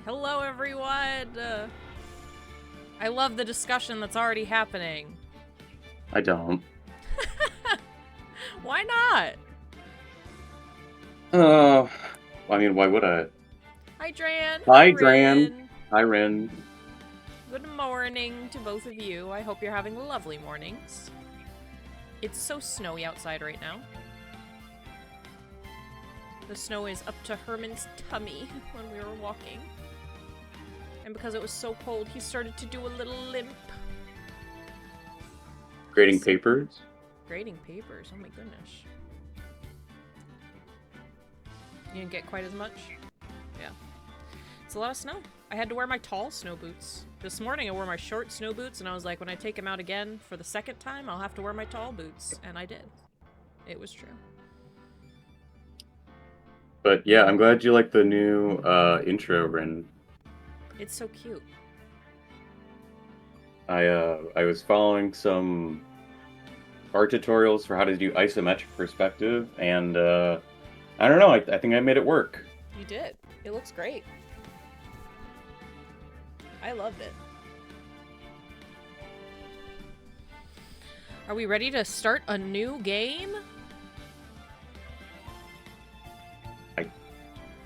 Hello, everyone! I love the discussion that's already happening. I don't. Why not? I mean, why would I? Hi, Dran. Hi, Dran. Rin. Hi, Rin. Good morning to both of you. I hope you're having lovely mornings. It's so snowy outside right now. The snow is up to Herman's tummy when we were walking. And because it was so cold, he started to do a little limp. Grading papers? Grading papers, oh my goodness. You didn't get quite as much? Yeah. It's a lot of snow. I had to wear my tall snow boots. This morning I wore my short snow boots and I was like, when I take them out again for the second time, I'll have to wear my tall boots. And I did. It was true. But yeah, I'm glad you like the new intro, Rin. It's so cute. I was following some art tutorials for how to do isometric perspective, and I don't know, I think I made it work. You did. It looks great. I loved it. Are we ready to start a new game?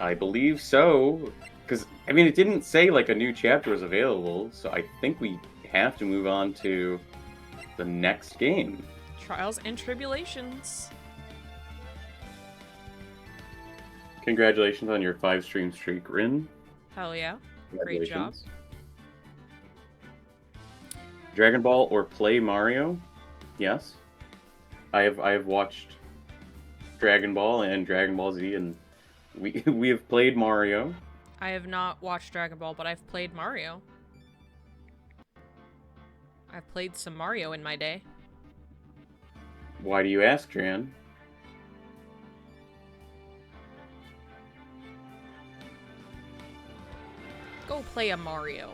I believe so, because, I mean, it didn't say, like, a new chapter was available, so I think we have to move on to the next game. Trials and Tribulations. Congratulations on your 5-stream streak, Rin. Hell yeah. Great job. Dragon Ball or play Mario? Yes. I have watched Dragon Ball and Dragon Ball Z, and we have played Mario. I have not watched Dragon Ball, but I've played Mario. I've played some Mario in my day. Why do you ask, Dran? Go play a Mario.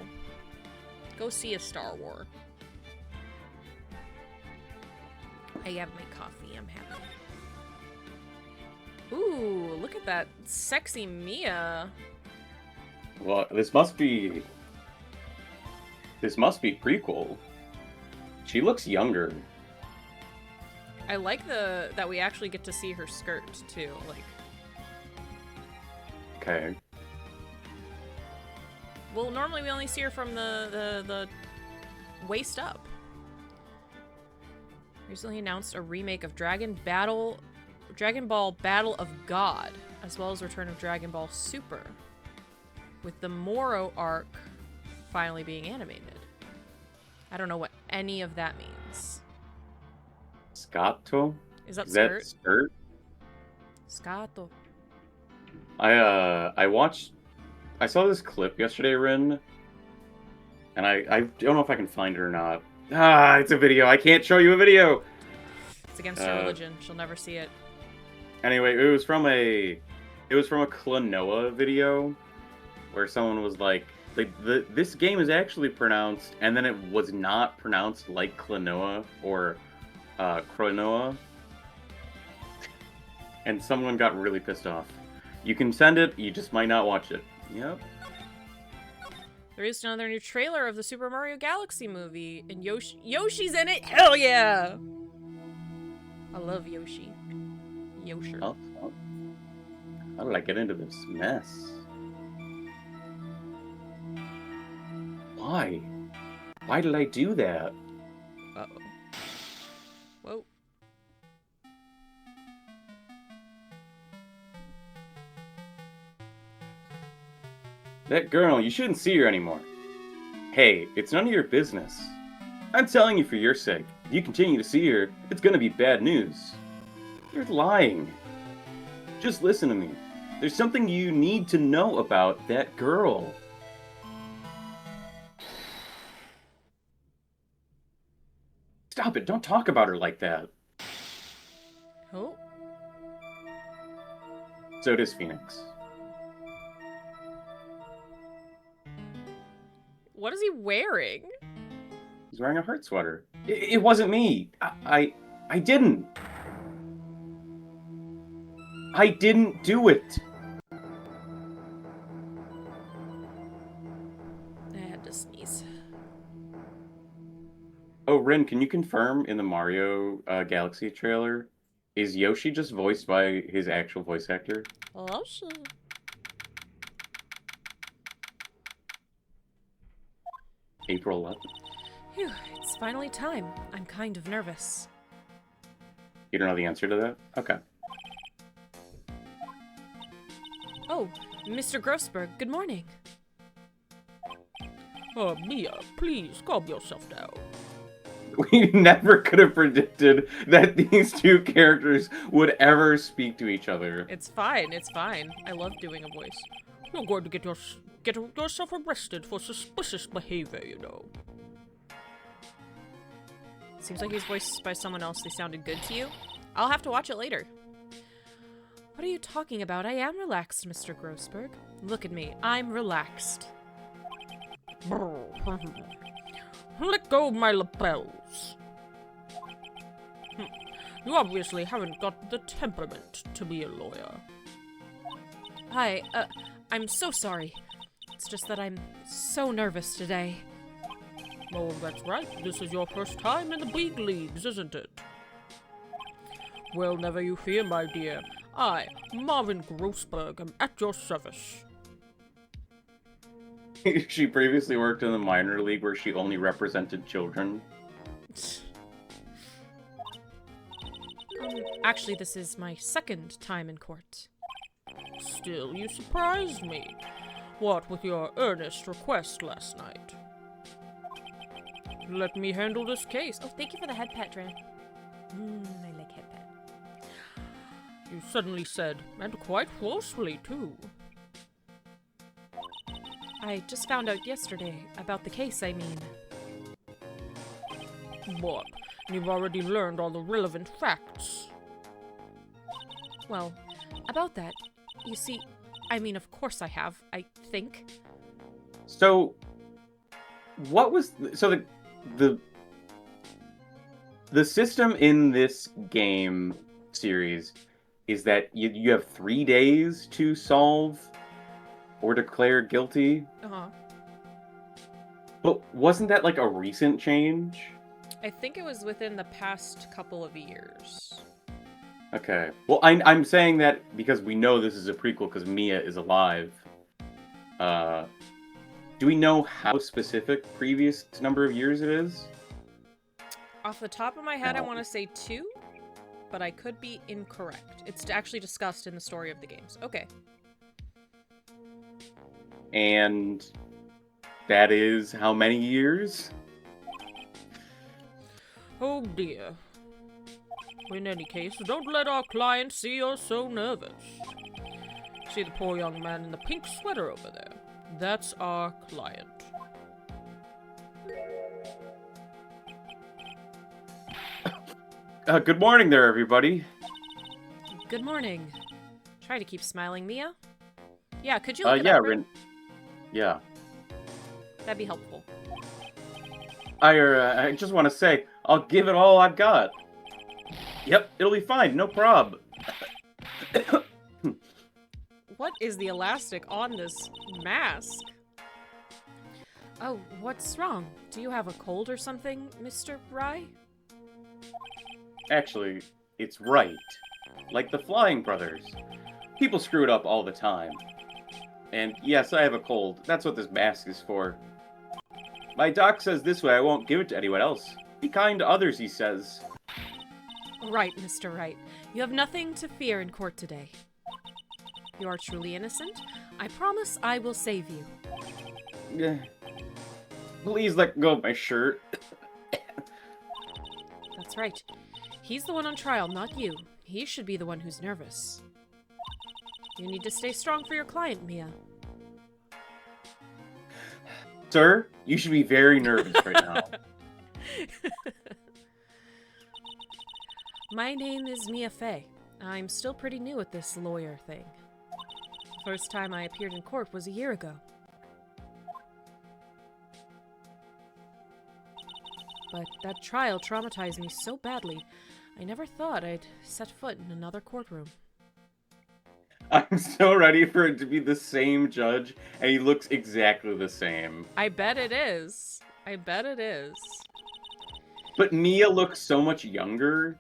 Go see a Star Wars. I have my coffee, I'm happy. Ooh, look at that sexy Mia. Well, this must be prequel. She looks younger. I like that we actually get to see her skirt too, like. Okay. Well, normally we only see her from the waist up. Recently announced a remake of Dragon Ball Battle of God, as well as return of Dragon Ball Super, with the Moro arc finally being animated. I don't know what any of that means. Scato? Is that skirt? Scato. I saw this clip yesterday, Rin, and I don't know if I can find it or not. Ah, it's a video. I can't show you a video. It's against her religion. She'll never see it. Anyway, it was from a Klonoa video where someone was like this game is actually pronounced, and then it was not pronounced like Klonoa or Kronoa, and someone got really pissed off. You can send it, you just might not watch it. Yep. There is another new trailer of the Super Mario Galaxy movie, and Yoshi's in it. Hell yeah! I love Yoshi. Yoshi. Oh, how did I get into this mess? Why? Why did I do that? Uh-oh. Whoa. That girl, you shouldn't see her anymore. Hey, it's none of your business. I'm telling you for your sake. If you continue to see her, it's gonna be bad news. You're lying. Just listen to me. There's something you need to know about that girl. Stop it, don't talk about her like that. Oh. So does Phoenix. What is he wearing? He's wearing a heart sweater. It wasn't me. I didn't. I didn't do it. Oh, Ren, can you confirm in the Mario Galaxy trailer, is Yoshi just voiced by his actual voice actor? Oh, shit. April 11th. Phew, it's finally time. I'm kind of nervous. You don't know the answer to that? Okay. Oh, Mr. Grossberg, good morning. Mia, please calm yourself down. We never could have predicted that these two characters would ever speak to each other. It's fine, it's fine. I love doing a voice. You're going to get yourself arrested for suspicious behavior, you know. Seems like he's voiced by someone else. They sounded good to you. I'll have to watch it later. What are you talking about? I am relaxed, Mr. Grossberg. Look at me. I'm relaxed. Let go of my lapels. You obviously haven't got the temperament to be a lawyer. Hi, I'm so sorry. It's just that I'm so nervous today. Oh, that's right. This is your first time in the big leagues, isn't it? Well, never you fear, my dear. I, Marvin Grossberg, am at your service. She previously worked in the minor league where she only represented children. Actually, this is my second time in court. Still, you surprised me. What with your earnest request last night? Let me handle this case. Oh, thank you for the head pat, Dran. I like head pat. You suddenly said, and quite forcefully, too. I just found out yesterday about the case, I mean. What? You've already learned all the relevant facts. Well, about that, you see, I mean, of course I have, I think. So, what was the system in this game series is that you have 3 days to solve or declare guilty. Uh-huh. But wasn't that like a recent change? I think it was within the past couple of years. Okay. Well, I'm saying that because we know this is a prequel because Mia is alive. Do we know how specific previous number of years it is? Off the top of my head, I No. want to say 2, but I could be incorrect. It's actually discussed in the story of the games. Okay. And that is how many years? Oh dear. In any case, don't let our client see you're so nervous. See the poor young man in the pink sweater over there? That's our client. Good morning there, everybody. Good morning. Try to keep smiling, Mia. Yeah, could you look it Yeah, up, Rin? Yeah. That'd be helpful. I just want to say, I'll give it all I've got. Yep, it'll be fine, no prob. What is the elastic on this mask? Oh, what's wrong? Do you have a cold or something, Mr. Rye? Actually, it's right. Like the Flying Brothers. People screw it up all the time. And yes, I have a cold. That's what this mask is for. My doc says this way I won't give it to anyone else. Be kind to others, he says. Right, Mr. Wright. You have nothing to fear in court today. You are truly innocent. I promise I will save you. Please let go of my shirt. That's right. He's the one on trial, not you. He should be the one who's nervous. You need to stay strong for your client, Mia. Sir, you should be very nervous right now. My name is Mia Fey. I'm still pretty new at this lawyer thing. First time I appeared in court was a year ago. But that trial traumatized me so badly, I never thought I'd set foot in another courtroom. I'm so ready for it to be the same judge, and he looks exactly the same. I bet it is. I bet it is. But Mia looks so much younger.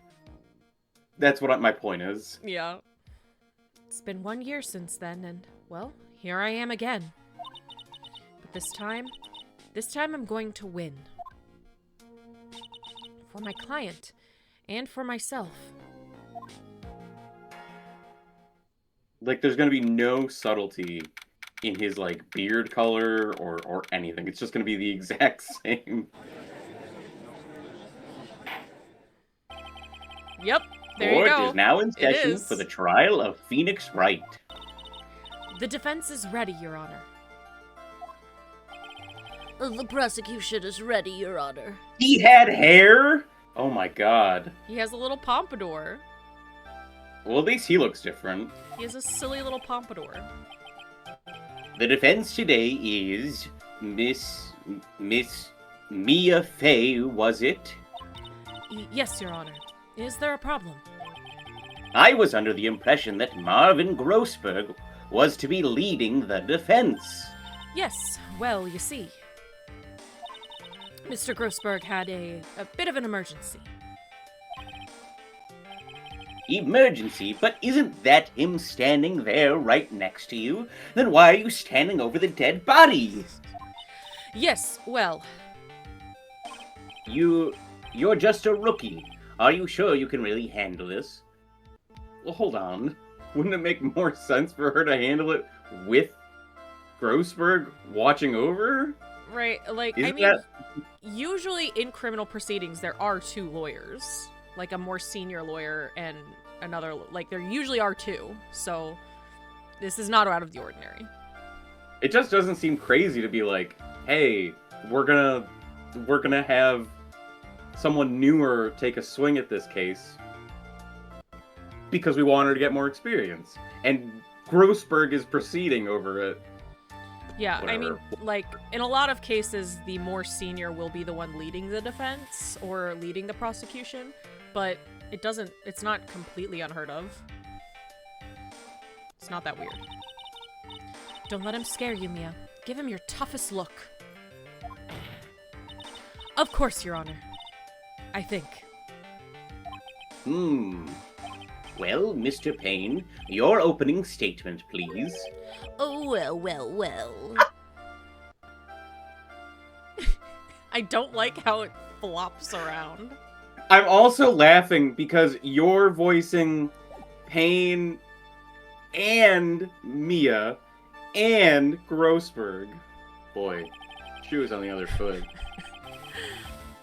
That's what my point is. Yeah. It's been 1 year since then, and, well, here I am again. But this time I'm going to win. For my client, and for myself. Like, there's gonna be no subtlety in his, like, beard color or anything. It's just gonna be the exact same. Yep, there you Court go. is now in It session is. for the trial of Phoenix Wright. The defense is ready, Your Honor. The prosecution is ready, Your Honor. He had hair? Oh my god. He has a little pompadour. Well, at least he looks different. He has a silly little pompadour. The defense today is Miss Mia Fey, was it? Yes, Your Honor. Is there a problem? I was under the impression that Marvin Grossberg was to be leading the defense. Yes, well, you see. Mr. Grossberg had a bit of an emergency. Emergency, but isn't that him standing there right next to you? Then why are you standing over the dead body? Yes, well, You're just a rookie. Are you sure you can really handle this? Well, hold on. Wouldn't it make more sense for her to handle it with Grossberg watching over? right, like, I Isn't mean, that... usually in criminal proceedings, there are two lawyers. Like, a more senior lawyer and another, like, there usually are two. So, this is not out of the ordinary. It just doesn't seem crazy to be like, hey, we're gonna have someone newer take a swing at this case because we want her to get more experience. And Grossberg is proceeding over it. Yeah, I mean, Whatever. like, in a lot of cases, the more senior will be the one leading the defense or leading the prosecution, but it's not completely unheard of. It's not that weird. Don't let him scare you, Mia. Give him your toughest look. Of course, Your Honor. I think. Well, Mr. Payne, your opening statement, please. Oh, well. I don't like how it flops around. I'm also laughing because you're voicing Payne and Mia and Grossberg. Boy, shoes on the other foot.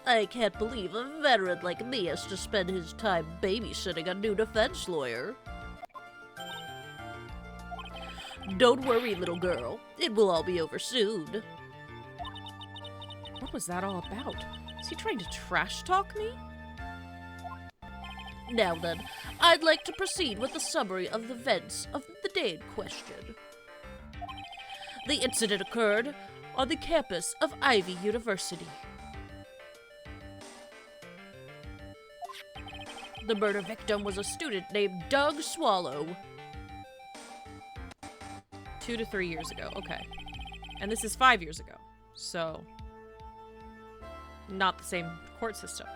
I can't believe a veteran like me has to spend his time babysitting a new defense lawyer. Don't worry, little girl. It will all be over soon. What was that all about? Is he trying to trash talk me? Now then, I'd like to proceed with a summary of the events of the day in question. The incident occurred on the campus of Ivy University. The murder victim was a student named Doug Swallow. 2 to 3 years ago. Okay. And this is 5 years ago. So, not the same court system.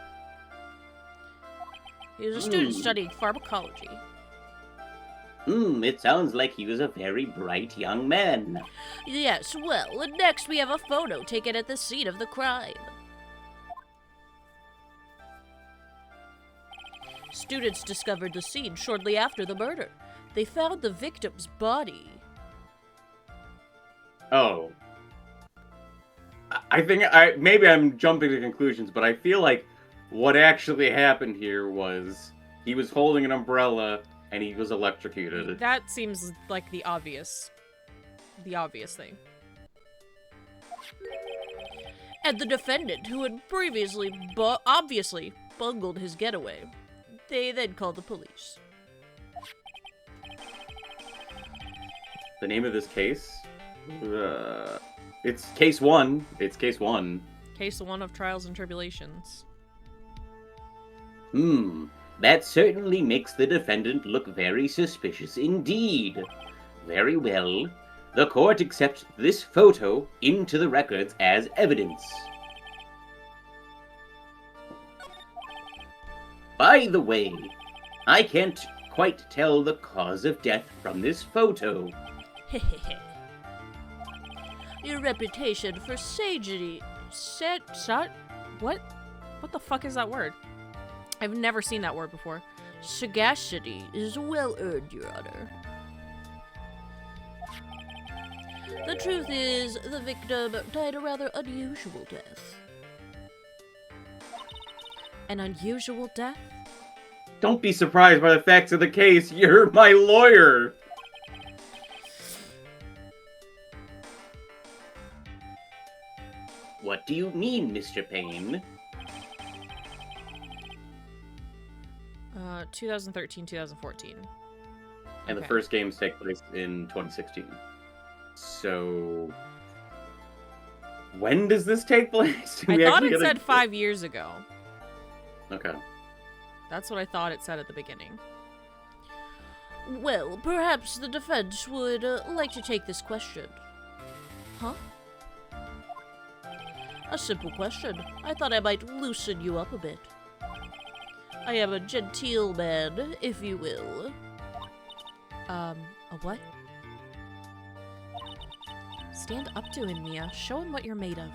He was a student studying pharmacology. It sounds like he was a very bright young man. Yes, well, and next we have a photo taken at the scene of the crime. Students discovered the scene shortly after the murder. They found the victim's body. Oh. I think maybe I'm jumping to conclusions, but I feel like what actually happened here was he was holding an umbrella and he was electrocuted. That seems like the obvious thing. And the defendant, who had previously obviously bungled his getaway, they then called the police. The name of this case? It's case one. It's case one. Case 1 of Trials and Tribulations. That certainly makes the defendant look very suspicious indeed. Very well. The court accepts this photo into the records as evidence. By the way, I can't quite tell the cause of death from this photo. Hehehe. Your reputation for sagety... What? What the fuck is that word? I've never seen that word before. sagacity is well earned, Your Honor. The truth is, the victim died a rather unusual death. An unusual death? Don't be surprised by the facts of the case. You're my lawyer. What do you mean, Mr. Payne? 2013, 2014. And the Okay. first games take place in 2016. So, when does this take place? I thought it said 5 years ago. Okay. That's what I thought it said at the beginning. Well, perhaps the defense would like to take this question. Huh? A simple question. I thought I might loosen you up a bit. I am a genteel man, if you will. A what? Stand up to him, Mia. Show him what you're made of.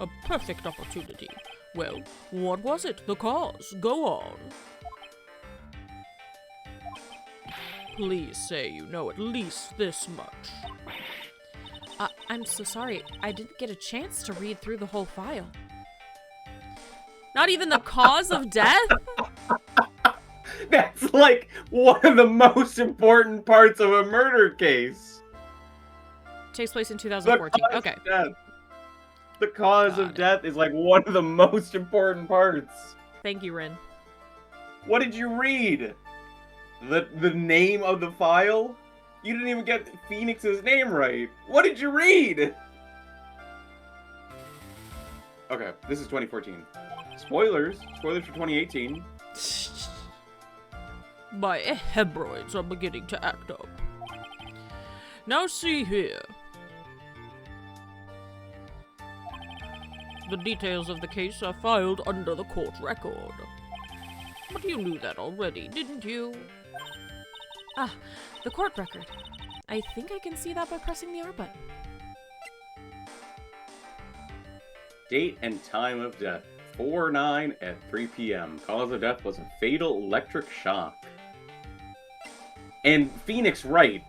A perfect opportunity. Well, what was it? The cause. Go on. Please say you know at least this much. I'm so sorry. I didn't get a chance to read through the whole file. Not even the cause of death? That's like one of the most important parts of a murder case. Takes place in The 2014. cause Okay. of death. The cause Got of it. death is like one of the most important parts. Thank you, Rin. What did you read? The name of the file? You didn't even get Phoenix's name right. What did you read? Okay, this is 2014. Spoilers. Spoilers for 2018. My hemorrhoids are beginning to act up. Now see here. The details of the case are filed under the court record. But you knew that already, didn't you? Ah, the court record. I think I can see that by pressing the R button. Date and time of death. 4/9 at 3 p.m. Cause of death was a fatal electric shock. And Phoenix Wright,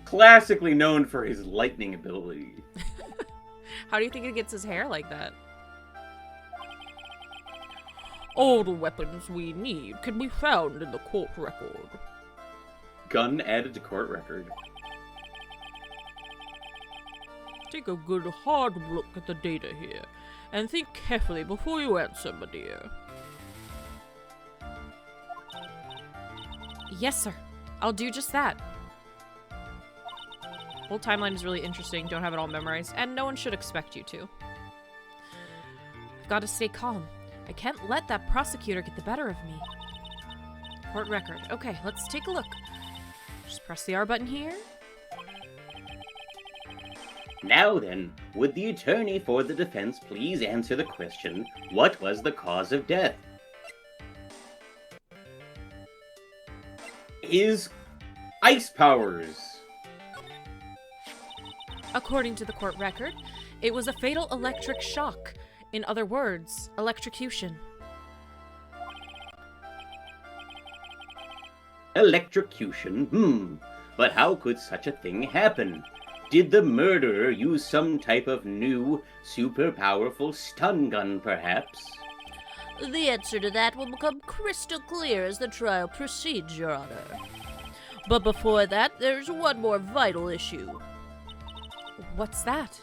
classically known for his lightning ability. How do you think he gets his hair like that? All the weapons we need can be found in the court record. Gun added to court record. Take a good hard look at the data here, and think carefully before you answer, my dear. Yes, sir. I'll do just that. Whole timeline is really interesting. Don't have it all memorized, and no one should expect you to. I've got to stay calm. I can't let that prosecutor get the better of me. Court record. Okay, let's take a look. Just press the R button here. Now then, would the attorney for the defense please answer the question, what was the cause of death? His ice powers. According to the court record, it was a fatal electric shock. In other words, electrocution. Electrocution, But how could such a thing happen? Did the murderer use some type of new, super powerful stun gun, perhaps? The answer to that will become crystal clear as the trial proceeds, Your Honor. But before that, there's one more vital issue. What's that?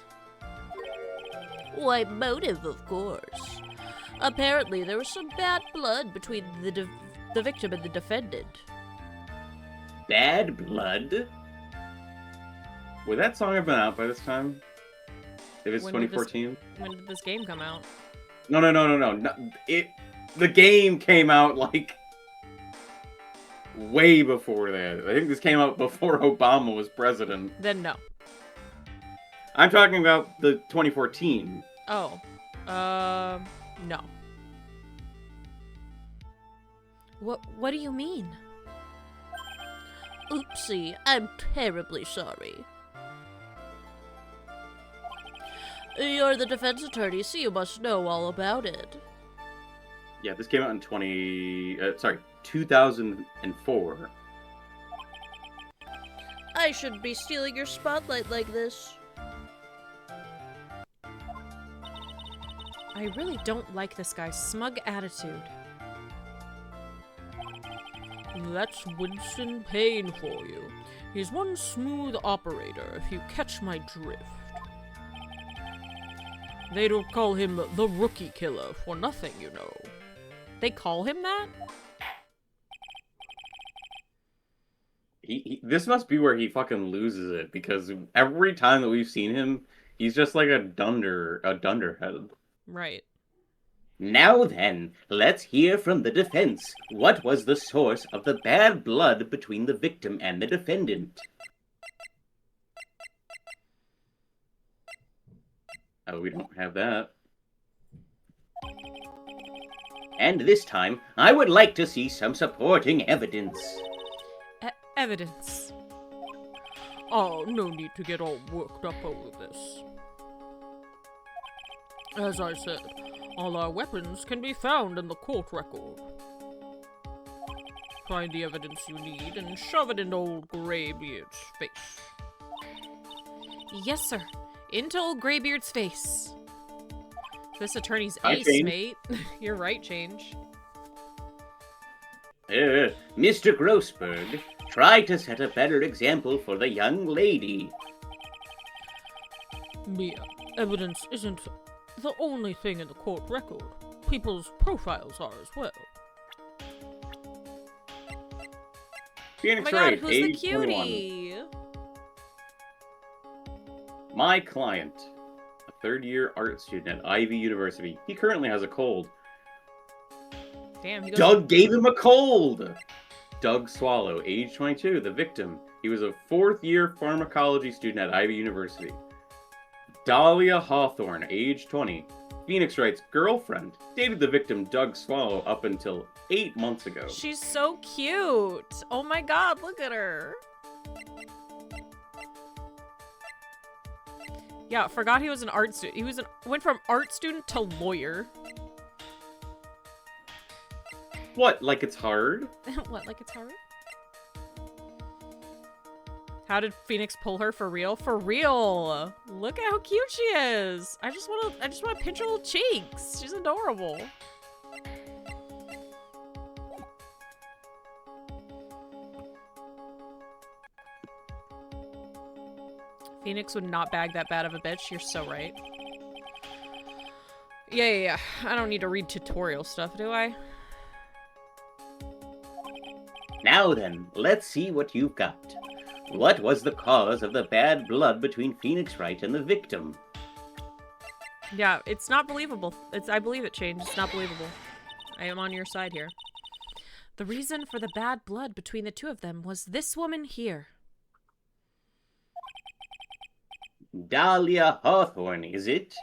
Why, motive, of course. Apparently, there was some bad blood between the victim and the defendant. Bad blood? Would that song have been out by this time? If it's When did this- 2014? When did this game come out? No. The game came out, like, way before that. I think this came out before Obama was president. Then no. I'm talking about the 2014. Oh. No. What do you mean? Oopsie, I'm terribly sorry. You're the defense attorney, so you must know all about it. Yeah, this came out in 2004. I shouldn't be stealing your spotlight like this. I really don't like this guy's smug attitude. That's Winston Payne for you. He's one smooth operator, if you catch my drift. They don't call him the Rookie Killer for nothing, you know. They call him that? This must be where he fucking loses it, because every time that we've seen him, he's just like a dunderhead. Right. Now then, let's hear from the defense. What was the source of the bad blood between the victim and the defendant? Oh, we don't have that. And this time, I would like to see some supporting evidence. Evidence. Oh, no need to get all worked up over this. As I said, all our weapons can be found in the court record. Find the evidence you need and shove it into old Greybeard's face. Yes, sir. Into old Greybeard's face. This attorney's Hi, ace, Change. mate. You're right, Change. Mr. Grossberg, try to set a better example for the young lady. Mia, evidence isn't the only thing in the court record. People's profiles are as well. Oh Phoenix my god, Wright, who's the age 21. cutie? My client, a third-year art student at Ivy University. He currently has a cold. Damn, he goes. Doug gave him a cold! Doug Swallow, age 22, the victim. He was a fourth-year pharmacology student at Ivy University. Dahlia Hawthorne, age 20. Phoenix Wright's girlfriend, dated the victim Doug Swallow up until 8 months ago. She's so cute. Oh my god, look at her. Yeah, forgot he was an art student. Went from art student to lawyer. What, like it's hard? What, like it's hard? How did Phoenix pull her for real? For real! Look at how cute she is! I just wanna pinch her little cheeks. She's adorable. Phoenix would not bag that bad of a bitch. You're so right. Yeah. I don't need to read tutorial stuff, do I? Now then, let's see what you've got. What was the cause of the bad blood between Phoenix Wright and the victim? Yeah, it's not believable. I believe it, Change. It's not believable. I am on your side here. The reason for the bad blood between the two of them was this woman here. Dahlia Hawthorne, is it?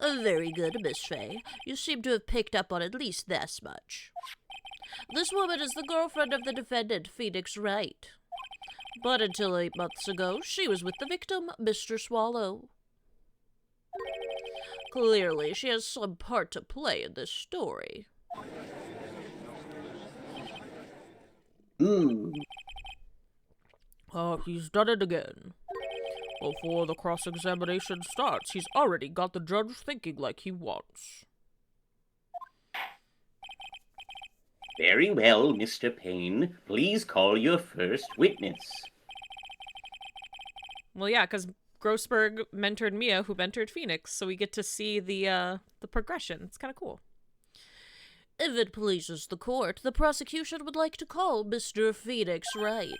Very good, Miss Fay. You seem to have picked up on at least this much. This woman is the girlfriend of the defendant, Phoenix Wright. But until 8 months ago, she was with the victim, Mr. Swallow. Clearly, she has some part to play in this story. He's done it again. Before the cross-examination starts, he's already got the judge thinking like he wants. Very well, Mr. Payne. Please call your first witness. Well, yeah, because Grossberg mentored Mia, who mentored Phoenix, so we get to see the progression. It's kind of cool. If it pleases the court, the prosecution would like to call Mr. Phoenix Wright.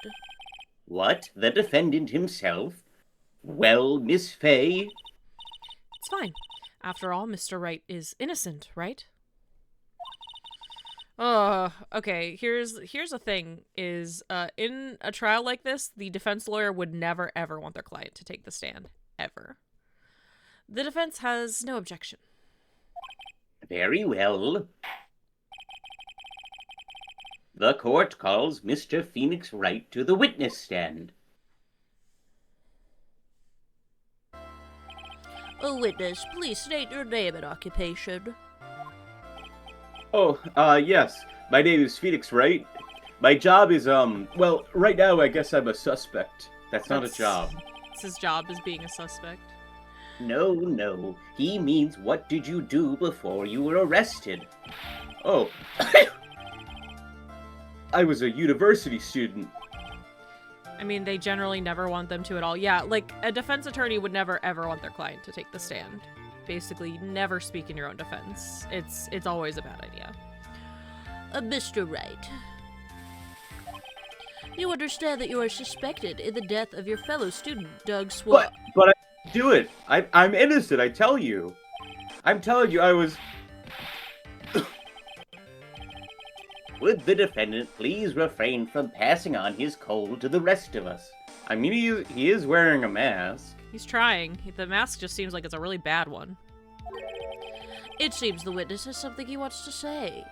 What? The defendant himself? Well, Miss Fay? It's fine. After all, Mr. Wright is innocent, right? Okay, here's a thing, is, in a trial like this, the defense lawyer would never, ever want their client to take the stand. Ever. The defense has no objection. Very well. The court calls Mr. Phoenix Wright to the witness stand. A witness, please state your name and occupation. Oh, yes. My name is Phoenix Wright. My job is, well, right now I guess I'm a suspect. That's not a job. It's his job as being a suspect. No, no. He means what did you do before you were arrested? Oh. I was a university student. I mean, they generally never want them to at all. Yeah, like, a defense attorney would never, ever want their client to take the stand. Basically, never speak in your own defense. It's always a bad idea. Mr. Wright, you understand that you are suspected in the death of your fellow student, Doug Swat. But I didn't do it. I'm innocent, I tell you. I'm telling you, I was... Would the defendant please refrain from passing on his cold to the rest of us? I mean, he is wearing a mask. He's trying. The mask just seems like it's a really bad one. It seems the witness has something he wants to say.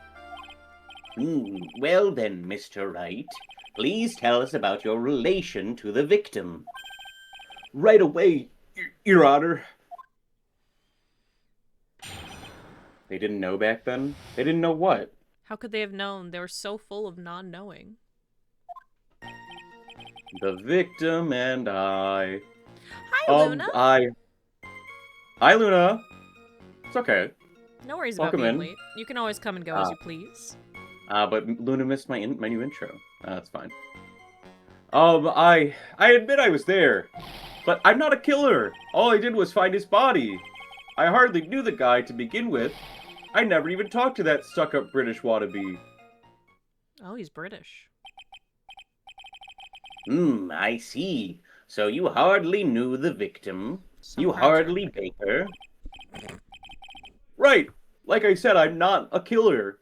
Well then, Mr. Wright, please tell us about your relation to the victim. Right away, Your Honor. They didn't know back then? They didn't know what? How could they have known? They were so full of non-knowing. The victim and I. Hi, Luna. Hi, Luna. It's okay. No worries Welcome about being in. late. You can always come and go as you please. But Luna missed my new intro. That's fine. I admit I was there, but I'm not a killer. All I did was find his body. I hardly knew the guy to begin with. I never even talked to that stuck-up British wannabe. Oh, he's British. I see. So you hardly knew the victim. So You proud hardly bake her. Right. Like I said, I'm not a killer.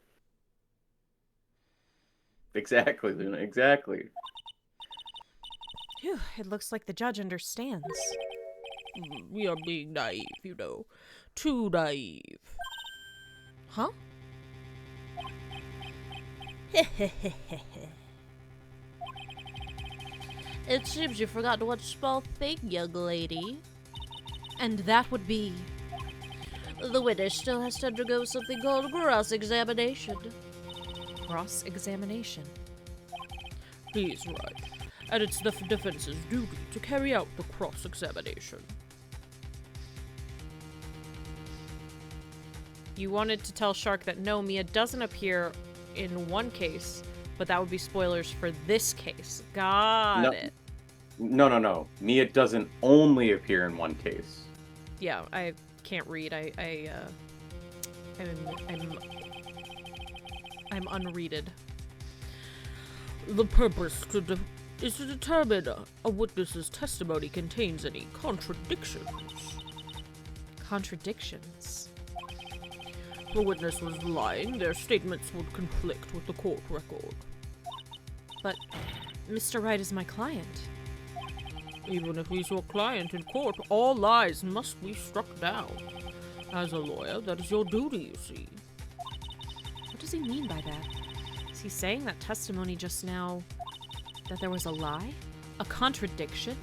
Exactly, Luna. Exactly. Phew, it looks like the judge understands. We are being naive, you know. Too naive. Huh? It seems you forgot one small thing, young lady. And that would be... The witness still has to undergo something called cross-examination. cross-examination. He's right. And it's the defense's duty to carry out the cross-examination. You wanted to tell Shark that no, Mia doesn't appear in one case, but that would be spoilers for this case. Got it. No. Mia doesn't only appear in one case. Yeah, I can't read. I'm unreaded. The purpose is to determine a witness's testimony contains any contradictions. Contradictions. The witness was lying, their statements would conflict with the court record. But Mr. Wright is my client. Even if he's your client in court, all lies must be struck down. As a lawyer, that is your duty, you see. What does he mean by that? Is he saying that testimony just now, that there was a lie? A contradiction?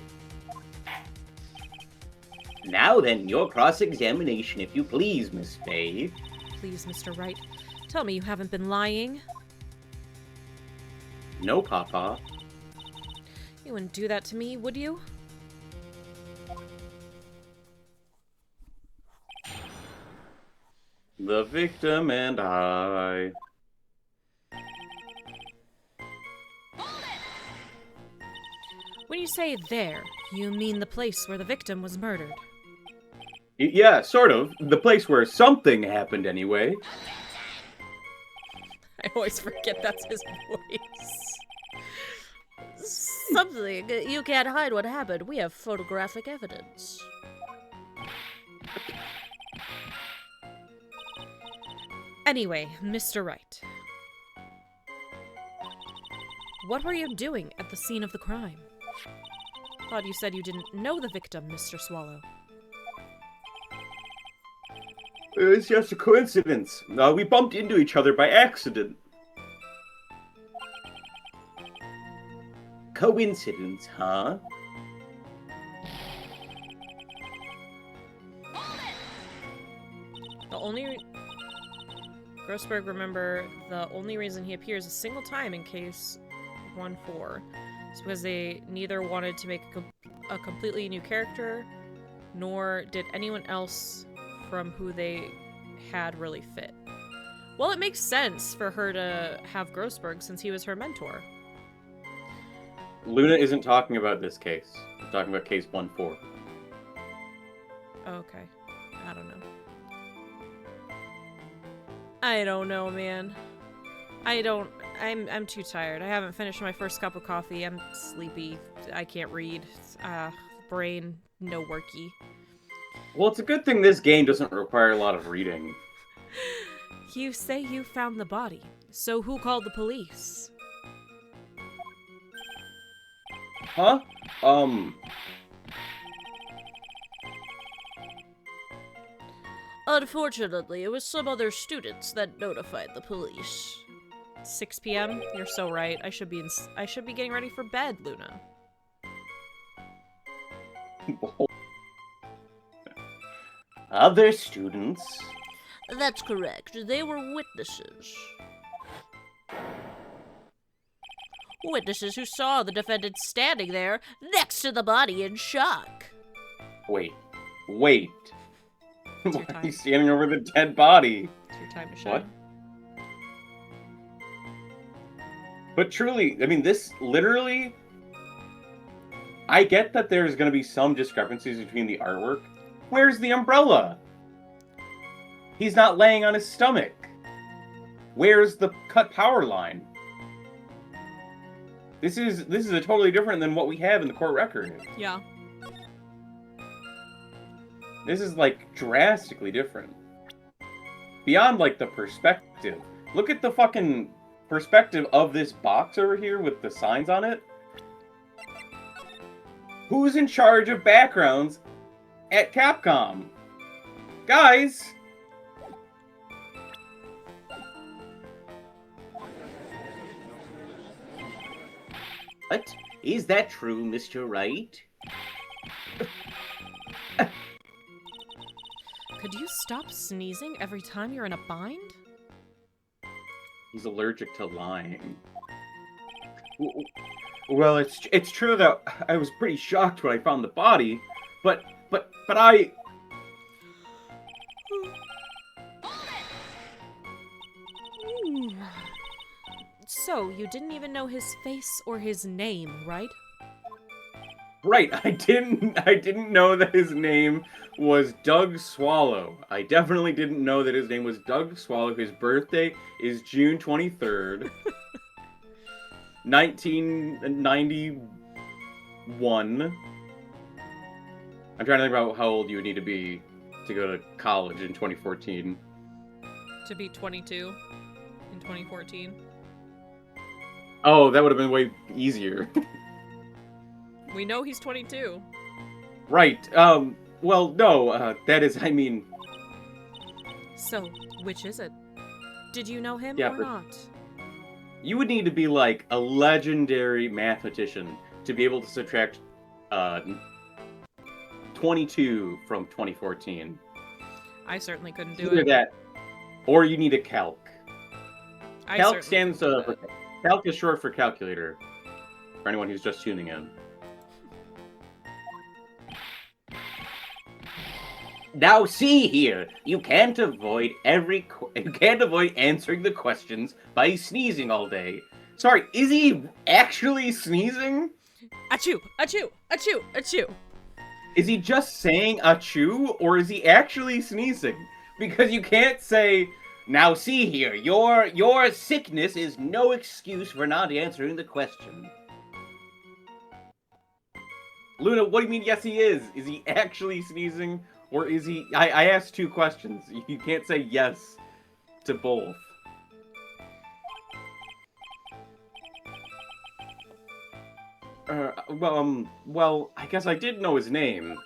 Now then, your cross-examination, if you please, Miss Faye. Please, Mr. Wright, tell me you haven't been lying. No, Papa. You wouldn't do that to me, would you? The victim and I. When you say there, you mean the place where the victim was murdered. Yeah, sort of. The place where something happened anyway. I always forget that's his voice. Something. You can't hide what happened. We have photographic evidence. Anyway, Mr. Wright. What were you doing at the scene of the crime? Thought you said you didn't know the victim, Mr. Swallow. It's just a coincidence. We bumped into each other by accident. coincidence, huh? The only... Grossberg, remember, the only reason he appears a single time in case 1-4 is because they neither wanted to make a completely new character, nor did anyone else from who they had really fit. Well, it makes sense for her to have Grossberg since he was her mentor. Luna isn't talking about this case. She's talking about case 1-4. Okay. I don't know. I don't know, man. I'm too tired. I haven't finished my first cup of coffee. I'm sleepy. I can't read. Brain, no worky. Well, it's a good thing this game doesn't require a lot of reading. You say you found the body. So who called the police? Huh? Unfortunately, it was some other students that notified the police. 6 p.m. You're so right. I should be getting ready for bed, Luna. Other students? That's correct. They were witnesses. Witnesses who saw the defendant standing there next to the body in shock. Wait. It's your Why are time. you standing over the dead body? It's your time to shine. What? But truly, I mean, this literally... I get that there's going to be some discrepancies between the artwork. Where's the umbrella? He's not laying on his stomach. Where's the cut power line? This is a totally different than what we have in the court record. Yeah. This is, like, drastically different. Beyond, like, the perspective. Look at the fucking perspective of this box over here with the signs on it. Who's in charge of backgrounds at Capcom? Guys! What? Is that true, Mr. Wright? Could you stop sneezing every time you're in a bind? He's allergic to lying. Well, it's true that I was pretty shocked when I found the body, but I... So, you didn't even know his face or his name, right? Right, I didn't know that his name was Doug Swallow. I definitely didn't know that his name was Doug Swallow. His birthday is June 23rd, 1991. I'm trying to think about how old you would need to be to go to college in 2014. To be 22 in 2014. Oh, that would have been way easier. We know he's 22. Right, well, no, that is, I mean... So, which is it? Did you know him Yeah, or not? You would need to be, like, a legendary mathematician to be able to subtract, 22 from 2014. I certainly couldn't do Either it. that, or you need a calc. I Calc certainly stands, couldn't do for... it. Calc is short for calculator, for anyone who's just tuning in. Now see here, you can't avoid answering the questions by sneezing all day. Sorry, is he actually sneezing? Achoo! Achoo! Achoo! Achoo! Is he just saying achoo, or is he actually sneezing? Because you can't say, Now see here, your sickness is no excuse for not answering the question. Luna, what do you mean yes he is? Is he actually sneezing, or is he... I asked two questions. You can't say yes to both. Well, I guess I did know his name.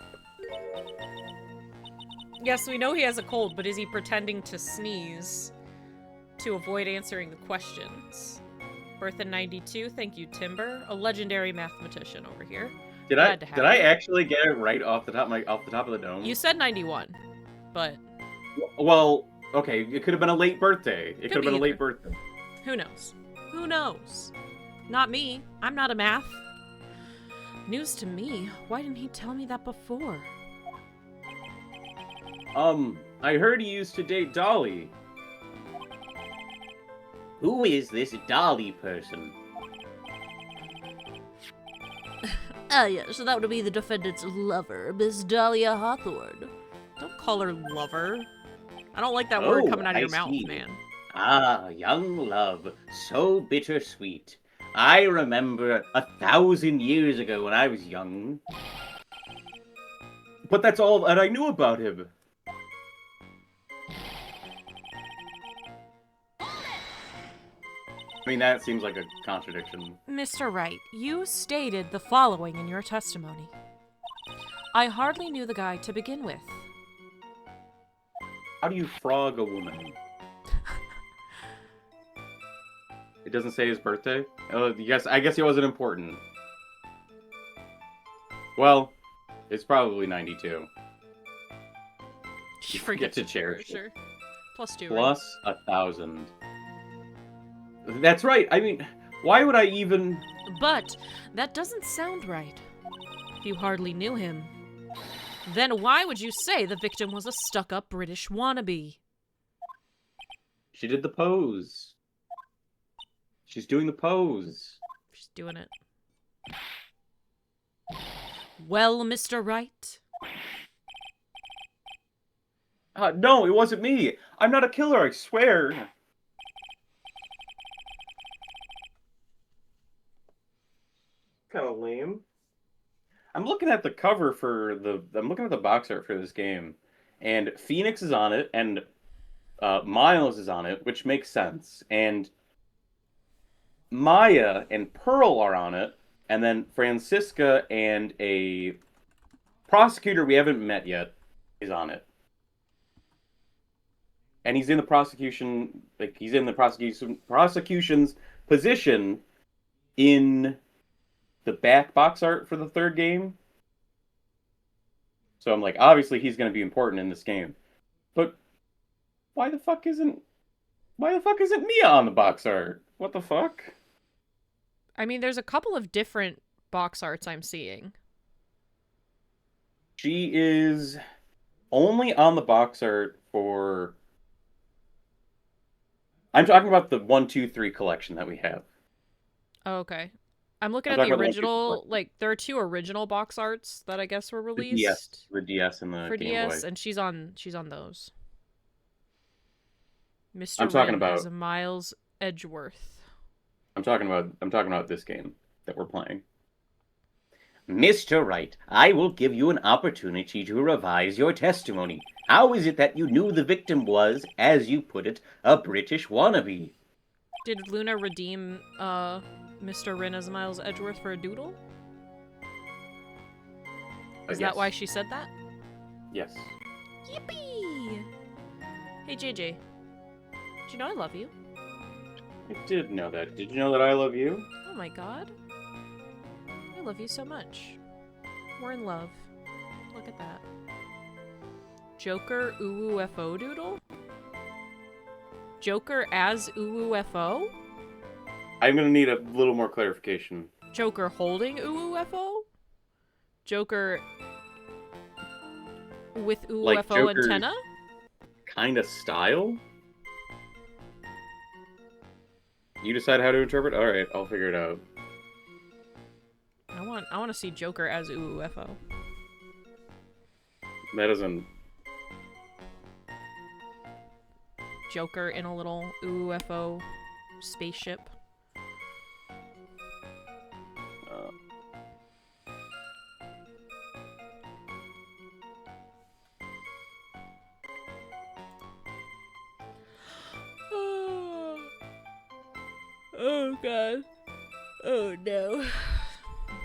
Yes, we know he has a cold, but is he pretending to sneeze to avoid answering the questions? Birth in 92. Thank you, Timber. A legendary mathematician over here. Did Glad to have I you. actually get it right off the top of the dome? You said 91, but Well, okay, it could have been a late birthday. It Could could have be been a late either. birthday. who knows? Who knows? Not me. I'm not a math. News to me. Why didn't he tell me that before? I heard he used to date Dolly. Who is this Dolly person? Ah, yes, that would be the defendant's lover, Miss Dahlia Hawthorne. Don't call her lover. I don't like that word Oh, coming out of your I mouth, see. man. Ah, young love, so bittersweet. I remember 1,000 years ago when I was young. But that's all that I knew about him. I mean, that seems like a contradiction. Mr. Wright, you stated the following in your testimony. I hardly knew the guy to begin with. How do you frog a woman? It doesn't say his birthday? Oh, yes, I guess he wasn't important. Well, it's probably 92. She Get forgets to it, cherish sure. Plus 2, right? Plus 1,000. That's right. I mean, why would I even... But that doesn't sound right. If you hardly knew him, then why would you say the victim was a stuck-up British wannabe? She did the pose. She's doing the pose. She's doing it. Well, Mr. Wright? No, it wasn't me. I'm not a killer, I swear. Kind of lame. I'm looking at the cover for I'm looking at the box art for this game, and Phoenix is on it, and Miles is on it, which makes sense, and Maya and Pearl are on it, and then Francisca and a prosecutor we haven't met yet is on it. And he's in the prosecution, like he's in the prosecution's position in the back box art for the third game. So I'm like, obviously he's going to be important in this game. But why the fuck isn't Mia on the box art? What the fuck? I mean, there's a couple of different box arts I'm seeing. She is only on the box art for... I'm talking about the 1, 2, 3 collection that we have. Oh, okay. I'm looking I'm at talking the about the 1, 2, 3 original, collection. like, there are 2 original box arts that I guess were The released. DS and the For Game DS, Boy. and she's on those. Mr. I'm talking Wren about- as Miles Edgeworth. I'm talking about this game that we're playing. Mr. Wright, I will give you an opportunity to revise your testimony. How is it that you knew the victim was, as you put it, a British wannabe? Did Luna redeem Mr. Wren as Miles Edgeworth for a doodle? Is that Yes. why she said that? Yes. Yippee! Hey JJ, did you know I love you? I did know that. Did you know that I love you? Oh my god. I love you so much. We're in love. Look at that. Joker UUFO doodle? Joker as UUFO? I'm gonna need a little more clarification. Joker holding UUFO? Joker with UUFO Like Joker- antenna? Kind of style? You decide how to interpret? Alright, I'll figure it out. I want to see Joker as UUFO. That doesn't... Joker in a little UUFO spaceship. Oh god. Oh no.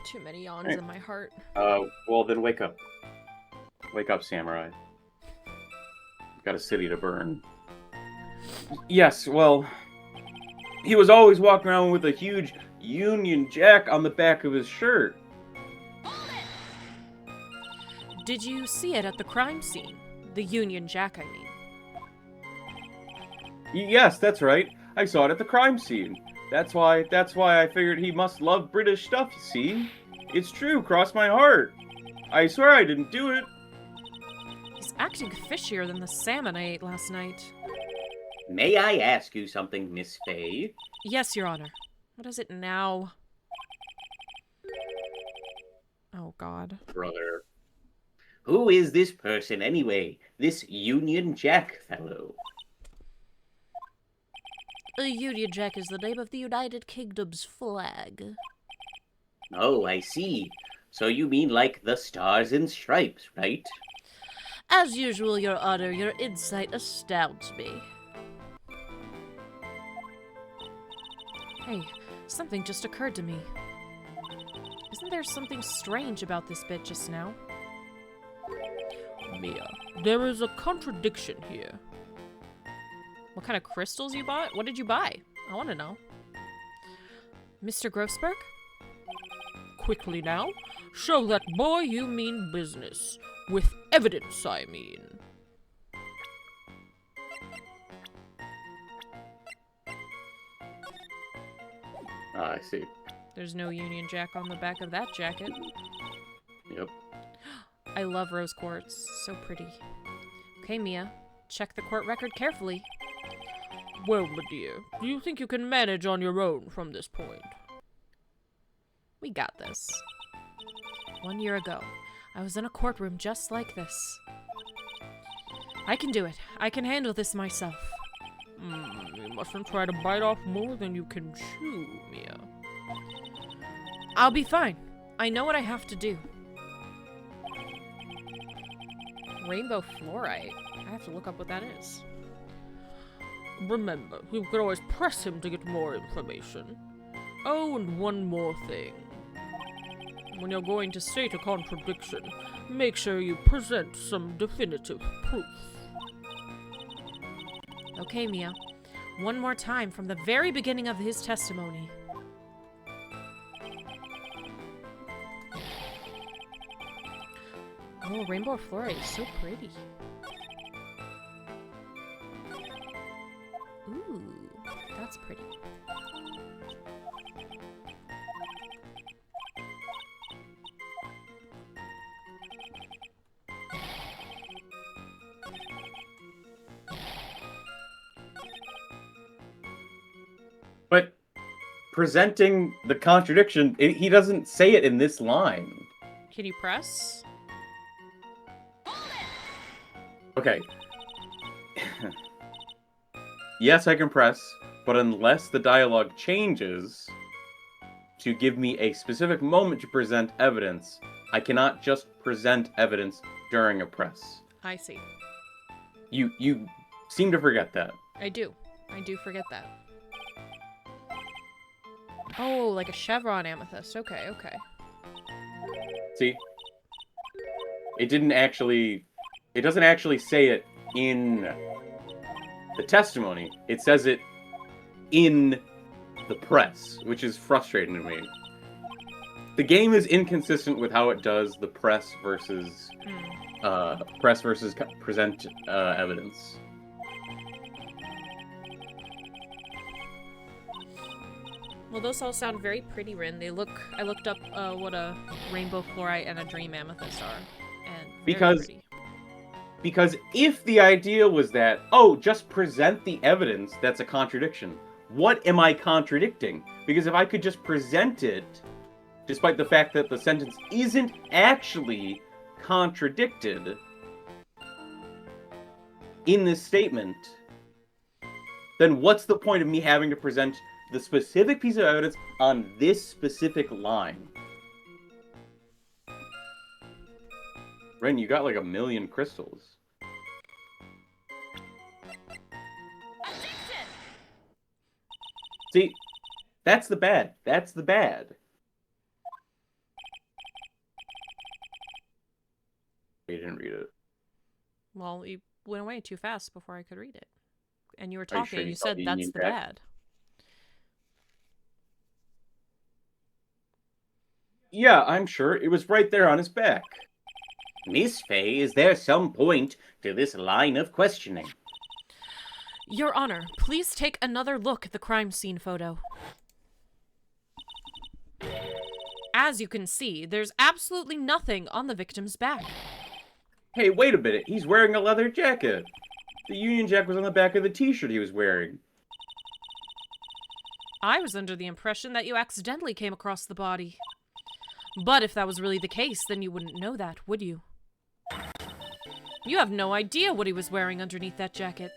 Too many yawns Hey. in my heart. Well then wake up. Wake up, samurai. Got a city to burn. Yes, well... He was always walking around with a huge Union Jack on the back of his shirt. Did you see it at the crime scene? The Union Jack, I mean. Yes, that's right. I saw it at the crime scene. That's why I figured he must love British stuff, you see? It's true, cross my heart. I swear I didn't do it. He's acting fishier than the salmon I ate last night. May I ask you something, Miss Fay? Yes, Your Honor. What is it now? Oh, God. Brother. Who is this person, anyway? This Union Jack fellow? A Union Jack is the name of the United Kingdom's flag. Oh, I see. So you mean like the Stars and Stripes, right? As usual, Your Honor, your insight astounds me. Hey, something just occurred to me. Isn't there something strange about this bit just now? Mia, there is a contradiction here. What kind of crystals you bought? What did you buy? I want to know. Mr. Grossberg? Quickly now, show that boy you mean business. With evidence, I mean. Ah, I see. There's no Union Jack on the back of that jacket. Yep. I love rose quartz. So pretty. Okay, Mia. Check the court record carefully. Well, my dear, do you think you can manage on your own from this point? We got this. 1 year ago, I was in a courtroom just like this. I can do it. I can handle this myself. You mustn't try to bite off more than you can chew, Mia. I'll be fine. I know what I have to do. Rainbow fluorite. I have to look up what that is. Remember, you can always press him to get more information. Oh, and one more thing. When you're going to state a contradiction, make sure you present some definitive proof. Okay, Mia. One more time from the very beginning of his testimony. Oh, rainbow fluorite is so pretty. Ooh, that's pretty. But presenting the contradiction, he doesn't say it in this line. Can you press? Okay. Yes, I can press, but unless the dialogue changes to give me a specific moment to present evidence, I cannot just present evidence during a press. I see. You seem to forget that. I do. I do forget that. Oh, like a chevron amethyst. Okay, okay. See? It doesn't actually say it in the testimony. It says it in the press, which is frustrating to me. The game is inconsistent with how it does the press versus present evidence. Well, those all sound very pretty, Rin. They look. I looked up what a rainbow fluorite and a dream amethyst are, and very pretty. Because if the idea was that, oh, just present the evidence, that's a contradiction. What am I contradicting? Because if I could just present it, despite the fact that the sentence isn't actually contradicted in this statement, then what's the point of me having to present the specific piece of evidence on this specific line? Ren, you got like 1 million crystals. See, that's the bad. That's the bad. You didn't read it. Well, you went away too fast before I could read it. And you were Are you talking, sure and you you saw said the that's Union the Jack? bad. Yeah, I'm sure. It was right there on his back. Miss Fay, is there some point to this line of questioning? Your Honor, please take another look at the crime scene photo. As you can see, there's absolutely nothing on the victim's back. Hey, wait a minute. He's wearing a leather jacket. The Union Jack was on the back of the t-shirt he was wearing. I was under the impression that you accidentally came across the body. But if that was really the case, then you wouldn't know that, would you? You have no idea what he was wearing underneath that jacket.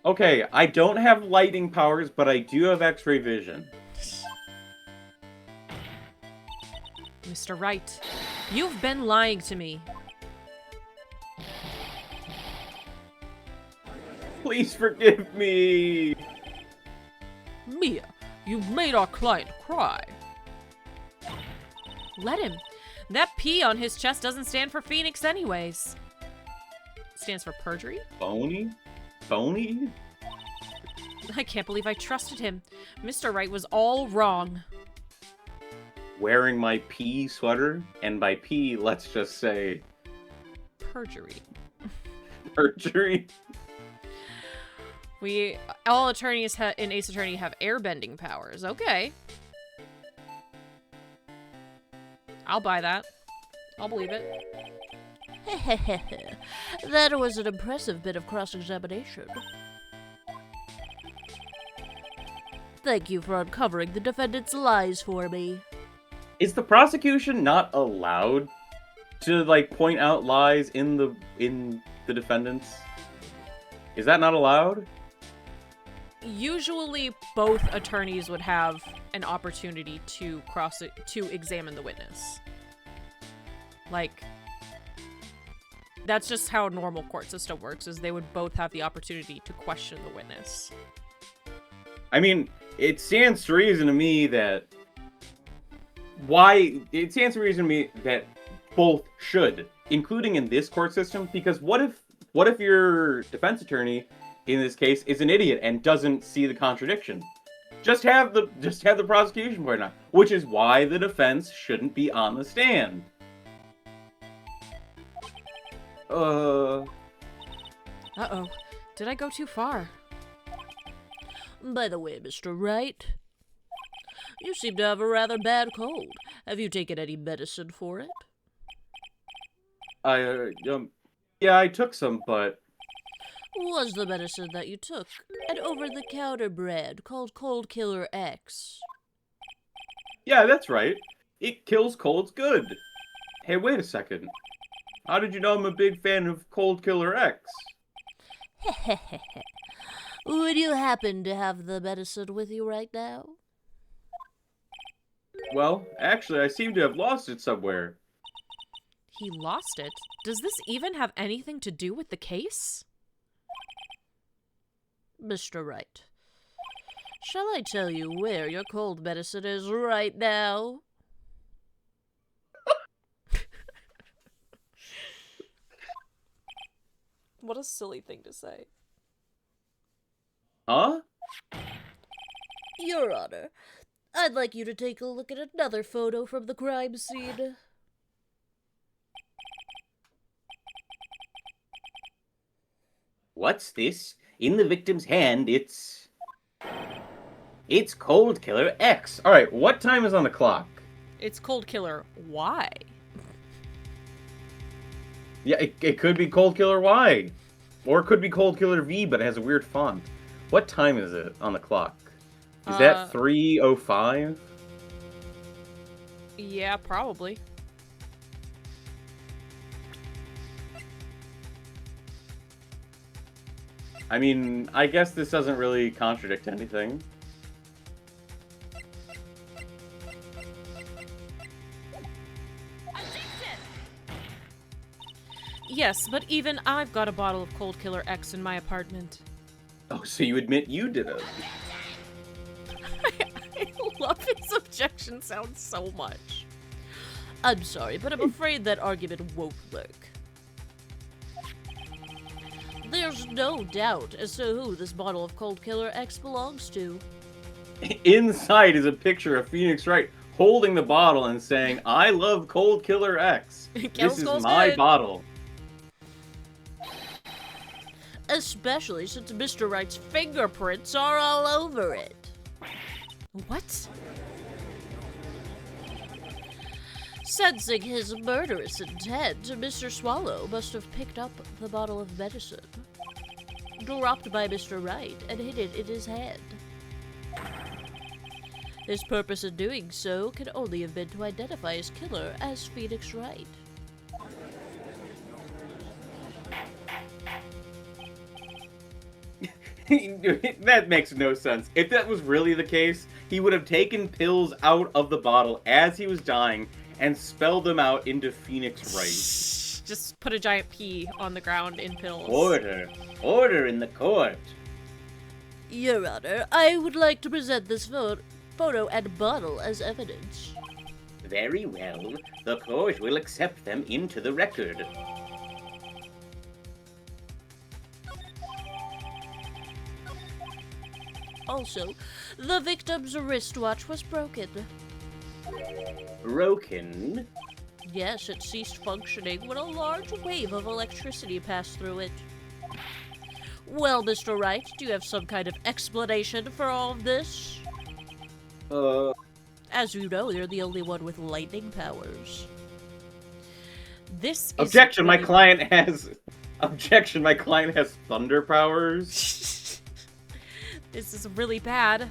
Okay, I don't have lighting powers, but I do have X-ray vision. Mr. Wright, you've been lying to me. Please forgive me. Mia, you've made our client cry. Let him. That P on his chest doesn't stand for Phoenix anyways. It stands for perjury? Phony? Phony? I can't believe I trusted him. Mr. Wright was all wrong. Wearing my P sweater, and by P, let's just say Perjury. perjury. All attorneys in Ace Attorney have airbending powers. Okay. I'll buy that. I'll believe it. That was an impressive bit of cross-examination. Thank you for uncovering the defendant's lies for me. Is the prosecution not allowed to, like, point out lies in the defendants? Is that not allowed? Usually, both attorneys would have an opportunity to examine the witness. Like, that's just how a normal court system works, is they would both have the opportunity to question the witness. I mean, it stands to reason to me that both should, including in this court system, because what if your defense attorney in this case is an idiot and doesn't see the contradiction? Just have the prosecution point out, which is why the defense shouldn't be on the stand. Uh-oh. Did I go too far? By the way, Mr. Wright, you seem to have a rather bad cold. Have you taken any medicine for it? Yeah, I took some, but Was the medicine that you took an over-the-counter brand called Cold Killer X? yeah, that's right. It kills colds good. Hey, wait a second. How did you know I'm a big fan of Cold Killer X? Would you happen to have the medicine with you right now? Well, actually, I seem to have lost it somewhere. He lost it? Does this even have anything to do with the case? Mr. Wright, shall I tell you where your cold medicine is right now? What a silly thing to say. Huh? Your Honor, I'd like you to take a look at another photo from the crime scene. What's this? In the victim's hand, it's Cold Killer X. Alright, what time is on the clock? It's Cold Killer. Why? Yeah, it could be Cold Killer Y. Or it could be Cold Killer V, but it has a weird font. What time is it on the clock? Is that 3:05? Yeah, probably. I mean, I guess this doesn't really contradict anything. Yes, but even I've got a bottle of Cold Killer X in my apartment. Oh, so you admit you did it. I love his objection sound so much. I'm sorry, but I'm afraid that argument won't work. There's no doubt as to who this bottle of Cold Killer X belongs to. Inside is a picture of Phoenix Wright holding the bottle and saying, "I love Cold Killer X. This is my bottle." Especially since Mr. Wright's fingerprints are all over it. What? Sensing his murderous intent, Mr. Swallow must have picked up the bottle of medicine, dropped by Mr. Wright, and hid it in his hand. His purpose in doing so can only have been to identify his killer as Phoenix Wright. That makes no sense. If that was really the case, he would have taken pills out of the bottle as he was dying and spelled them out into Phoenix Wright. Just put a giant P on the ground in pills. Order. Order in the court. Your Honor, I would like to present this photo and bottle as evidence. Very well. The court will accept them into the record. Also, the victim's wristwatch was broken. Broken? Yes, it ceased functioning when a large wave of electricity passed through it. Well, Mr. Wright, do you have some kind of explanation for all of this? As you know, you're the only one with lightning powers. This is Objection, my really- client has... Objection, my client has thunder powers. This is really bad.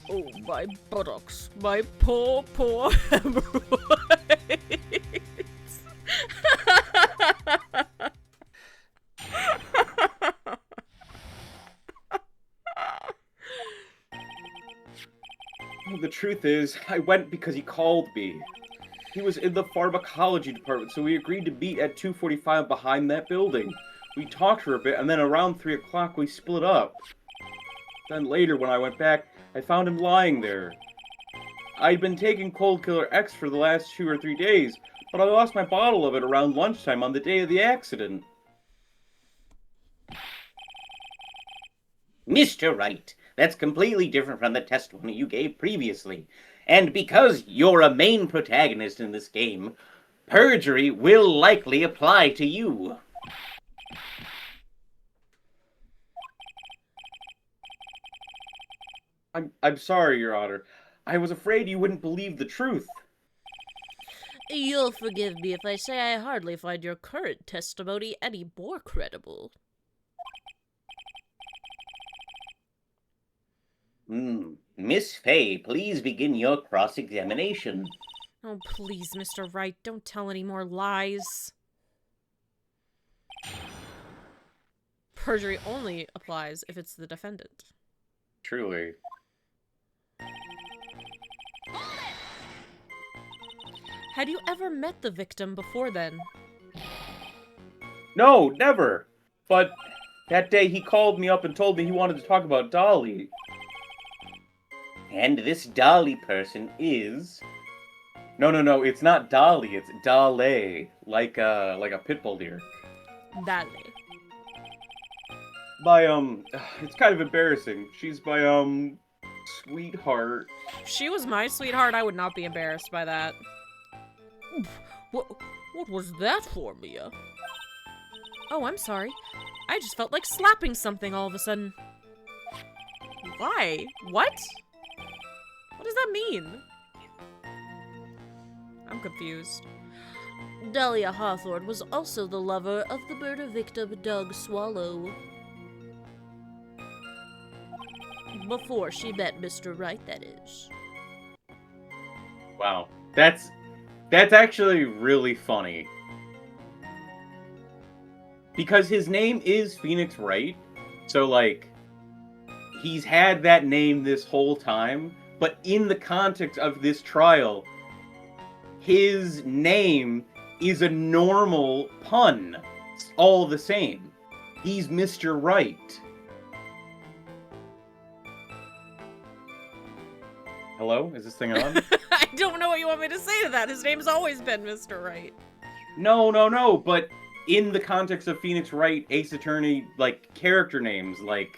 Oh, my buttocks. My poor, poor hemorrhoids. The truth is, I went because he called me. He was in the pharmacology department, so we agreed to meet at 2:45 behind that building. We talked for a bit, and then around 3 o'clock we split up. Then later, when I went back, I found him lying there. I'd been taking Cold Killer X for the last 2 or 3 days, but I lost my bottle of it around lunchtime on the day of the accident. Mr. Wright, that's completely different from the testimony you gave previously. And because you're a main protagonist in this game, perjury will likely apply to you. I'm sorry, Your Honor. I was afraid you wouldn't believe the truth. You'll forgive me if I say I hardly find your current testimony any more credible. Miss Fay, please begin your cross-examination. Oh, please, Mr. Wright, don't tell any more lies. Perjury only applies if it's the defendant. Truly. Had you ever met the victim before then? No, never. But that day he called me up and told me he wanted to talk about Dolly. And this Dolly person is... No, it's not Dolly, it's Dolly, like a pit bull deer. Dale. It's kind of embarrassing. She's my, sweetheart. If she was my sweetheart, I would not be embarrassed by that. What was that for, Mia? Oh, I'm sorry. I just felt like slapping something all of a sudden. Why? What? What does that mean? I'm confused. Dahlia Hawthorne was also the lover of the murder victim Doug Swallow. Before she met Mr. Wright, that is. Wow. That's actually really funny. Because his name is Phoenix Wright, so, like, he's had that name this whole time, but in the context of this trial, his name is a normal pun. It's all the same. He's Mr. Wright. Hello? Is this thing on? I don't know what you want me to say to that. His name's always been Mr. Wright. No, but in the context of Phoenix Wright, Ace Attorney, like, character names, like,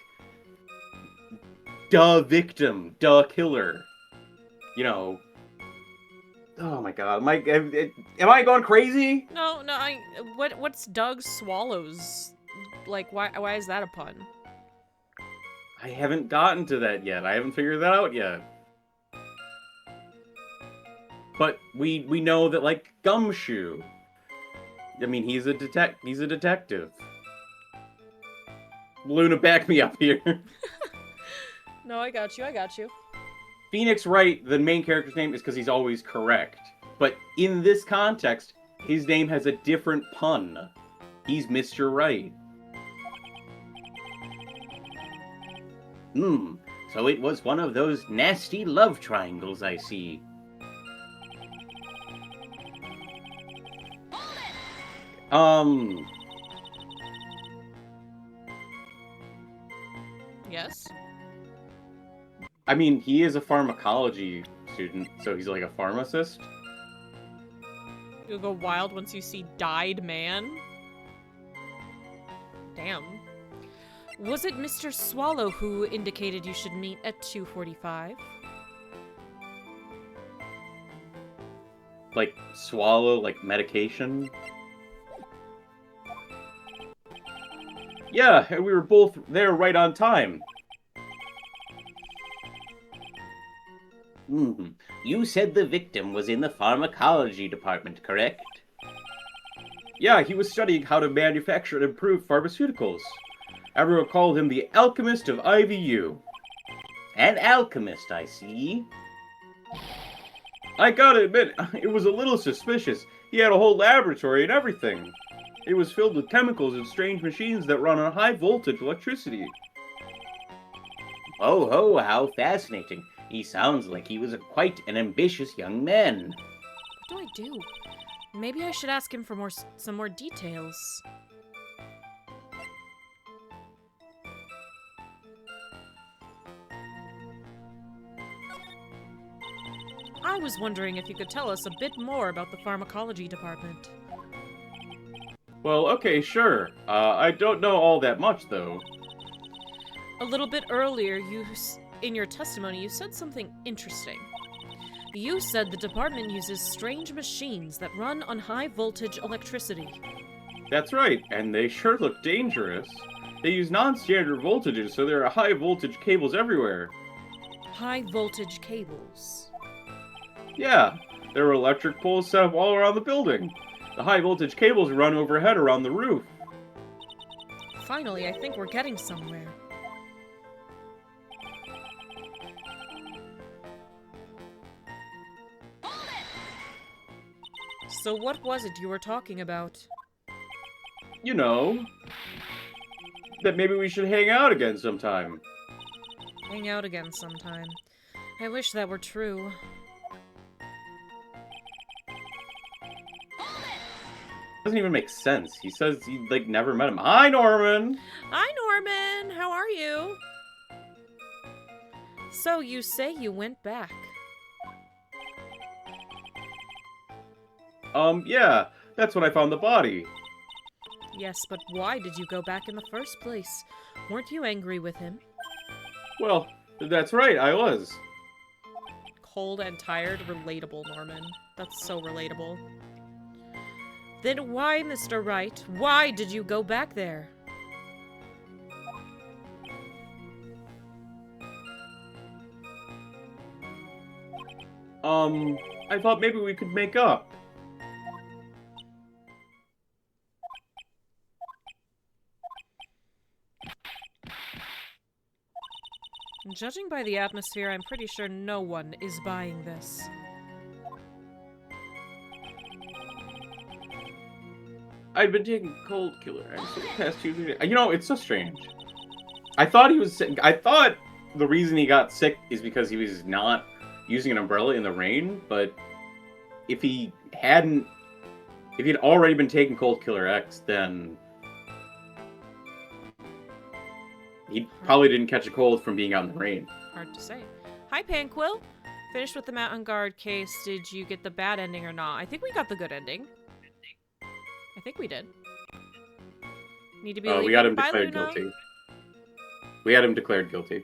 duh victim, duh killer. you know... Oh my god, am I going crazy? No, what's Doug Swallows? Like, why is that a pun? I haven't gotten to that yet. I haven't figured that out yet. But we know that, like, Gumshoe. I mean, he's a detective. Luna, back me up here. No, I got you. Phoenix Wright, the main character's name, is because he's always correct. But in this context, his name has a different pun. He's Mr. Wright. So it was one of those nasty love triangles, I see. Yes? I mean, he is a pharmacology student, so he's like a pharmacist. You'll go wild once you see Dyed Man? Damn. Was it Mr. Swallow who indicated you should meet at 2:45? Like, swallow, like, medication? Yeah, and we were both there right on time. You said the victim was in the pharmacology department, correct? Yeah, he was studying how to manufacture and improve pharmaceuticals. Everyone called him the alchemist of IVU. An alchemist, I see. I gotta admit, it was a little suspicious. He had a whole laboratory and everything. It was filled with chemicals and strange machines that run on high voltage electricity. Oh, how fascinating. He sounds like he was quite an ambitious young man. What do I do? Maybe I should ask him for some more details. I was wondering if you could tell us a bit more about the pharmacology department. Well, okay, sure. I don't know all that much, though. A little bit earlier, in your testimony, you said something interesting. You said the department uses strange machines that run on high-voltage electricity. That's right, and they sure look dangerous. They use non-standard voltages, so there are high-voltage cables everywhere. High-voltage cables? Yeah, there are electric poles set up all around the building. The high-voltage cables run overhead around the roof. Finally, I think we're getting somewhere. So what was it you were talking about? You know, that maybe we should hang out again sometime. Hang out again sometime. I wish that were true. Doesn't even make sense. He says he, like, never met him. Hi, Norman! Hi, Norman! How are you? So, you say you went back. Yeah, that's when I found the body. Yes, but why did you go back in the first place? Weren't you angry with him? Well, that's right, I was. Cold and tired, relatable, Norman. That's so relatable. Then why, Mr. Wright? Why did you go back there? I thought maybe we could make up. Judging by the atmosphere, I'm pretty sure no one is buying this. I've been taking cold killer eggs for the past 2 days. You know, it's so strange. I thought he was sick. I thought the reason he got sick is because he was not using an umbrella in the rain, but if he had already been taking cold killer X, then he probably didn't catch a cold from being out in the rain. Hard to say. Hi, Panquill. Finished with the Mountain Guard case. Did you get the bad ending or not? I think we got the good ending. I think we did. Need to be We got him Bye, declared Luna. guilty. We had him declared guilty.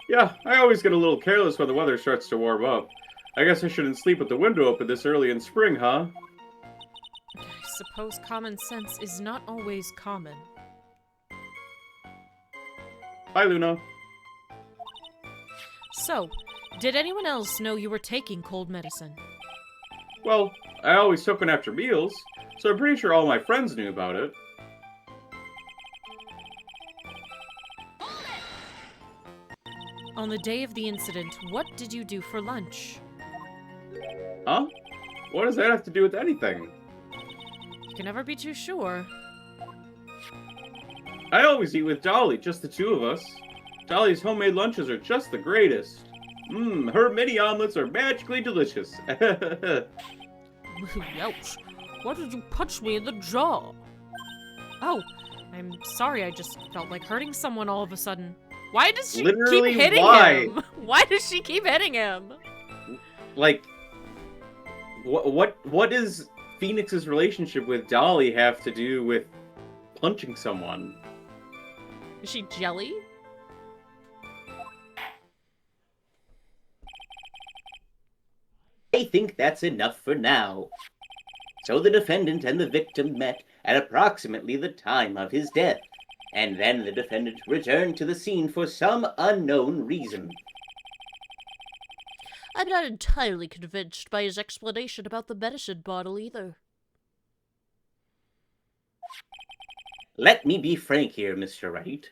Yeah, I always get a little careless when the weather starts to warm up. I guess I shouldn't sleep with the window open this early in spring, huh? I suppose common sense is not always common. Bye, Luna. So, did anyone else know you were taking cold medicine? Well, I always took one after meals, so I'm pretty sure all my friends knew about it. On the day of the incident, what did you do for lunch? Huh? What does that have to do with anything? You can never be too sure. I always eat with Dolly, just the two of us. Dolly's homemade lunches are just the greatest. Her mini omelets are magically delicious. Ouch. Why did you punch me in the jaw? Oh, I'm sorry, I just felt like hurting someone all of a sudden. Why does she Literally, keep hitting why? him? Why does she keep hitting him? Like, what does Phoenix's relationship with Dolly have to do with punching someone? Is she jelly? I think that's enough for now. So the defendant and the victim met at approximately the time of his death, and then the defendant returned to the scene for some unknown reason. I'm not entirely convinced by his explanation about the medicine bottle either. Let me be frank here, Mr. Wright.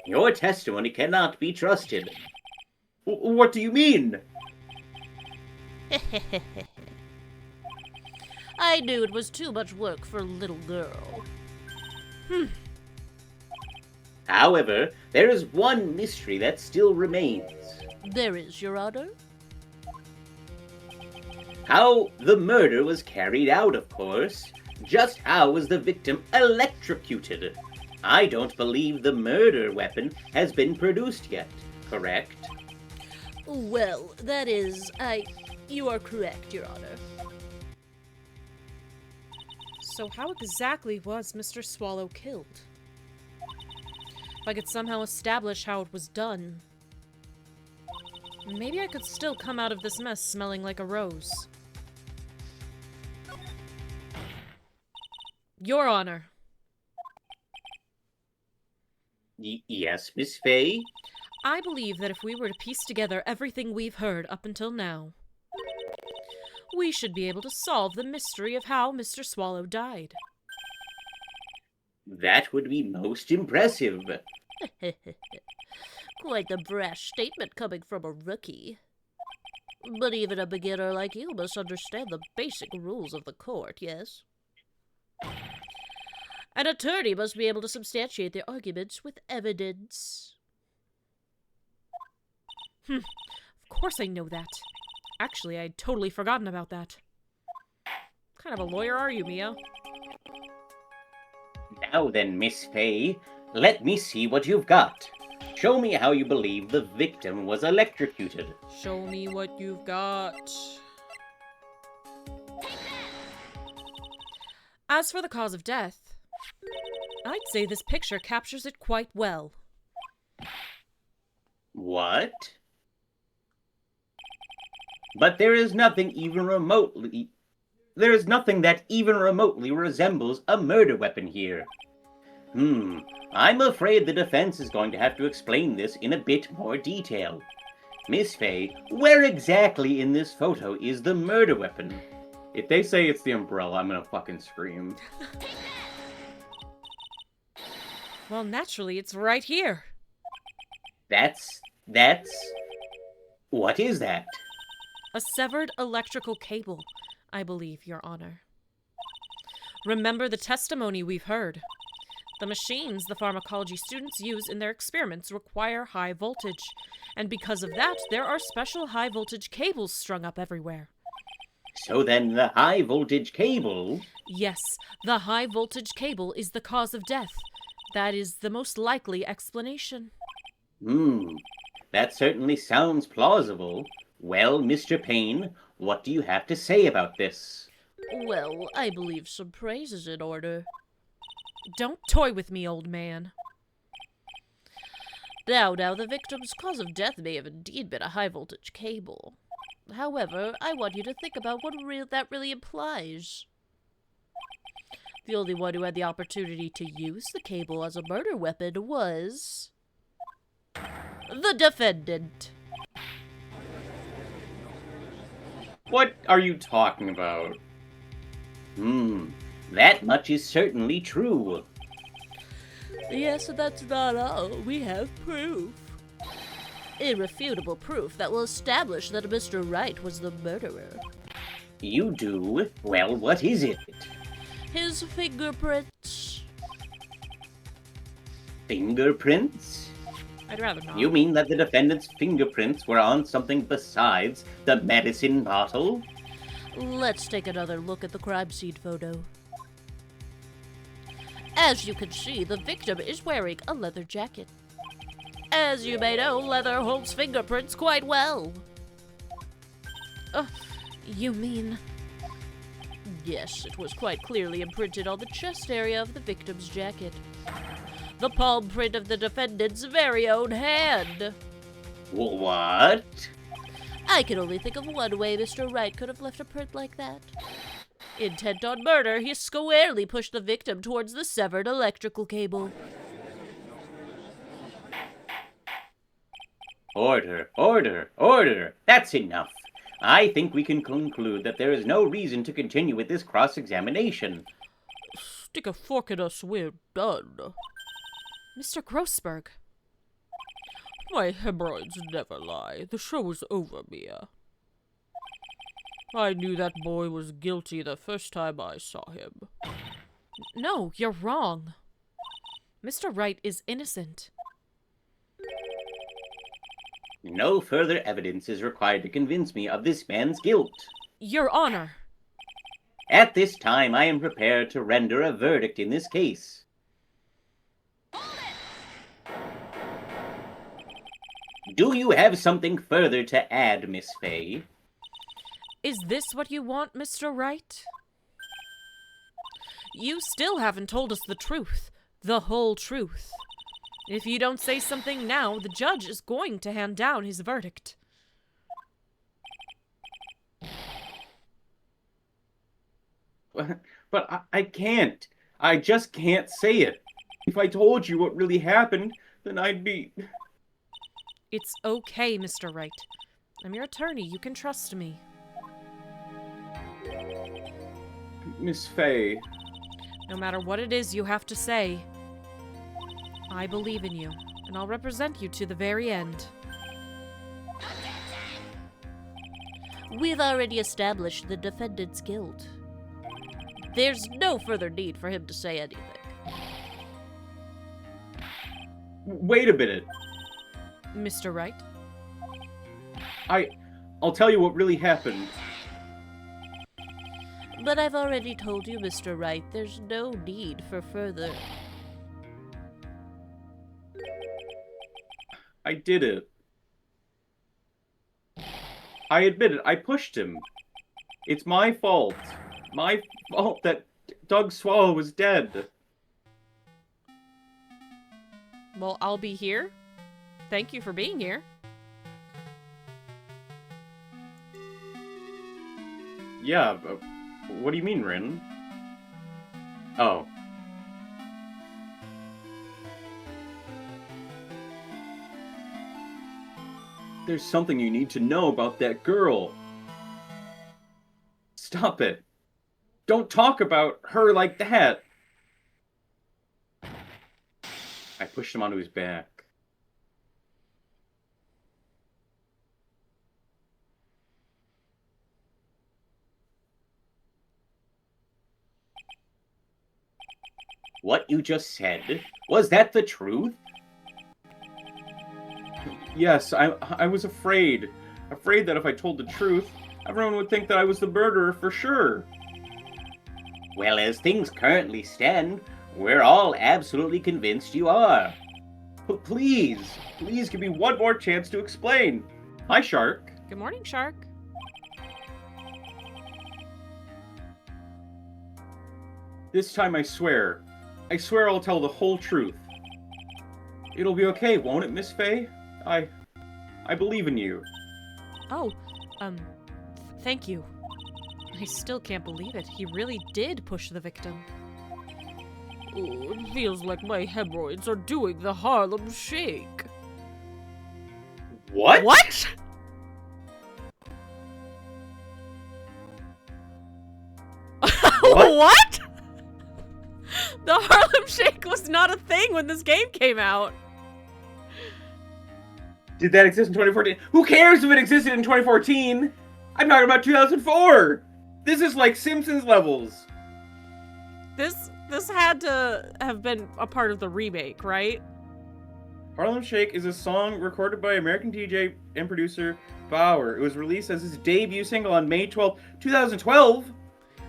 Your testimony cannot be trusted. What do you mean? I knew it was too much work for a little girl. However, there is one mystery that still remains. There is, Your Honor. How the murder was carried out, of course. Just how was the victim electrocuted? I don't believe the murder weapon has been produced yet, correct? Well, that is, You are correct, Your Honor. So how exactly was Mr. Swallow killed? If I could somehow establish how it was done, maybe I could still come out of this mess smelling like a rose. Your Honor. Yes, Miss Fay? I believe that if we were to piece together everything we've heard up until now, we should be able to solve the mystery of how Mr. Swallow died. That would be most impressive. Quite the brash statement coming from a rookie. But even a beginner like you must understand the basic rules of the court, yes? An attorney must be able to substantiate their arguments with evidence. Of course I know that. Actually, I'd totally forgotten about that. What kind of a lawyer are you, Mia? Now then, Miss Fay, let me see what you've got. Show me how you believe the victim was electrocuted. Show me what you've got. As for the cause of death, I'd say this picture captures it quite well. What? But there is nothing that even remotely resembles a murder weapon here. I'm afraid the defense is going to have to explain this in a bit more detail. Miss Fay, where exactly in this photo is the murder weapon? If they say it's the umbrella, I'm gonna fucking scream. Well, naturally, it's right here. That's... What is that? A severed electrical cable, I believe, Your Honor. Remember the testimony we've heard. The machines the pharmacology students use in their experiments require high voltage, and because of that, there are special high-voltage cables strung up everywhere. So then the high-voltage cable... Yes, the high-voltage cable is the cause of death. That is the most likely explanation. That certainly sounds plausible. Well, Mr. Payne, what do you have to say about this? Well, I believe some praise is in order. Don't toy with me, old man. Now, the victim's cause of death may have indeed been a high-voltage cable. However, I want you to think about what that really implies. The only one who had the opportunity to use the cable as a murder weapon was... the defendant. What are you talking about? That much is certainly true. Yes, that's not all. We have proof. Irrefutable proof that will establish that Mr. Wright was the murderer. You do? Well, what is it? His fingerprints. Fingerprints? I'd rather not. You mean that the defendant's fingerprints were on something besides the medicine bottle? Let's take another look at the crime scene photo. As you can see, the victim is wearing a leather jacket. As you may know, leather holds fingerprints quite well. You mean... Yes, it was quite clearly imprinted on the chest area of the victim's jacket. The palm print of the defendant's very own hand. What? I can only think of one way Mr. Wright could have left a print like that. Intent on murder, he squarely pushed the victim towards the severed electrical cable. Order, order, order! That's enough. I think we can conclude that there is no reason to continue with this cross-examination. Stick a fork in us, we're done. Mr. Grossberg. My hemorrhoids never lie. The show is over, Mia. I knew that boy was guilty the first time I saw him. No, you're wrong. Mr. Wright is innocent. No further evidence is required to convince me of this man's guilt. Your Honor. At this time, I am prepared to render a verdict in this case. Do you have something further to add, Miss Fay? Is this what you want, Mr. Wright? You still haven't told us the truth. The whole truth. If you don't say something now, the judge is going to hand down his verdict. But I can't. I just can't say it. If I told you what really happened, then I'd be... It's okay, Mr. Wright. I'm your attorney. You can trust me. Miss Fay. No matter what it is you have to say, I believe in you, and I'll represent you to the very end. We've already established the defendant's guilt. There's no further need for him to say anything. Wait a minute. Mr. Wright? I'll tell you what really happened. But I've already told you, Mr. Wright, there's no need for further... I did it. I admit it. I pushed him. It's my fault. My fault that Doug Swallow was dead. Well, I'll be here. Thank you for being here. Yeah, but what do you mean, Rin? Oh. There's something you need to know about that girl. Stop it. Don't talk about her like that. I pushed him onto his back. What you just said, was that the truth? Yes, I was afraid. Afraid that if I told the truth, everyone would think that I was the murderer for sure. Well, as things currently stand, we're all absolutely convinced you are. But please give me one more chance to explain. Hi, Shark. Good morning, Shark. This time I swear I'll tell the whole truth. It'll be okay, won't it, Miss Faye? I believe in you. Oh, thank you. I still can't believe it. He really did push the victim. Oh, it feels like my hemorrhoids are doing the Harlem Shake. What? What? What? The Harlem Shake was not a thing when this game came out. Did that exist in 2014? Who cares if it existed in 2014? I'm talking about 2004. This is like Simpsons levels. This had to have been a part of the remake, right? Harlem Shake is a song recorded by American DJ and producer Bauer. It was released as his debut single on May 12, 2012.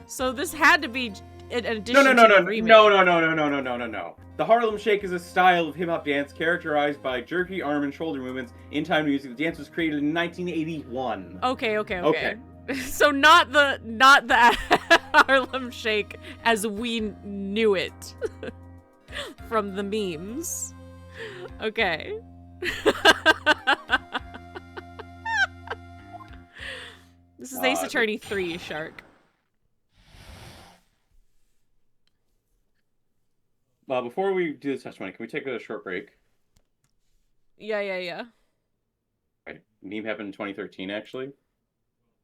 So this had to be an addition No, to the remake. No. The Harlem Shake is a style of hip-hop dance characterized by jerky arm and shoulder movements in time to music. The dance was created in 1981. Okay. So not the Harlem Shake as we knew it from the memes. Okay. This is Ace Attorney 3, Shark. Before we do this testimony, can we take a short break? Yeah. Right. Meme happened in 2013, actually.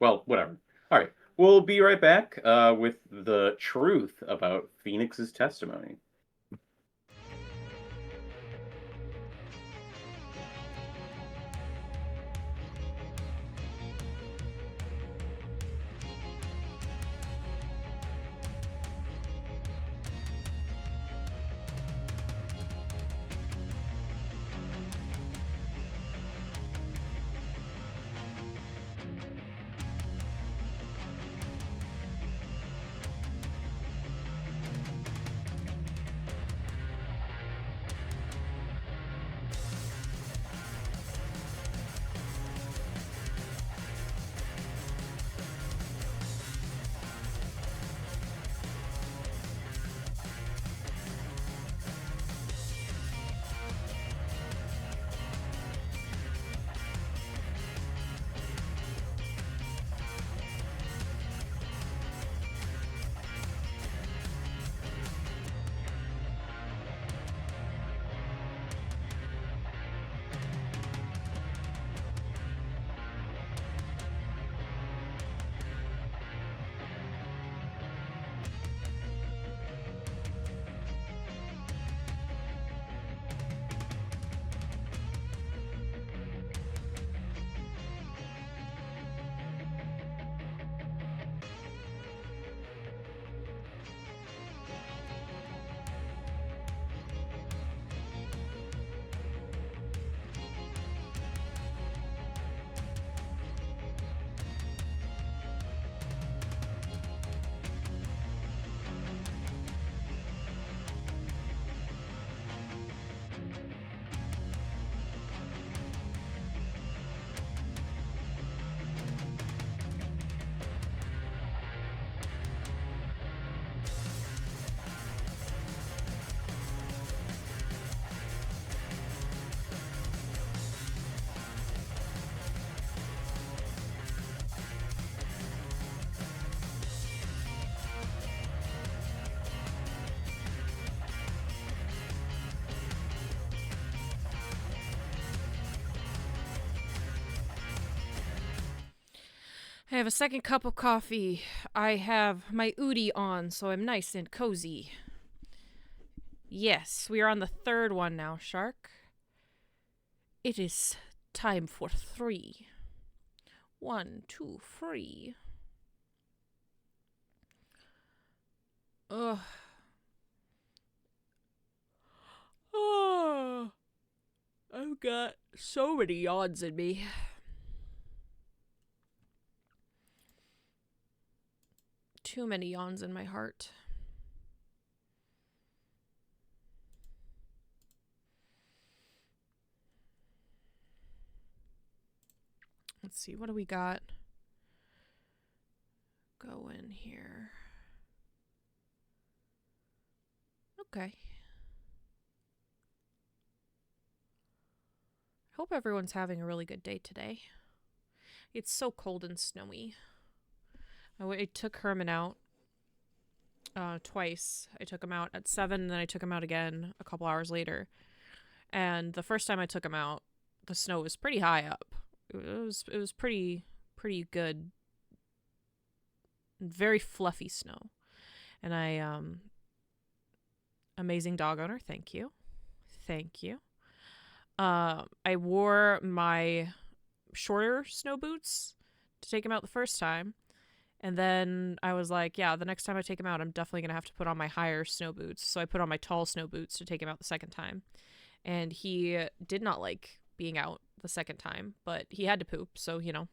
Well, whatever. All right. We'll be right back with the truth about Phoenix's testimony. I have a second cup of coffee. I have my Udi on, so I'm nice and cozy. Yes, we are on the third one now, Shark. It is time for 3. 1, 2, 3. Ugh. Oh, I've got so many yawns in me. Too many yawns in my heart. Let's see, what do we got going here? Okay. Hope everyone's having a really good day today. It's so cold and snowy. I took Herman out twice. I took him out at 7, and then I took him out again a couple hours later. And the first time I took him out, the snow was pretty high up. It was pretty good. Very fluffy snow. And I amazing dog owner, thank you. Thank you. I wore my shorter snow boots to take him out the first time. And then I was like, yeah, the next time I take him out, I'm definitely going to have to put on my higher snow boots. So I put on my tall snow boots to take him out the second time. And he did not like being out the second time, but he had to poop. So, you know,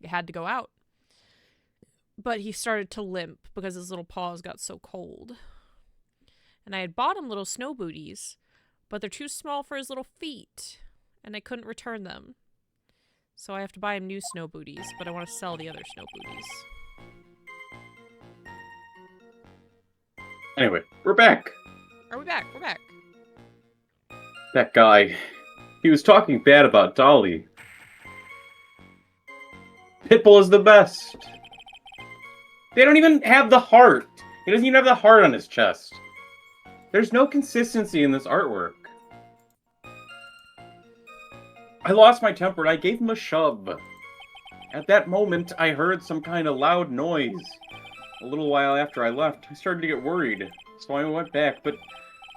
it had to go out. But he started to limp because his little paws got so cold. And I had bought him little snow booties, but they're too small for his little feet. And I couldn't return them. So I have to buy him new snow booties, but I want to sell the other snow booties. Anyway, we're back. Are we back? We're back. That guy, he was talking bad about Dolly. Pitbull is the best. They don't even have the heart. He doesn't even have the heart on his chest. There's no consistency in this artwork. I lost my temper and I gave him a shove. At that moment, I heard some kind of loud noise. A little while after I left, I started to get worried, so I went back, but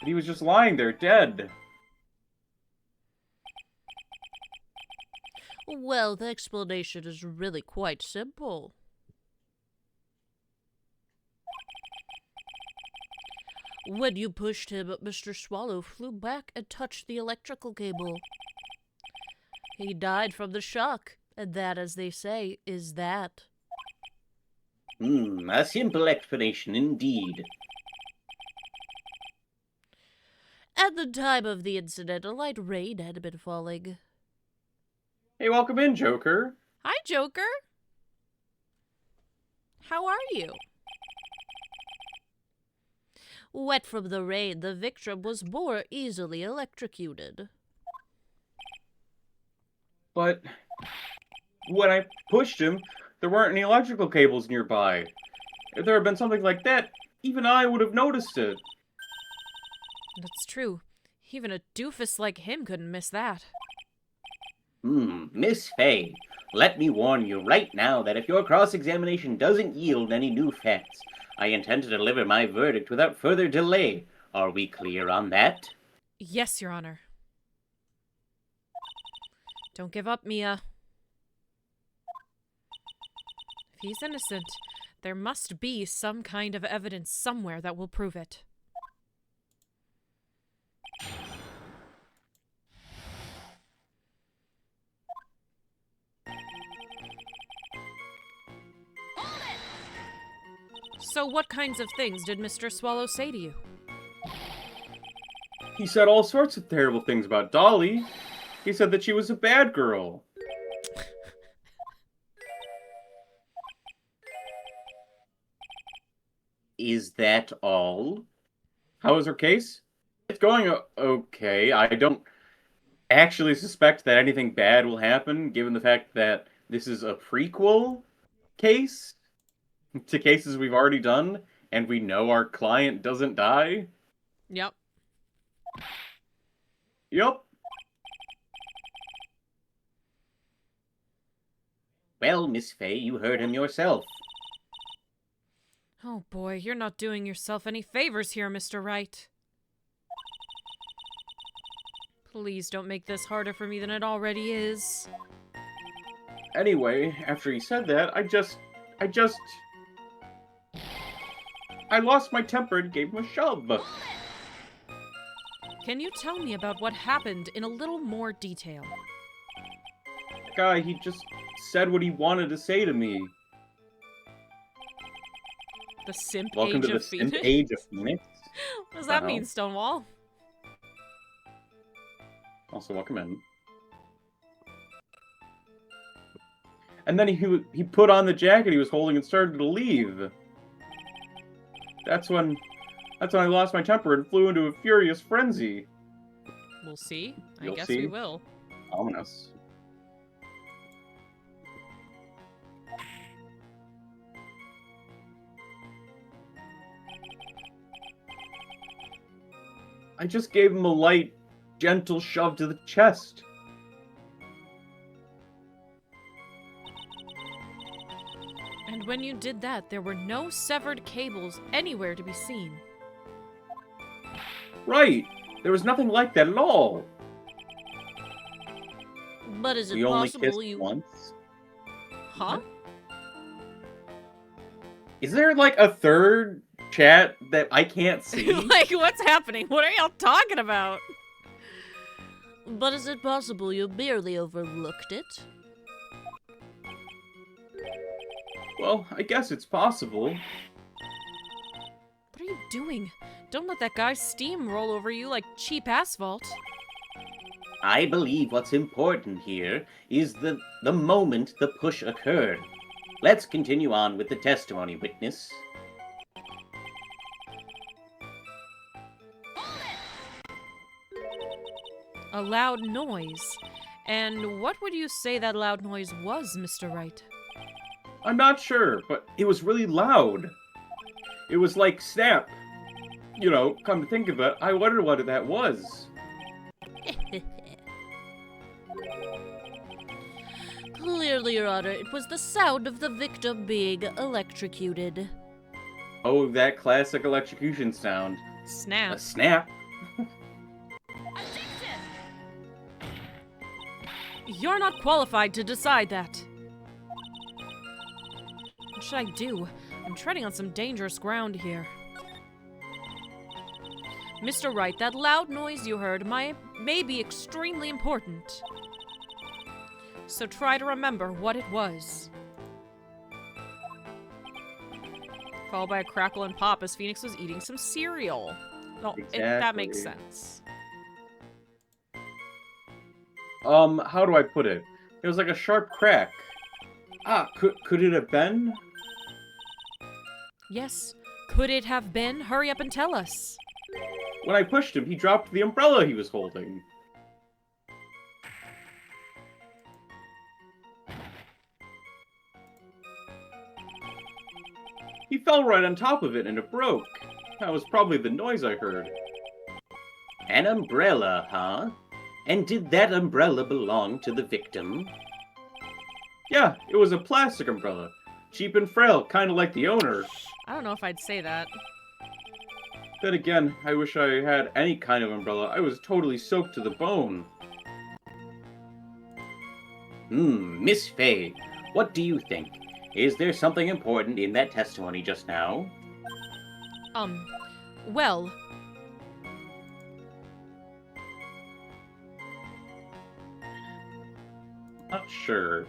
he was just lying there, dead. Well, the explanation is really quite simple. When you pushed him, Mr. Swallow flew back and touched the electrical cable. He died from the shock, and that, as they say, is that. A simple explanation indeed. At the time of the incident, a light rain had been falling. Hey, welcome in, Joker. Hi, Joker. How are you? Wet from the rain, the victim was more easily electrocuted. But when I pushed him, there weren't any electrical cables nearby. If there had been something like that, even I would have noticed it. That's true. Even a doofus like him couldn't miss that. Miss Fay, let me warn you right now that if your cross-examination doesn't yield any new facts, I intend to deliver my verdict without further delay. Are we clear on that? Yes, Your Honor. Don't give up, Mia. If he's innocent, there must be some kind of evidence somewhere that will prove it. So what kinds of things did Mr. Swallow say to you? He said all sorts of terrible things about Dolly. He said that she was a bad girl. Is that all? How is her case? It's going okay. I don't actually suspect that anything bad will happen, given the fact that this is a prequel case to cases we've already done, and we know our client doesn't die. Yep. Yup. Well, Miss Fay, you heard him yourself. Oh boy, you're not doing yourself any favors here, Mr. Wright. Please don't make this harder for me than it already is. Anyway, after he said that, I lost my temper and gave him a shove. Can you tell me about what happened in a little more detail? The guy, he just said what he wanted to say to me. The simp Welcome age to the of Simp Phoenix? Age of Phoenix. What does that Uh-huh. mean, Stonewall? Also, welcome in. And then he put on the jacket he was holding and started to leave. That's when I lost my temper and flew into a furious frenzy. We'll see. I You'll guess see. we will. Ominous. I just gave him a light, gentle shove to the chest. And when you did that, there were no severed cables anywhere to be seen. Right. There was nothing like that at all. But is it We only kissed possible you... once. Huh? Is there like a third chat that I can't see? Like, what's happening? What are y'all talking about? But is it possible you barely overlooked it? Well, I guess it's possible. What are you doing? Don't let that guy's steam roll over you like cheap asphalt. I believe what's important here is the moment the push occurred. Let's continue on with the testimony, witness. A loud noise. And what would you say that loud noise was, Mr. Wright? I'm not sure, but it was really loud. It was like snap. You know, come to think of it, I wondered what that was. Clearly, Your Honor, it was the sound of the victim being electrocuted. Oh, that classic electrocution sound. Snap. A snap. You're not qualified to decide that. What should I do? I'm treading on some dangerous ground here. Mr. Wright, that loud noise you heard may be extremely important. So try to remember what it was. Followed by a crackle and pop as Phoenix was eating some cereal. No, that makes Exactly. sense. How do I put it? It was like a sharp crack. Ah, could it have been? Yes. Could it have been? Hurry up and tell us. When I pushed him, he dropped the umbrella he was holding. He fell right on top of it and it broke. That was probably the noise I heard. An umbrella, huh? And did that umbrella belong to the victim? Yeah, it was a plastic umbrella. Cheap and frail, kind of like the owner. I don't know if I'd say that. Then again, I wish I had any kind of umbrella. I was totally soaked to the bone. Miss Fay, what do you think? Is there something important in that testimony just now? Well... Not sure.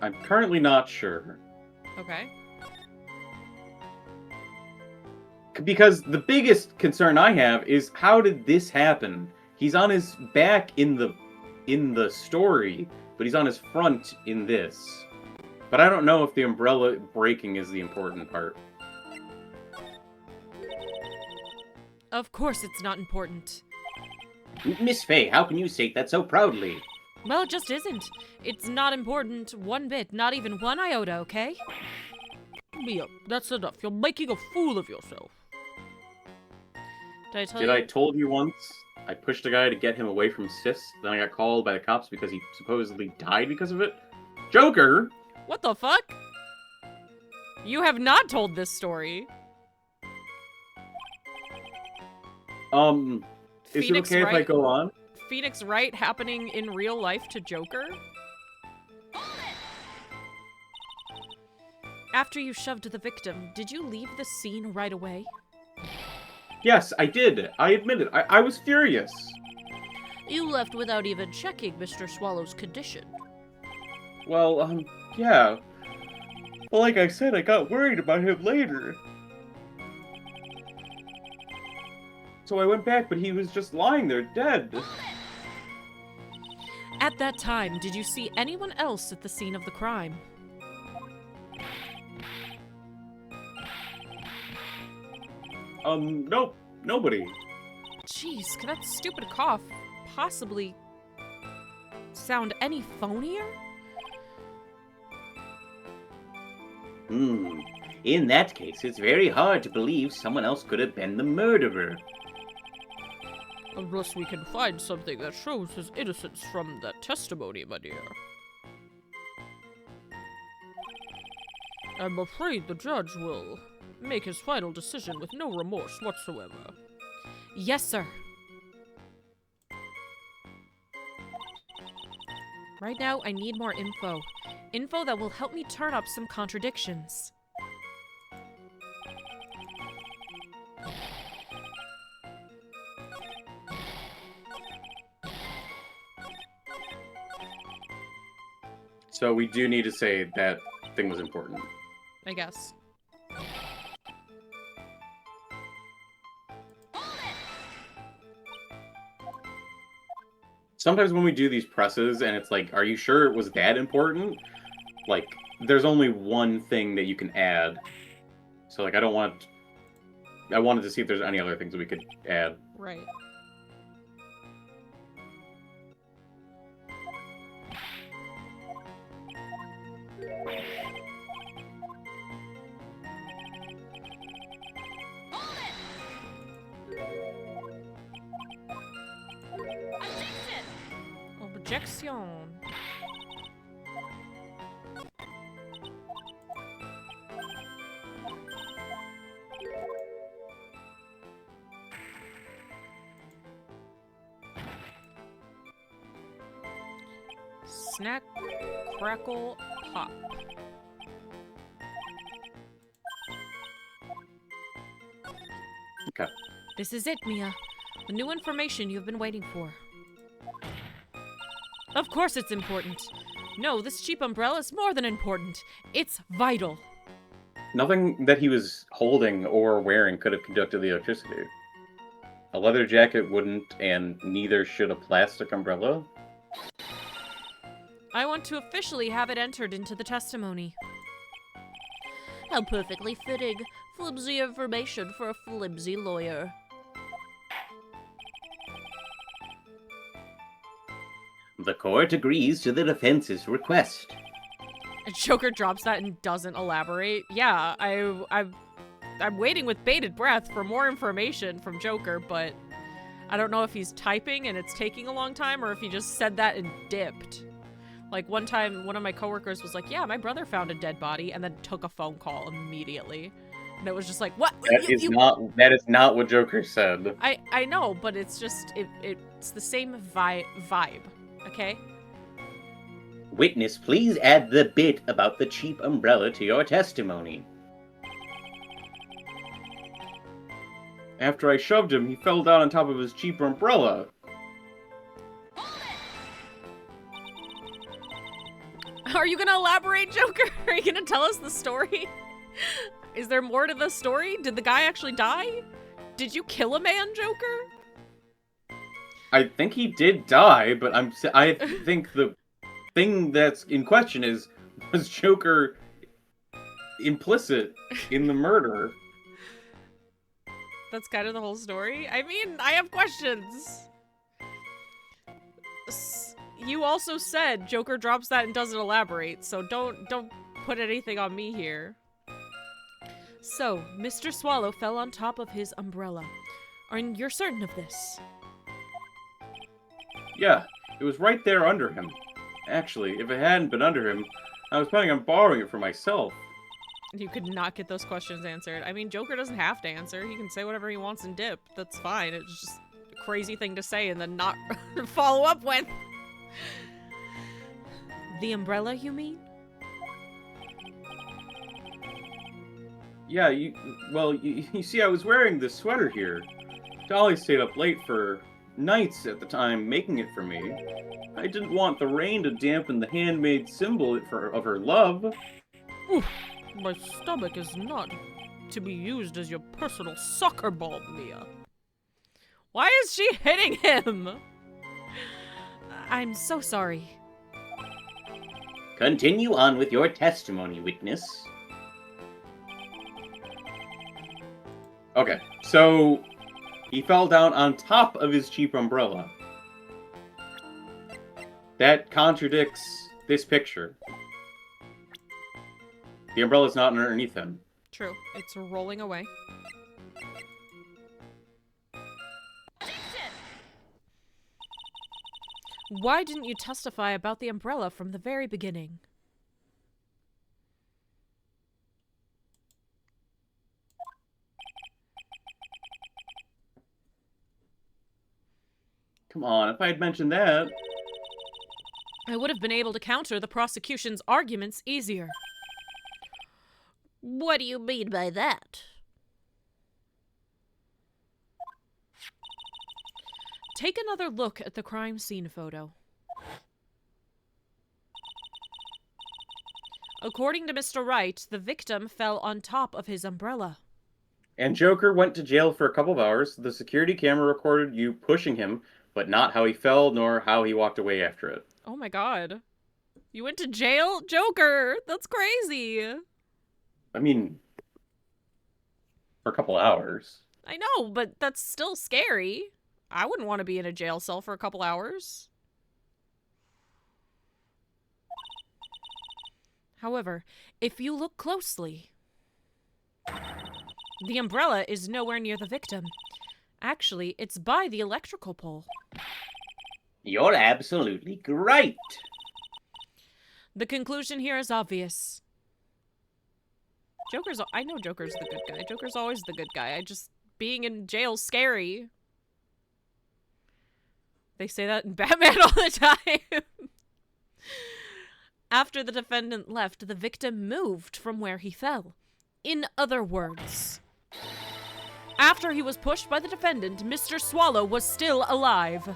I'm currently not sure. Okay. Because the biggest concern I have is how did this happen? He's on his back in the story, but he's on his front in this. But I don't know if the umbrella breaking is the important part. Of course it's not important. Miss Fay, how can you state that so proudly? Well, it just isn't. It's not important one bit, not even one iota, okay? Mia, that's enough. You're making a fool of yourself. Did I tell Did you? I told you once? I pushed a guy to get him away from Sis, then I got called by the cops because he supposedly died because of it? Joker! What the fuck? You have not told this story. Is Phoenix it okay if I Wright? go on? Phoenix Wright happening in real life to Joker? After you shoved the victim, did you leave the scene right away? Yes, I did. I admit it. I was furious. You left without even checking Mr. Swallow's condition. Well, yeah. Well, like I said, I got worried about him later. So I went back, but he was just lying there, dead. At that time, did you see anyone else at the scene of the crime? Nope, nobody. Jeez, could that stupid cough possibly sound any phonier? In that case, it's very hard to believe someone else could have been the murderer. Unless we can find something that shows his innocence from that testimony, my dear. I'm afraid the judge will make his final decision with no remorse whatsoever. Yes, sir. Right now, I need more info. Info that will help me turn up some contradictions. So we do need to say that thing was important. I guess. Sometimes when we do these presses and it's like, are you sure it was that important? Like, there's only one thing that you can add. So, like, I wanted to see if there's any other things that we could add. Right. Objection. Snack, crackle, pop. Okay. This is it, Mia. The new information you've been waiting for. Of course it's important. No, this cheap umbrella is more than important. It's vital. Nothing that he was holding or wearing could have conducted the electricity. A leather jacket wouldn't, and neither should a plastic umbrella. I want to officially have it entered into the testimony. How perfectly fitting. Flimsy information for a flimsy lawyer. The court agrees to the defense's request. And Joker drops that and doesn't elaborate. Yeah, I'm waiting with bated breath for more information from Joker, but I don't know if he's typing and it's taking a long time or if he just said that and dipped. Like one time, one of my coworkers was like, yeah, my brother found a dead body, and then took a phone call immediately. And it was just like, what? That is not what Joker said. I know, but it's just, it's the same vibe, okay? Witness, please add the bit about the cheap umbrella to your testimony. After I shoved him, he fell down on top of his cheap umbrella. Are you gonna elaborate, Joker? Are you gonna tell us the story? Is there more to the story? Did the guy actually die? Did you kill a man, Joker? I think he did die, but I think the thing that's in question is, was Joker implicit in the murder? That's kind of the whole story? I mean, I have questions. You also said Joker drops that and doesn't elaborate, so don't put anything on me here. So, Mr. Swallow fell on top of his umbrella. You're certain of this? Yeah, it was right there under him. Actually, if it hadn't been under him, I was planning on borrowing it for myself. You could not get those questions answered. I mean, Joker doesn't have to answer. He can say whatever he wants and dip. That's fine. It's just a crazy thing to say and then not follow up with. The umbrella, you mean? Yeah, you see, I was wearing this sweater here. Dolly stayed up late for nights at the time making it for me. I didn't want the rain to dampen the handmade symbol of her love. Oof, my stomach is not to be used as your personal soccer ball, Mia. Why is she hitting him? I'm so sorry. Continue on with your testimony, witness. Okay, so he fell down on top of his cheap umbrella. That contradicts this picture. The umbrella's not underneath him. True. It's rolling away. Why didn't you testify about the umbrella from the very beginning? Come on, if I had mentioned that... I would have been able to counter the prosecution's arguments easier. What do you mean by that? Take another look at the crime scene photo. According to Mr. Wright, the victim fell on top of his umbrella. And Joker went to jail for a couple of hours. The security camera recorded you pushing him, but not how he fell nor how he walked away after it. Oh my god. You went to jail? Joker! That's crazy! I mean, for a couple of hours. I know, but that's still scary. I wouldn't want to be in a jail cell for a couple hours. However, if you look closely, the umbrella is nowhere near the victim. Actually, it's by the electrical pole. You're absolutely right. The conclusion here is obvious. I know Joker's the good guy. Joker's always the good guy. Being in jail's scary. They say that in Batman all the time. After the defendant left, the victim moved from where he fell. In other words, after he was pushed by the defendant, Mr. Swallow was still alive.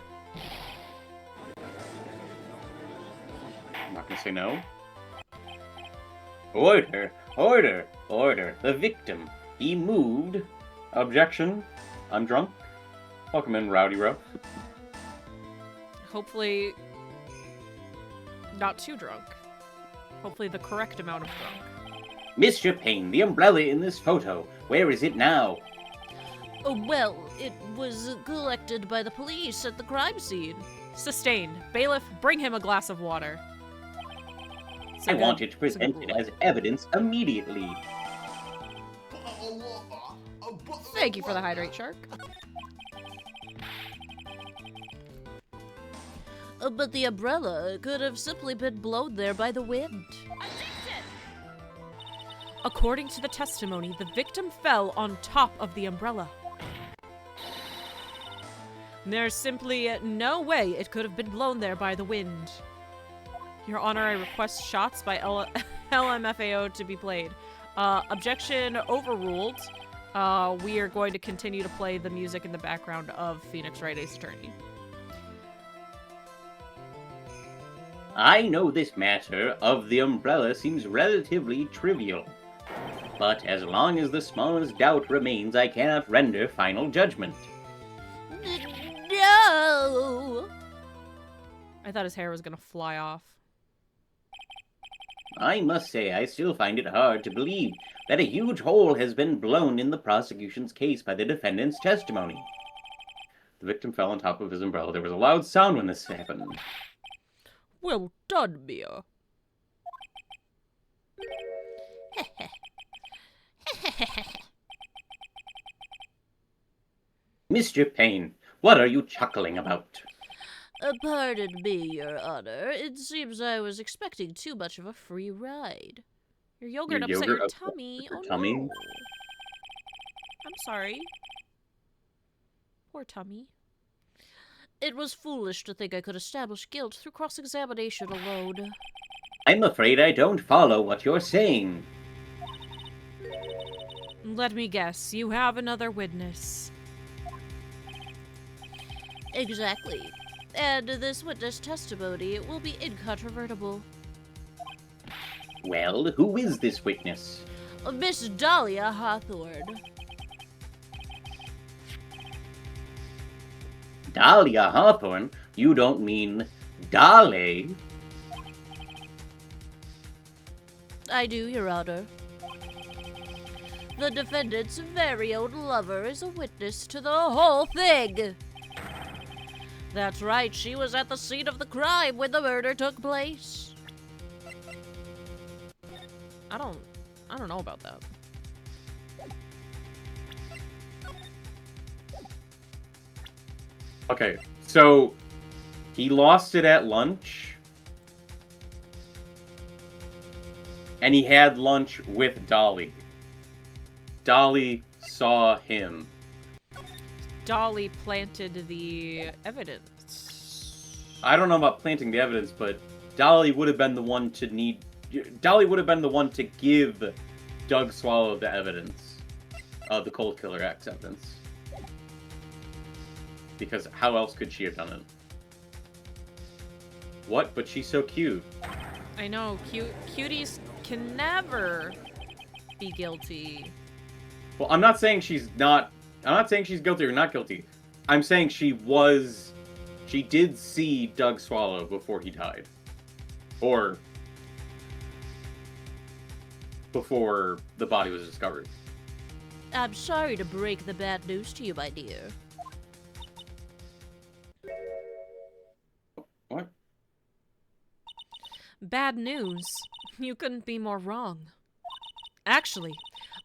I'm not gonna say no. Order, order, order. The victim, he moved. Objection. I'm drunk. Welcome in, Rowdy Row. Hopefully not too drunk. Hopefully the correct amount of drunk. Mr. Payne, the umbrella in this photo, where is it now? Oh, well, it was collected by the police at the crime scene. Sustained. Bailiff, bring him a glass of water. I want it presented as evidence immediately. Thank you for the hydrate, Shark. But the umbrella could have simply been blown there by the wind. According to the testimony, the victim fell on top of the umbrella. There's simply no way it could have been blown there by the wind. Your Honor, I request shots by LMFAO to be played. Objection overruled. We are going to continue to play the music in the background of Phoenix Wright, Ace Attorney. I know this matter of the umbrella seems relatively trivial. But as long as the smallest doubt remains, I cannot render final judgment. No! I thought his hair was gonna fly off. I must say, I still find it hard to believe that a huge hole has been blown in the prosecution's case by the defendant's testimony. The victim fell on top of his umbrella. There was a loud sound when this happened. Well done, Mia. Mr. Payne, what are you chuckling about? Pardon me, Your Honor. It seems I was expecting too much of a free ride. Your yogurt Your upset yogurt your upset tummy. your Oh tummy? no. I'm sorry. Poor tummy. It was foolish to think I could establish guilt through cross-examination alone. I'm afraid I don't follow what you're saying. Let me guess. You have another witness. Exactly. And this witness testimony will be incontrovertible. Well, who is this witness? Miss Dahlia Hawthorne. Dahlia Hawthorne? You don't mean Dale? I do, Your Honor. The defendant's very own lover is a witness to the whole thing. That's right, she was at the scene of the crime when the murder took place. I don't know about that. Okay, so he lost it at lunch. And he had lunch with Dolly. Dolly saw him. Dolly planted the evidence. I don't know about planting the evidence, but Dolly would have been the one to give Doug Swallow the evidence. The Cold Killer Act's evidence. Because how else could she have done it? What? But she's so cute. I know, cuties can never be guilty. Well, I'm not saying she's guilty or not guilty. I'm saying she did see Doug Swallow before he died. Or before the body was discovered. I'm sorry to break the bad news to you, my dear. What? Bad news. You couldn't be more wrong. Actually,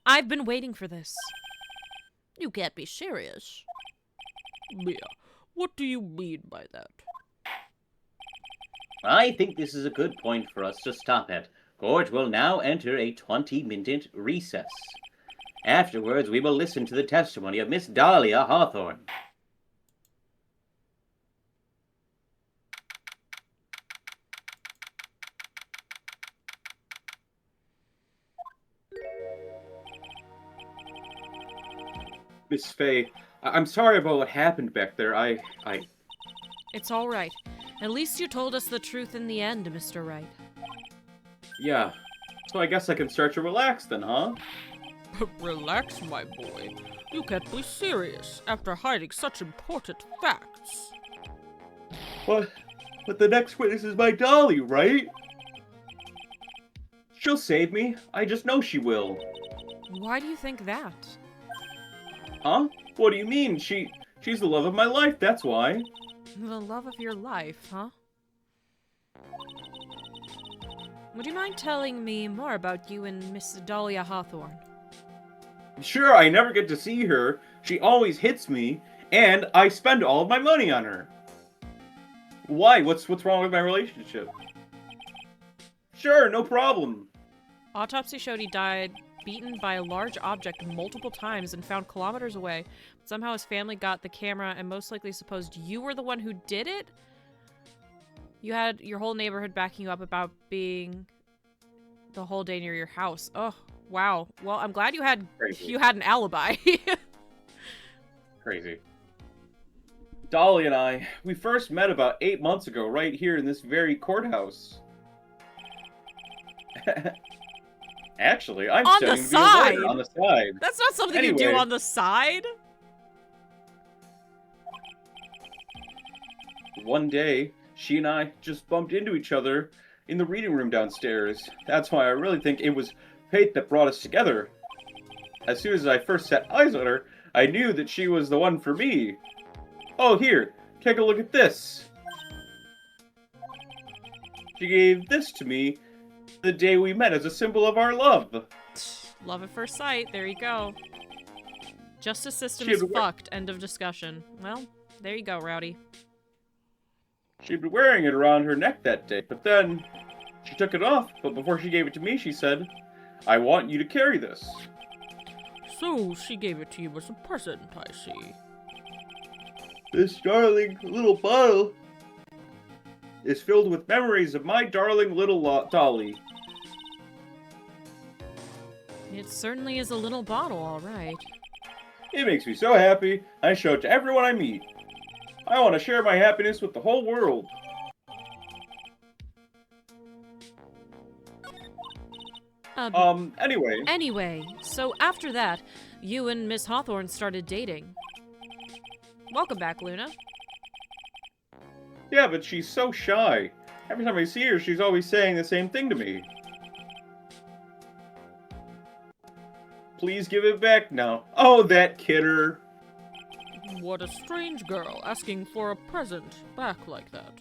I've been waiting for this. You can't be serious. Mia, what do you mean by that? I think this is a good point for us to stop at. Court will now enter a 20-minute recess. Afterwards, we will listen to the testimony of Miss Dahlia Hawthorne. Miss Faye, I'm sorry about what happened back there. It's all right. At least you told us the truth in the end, Mr. Wright. Yeah. So I guess I can start to relax then, huh? Relax, my boy. You can't be serious after hiding such important facts. But the next witness is my Dolly, right? She'll save me. I just know she will. Why do you think that? Huh? What do you mean? She's the love of my life, that's why. The love of your life, huh? Would you mind telling me more about you and Miss Dahlia Hawthorne? Sure, I never get to see her. She always hits me, and I spend all of my money on her. Why? What's wrong with my relationship? Sure, no problem. Autopsy showed he died beaten by a large object multiple times and found kilometers away. Somehow his family got the camera and most likely supposed you were the one who did it? You had your whole neighborhood backing you up about being the whole day near your house. Oh, wow. Well, I'm glad you had an alibi. Crazy. Dolly and I, we first met about 8 months ago right here in this very courthouse. Actually, I'm On studying the to be a side? lawyer on the side. That's not something you do Anyway. on the side. One day, she and I just bumped into each other in the reading room downstairs. That's why I really think it was fate that brought us together. As soon as I first set eyes on her, I knew that she was the one for me. Oh, here, take a look at this. She gave this to me the day we met as a symbol of our love. Love at first sight. There you go. Justice system She is had to fucked. End of discussion. Well, there you go, Rowdy. She'd been wearing it around her neck that day, but then she took it off. But before she gave it to me, she said, "I want you to carry this." So she gave it to you as a present, I see. This darling little bottle is filled with memories of my darling little Dolly. It certainly is a little bottle, all right. It makes me so happy. I show it to everyone I meet. I want to share my happiness with the whole world. Anyway. Anyway, so after that, you and Miss Hawthorne started dating. Welcome back, Luna. Yeah, but she's so shy. Every time I see her, she's always saying the same thing to me. Please give it back now. Oh, that kidder. What a strange girl, asking for a present back like that.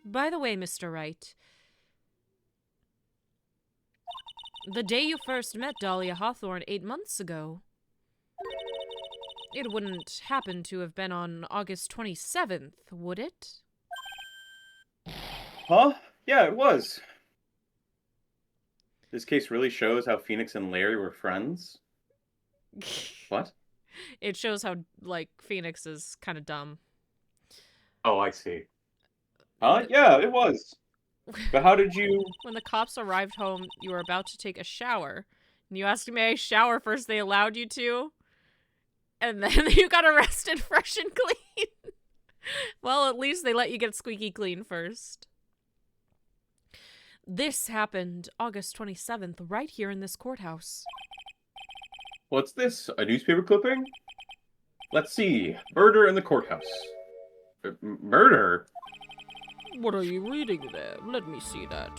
By the way, Mr. Wright, the day you first met Dahlia Hawthorne 8 months ago, it wouldn't happen to have been on August 27th, would it? Huh? Yeah, it was. This case really shows how Phoenix and Larry were friends. What? It shows how, like, Phoenix is kind of dumb. Oh, I see. Huh? Yeah, it was. But how did you... When the cops arrived home, you were about to take a shower. And you asked, may I shower first? They allowed you to. And then you got arrested fresh and clean. Well, at least they let you get squeaky clean first. This happened August 27th, right here in this courthouse. What's this? A newspaper clipping? Let's see. Murder in the courthouse. Murder? What are you reading there? Let me see that.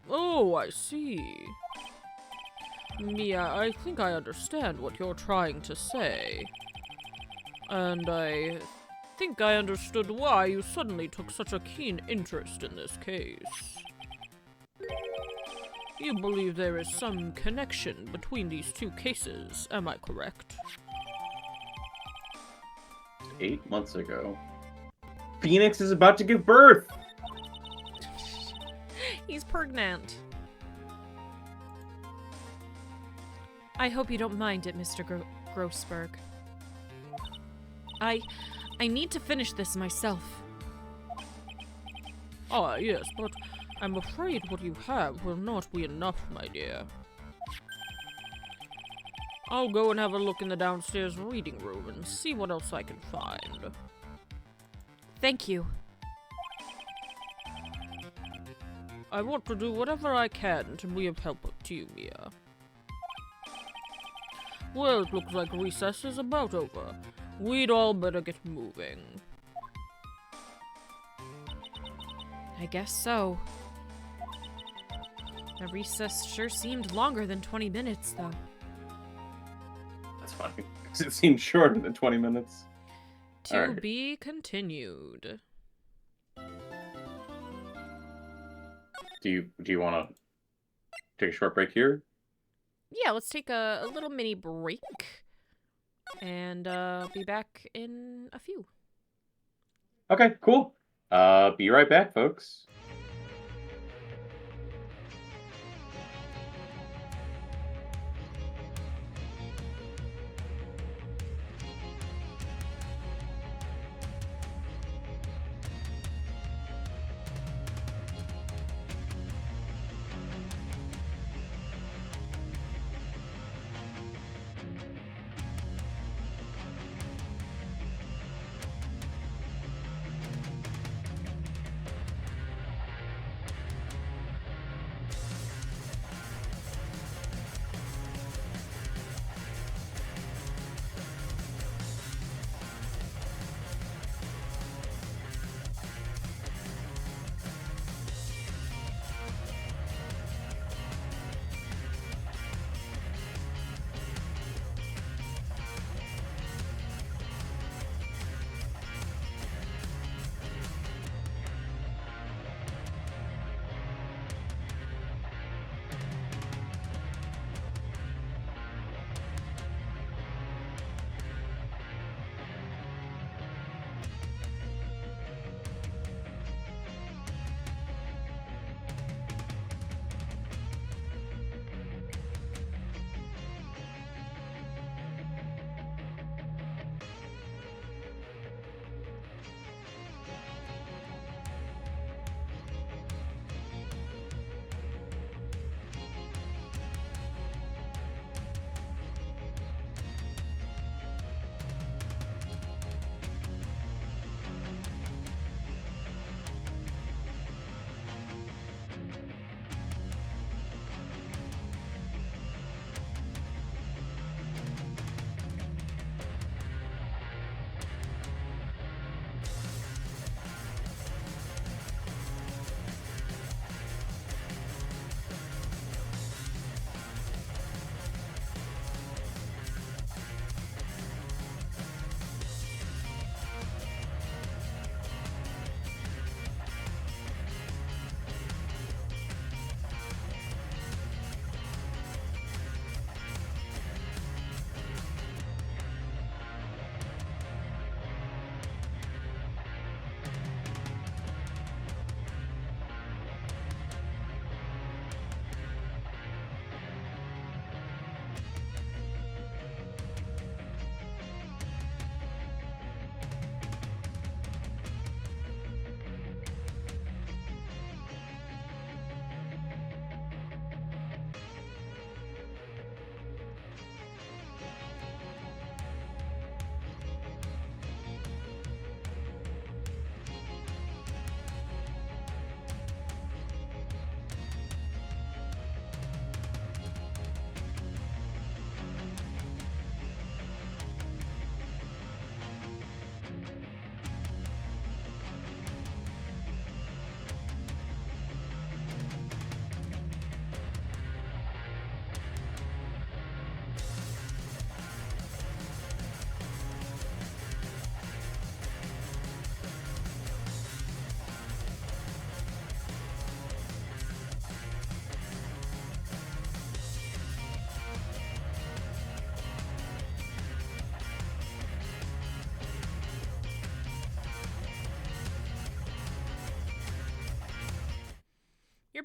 Oh, I see. Mia, I think I understand what you're trying to say. And I think I understood why you suddenly took such a keen interest in this case. You believe there is some connection between these two cases, am I correct? 8 months ago. Phoenix is about to give birth! He's pregnant. I hope you don't mind it, Mr. Grossberg. I need to finish this myself. Ah, yes, but I'm afraid what you have will not be enough, my dear. I'll go and have a look in the downstairs reading room and see what else I can find. Thank you. I want to do whatever I can to be of help to you, Mia. Well, it looks like recess is about over. We'd all better get moving. I guess so. The recess sure seemed longer than 20 minutes, though. That's funny. Because it seemed shorter than 20 minutes. To Alright. be continued. Do you want to take a short break here? Yeah, let's take a little mini break. And be back in a few. Okay, cool. Be right back, folks.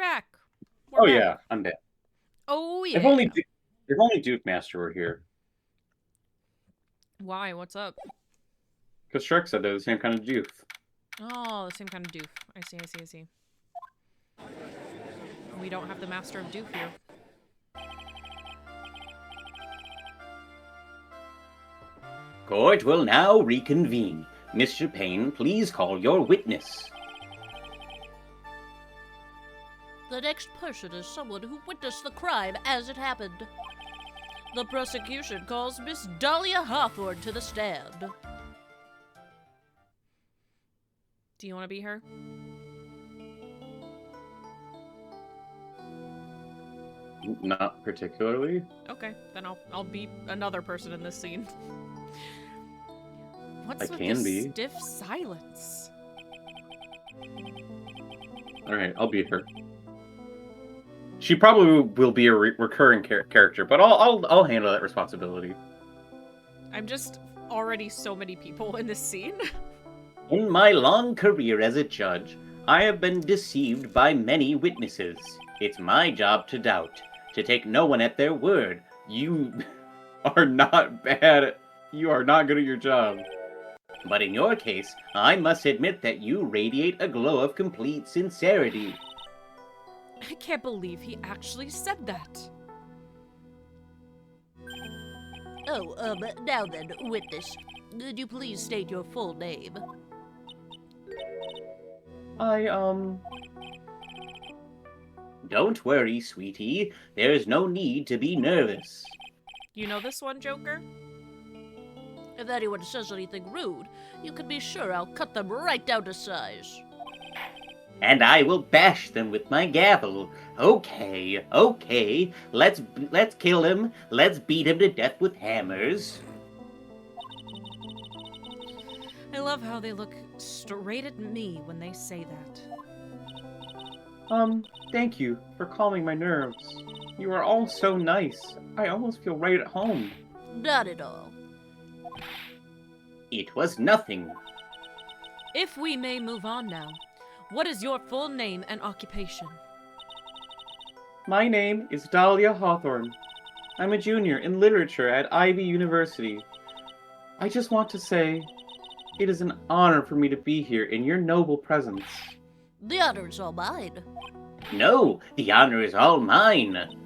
back. We're Oh back. yeah, I'm back. Oh yeah. If only Duke Master were here. Why? What's up? Because Shrek said they're the same kind of doof. Oh, the same kind of doof. I see. We don't have the Master of Doof here. Court will now reconvene. Mr. Payne, please call your witness. The next person is someone who witnessed the crime as it happened. The prosecution calls Miss Dahlia Hawthorne to the stand. Do you want to be her? Not particularly. Okay, then I'll be another person in this scene. What's I with can this be. stiff silence? All right, I'll be her. She probably will be a recurring character, but I'll handle that responsibility. I'm just already so many people in this scene. In my long career as a judge, I have been deceived by many witnesses. It's my job to doubt, to take no one at their word. You are not bad. You are not good at your job. But in your case, I must admit that you radiate a glow of complete sincerity. I can't believe he actually said that. Oh, now then, witness, could you please state your full name? Don't worry, sweetie. There's no need to be nervous. You know this one, Joker? If anyone says anything rude, you can be sure I'll cut them right down to size. And I will bash them with my gavel. Okay, let's kill him. Let's beat him to death with hammers. I love how they look straight at me when they say that. Thank you for calming my nerves. You are all so nice. I almost feel right at home. Not at all. It was nothing. If we may move on now, what is your full name and occupation? My name is Dahlia Hawthorne. I'm a junior in literature at Ivy University. I just want to say, it is an honor for me to be here in your noble presence. The honor's all mine. No, the honor is all mine.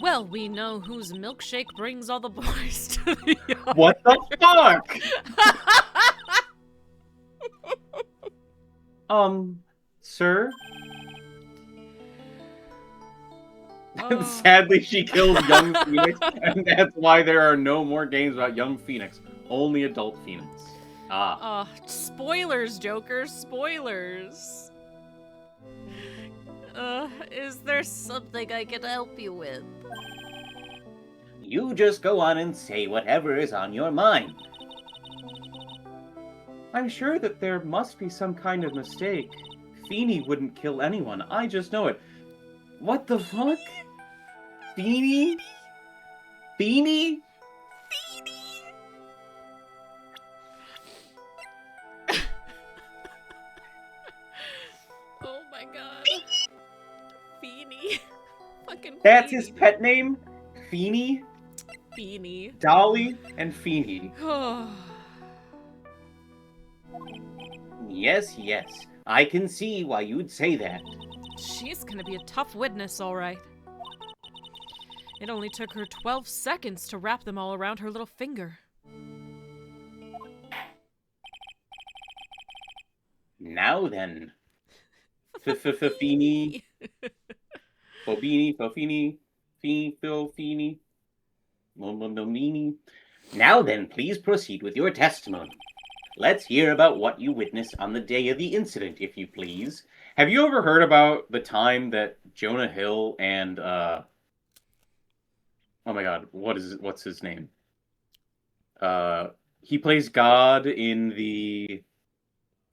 Well, we know whose milkshake brings all the boys to the yard. What the fuck? Sir? Oh. Sadly, she killed young Phoenix, and that's why there are no more games about young Phoenix. Only adult Phoenix. Ah. Spoilers, Joker, spoilers. Is there Something I can help you with? You just go on and say whatever is on your mind. I'm sure that there must be some kind of mistake. Feeny wouldn't kill anyone. I just know it. What the fuck? Feeny? Feeny? Oh my god. Feeny. Fucking That's Feeny. his pet name? Feeny? Feeny. Dolly and Feeny. Yes, I can see why you'd say that. She's gonna be a tough witness, alright. It only took her 12 seconds to wrap them all around her little finger. Now then. Feeny. Fobini, Fofini, Feeny, Phil, Feeny. Momini. Now then, please proceed with your testimony. Let's hear about what you witnessed on the day of the incident, if you please. Have you ever heard about the time that Jonah Hill and oh my god, what's his name? He plays God in the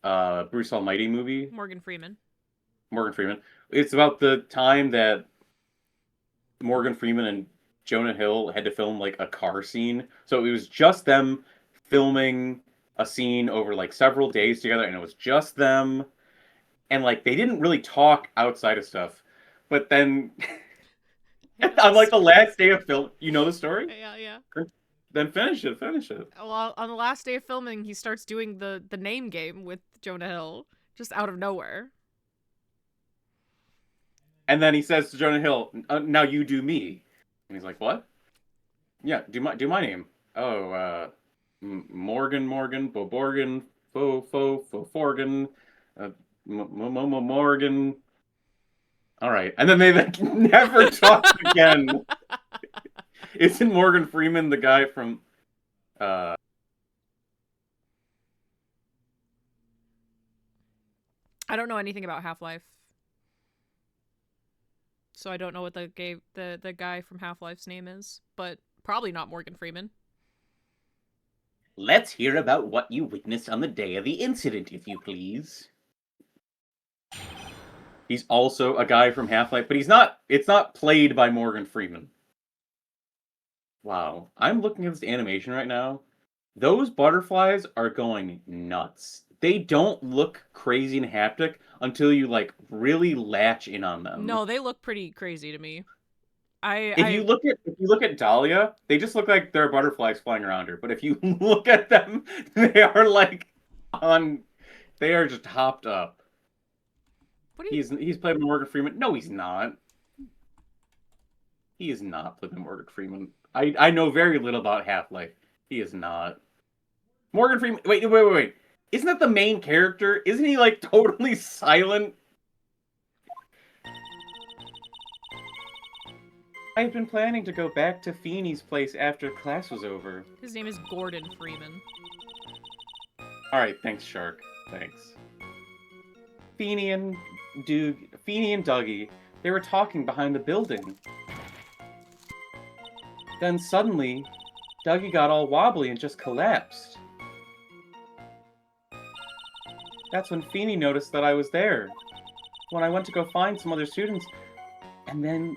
Bruce Almighty movie. Morgan Freeman. It's about the time that Morgan Freeman and Jonah Hill had to film like a car scene. So it was just them filming a scene over like several days together, and it was just them. and like they didn't really talk outside of stuff. But then on like the last day of film, you know the story? Yeah. Then finish it. Well, on the last day of filming, he starts doing the name game with Jonah Hill, just out of nowhere. And then he says to Jonah Hill, "Now you do me." And he's like, "What?" "Yeah, do my name." "Oh, Morgan, Boborgan, Forgan, Morgan." All right, and then they like never talk again. Isn't Morgan Freeman the guy from? Uh, I don't know anything about Half-Life, so I don't know what the guy from Half-Life's name is, but probably not Morgan Freeman. Let's hear about what you witnessed on the day of the incident, if you please. He's also a guy from Half-Life, but he's not. It's not played by Morgan Freeman. Wow, I'm looking at this animation right now. Those butterflies are going nuts. They don't look crazy and haptic until you like really latch in on them. No, they look pretty crazy to me. If you look at Dahlia, they just look like there are butterflies flying around her. But if you look at them, they are like they are just hopped up. What do you... He's played by Morgan Freeman. No, he's not. He is not played by Morgan Freeman. I know very little about Half-Life. He is not. Morgan Freeman. Wait. Isn't that the main character? Isn't he like totally silent? I've been planning to go back to Feeney's place after class was over. His name is Gordon Freeman. Alright, thanks, Shark. Thanks. Feeney and Dougie, they were talking behind the building. Then suddenly, Dougie got all wobbly and just collapsed. That's when Feeney noticed that I was there. When I went to go find some other students, and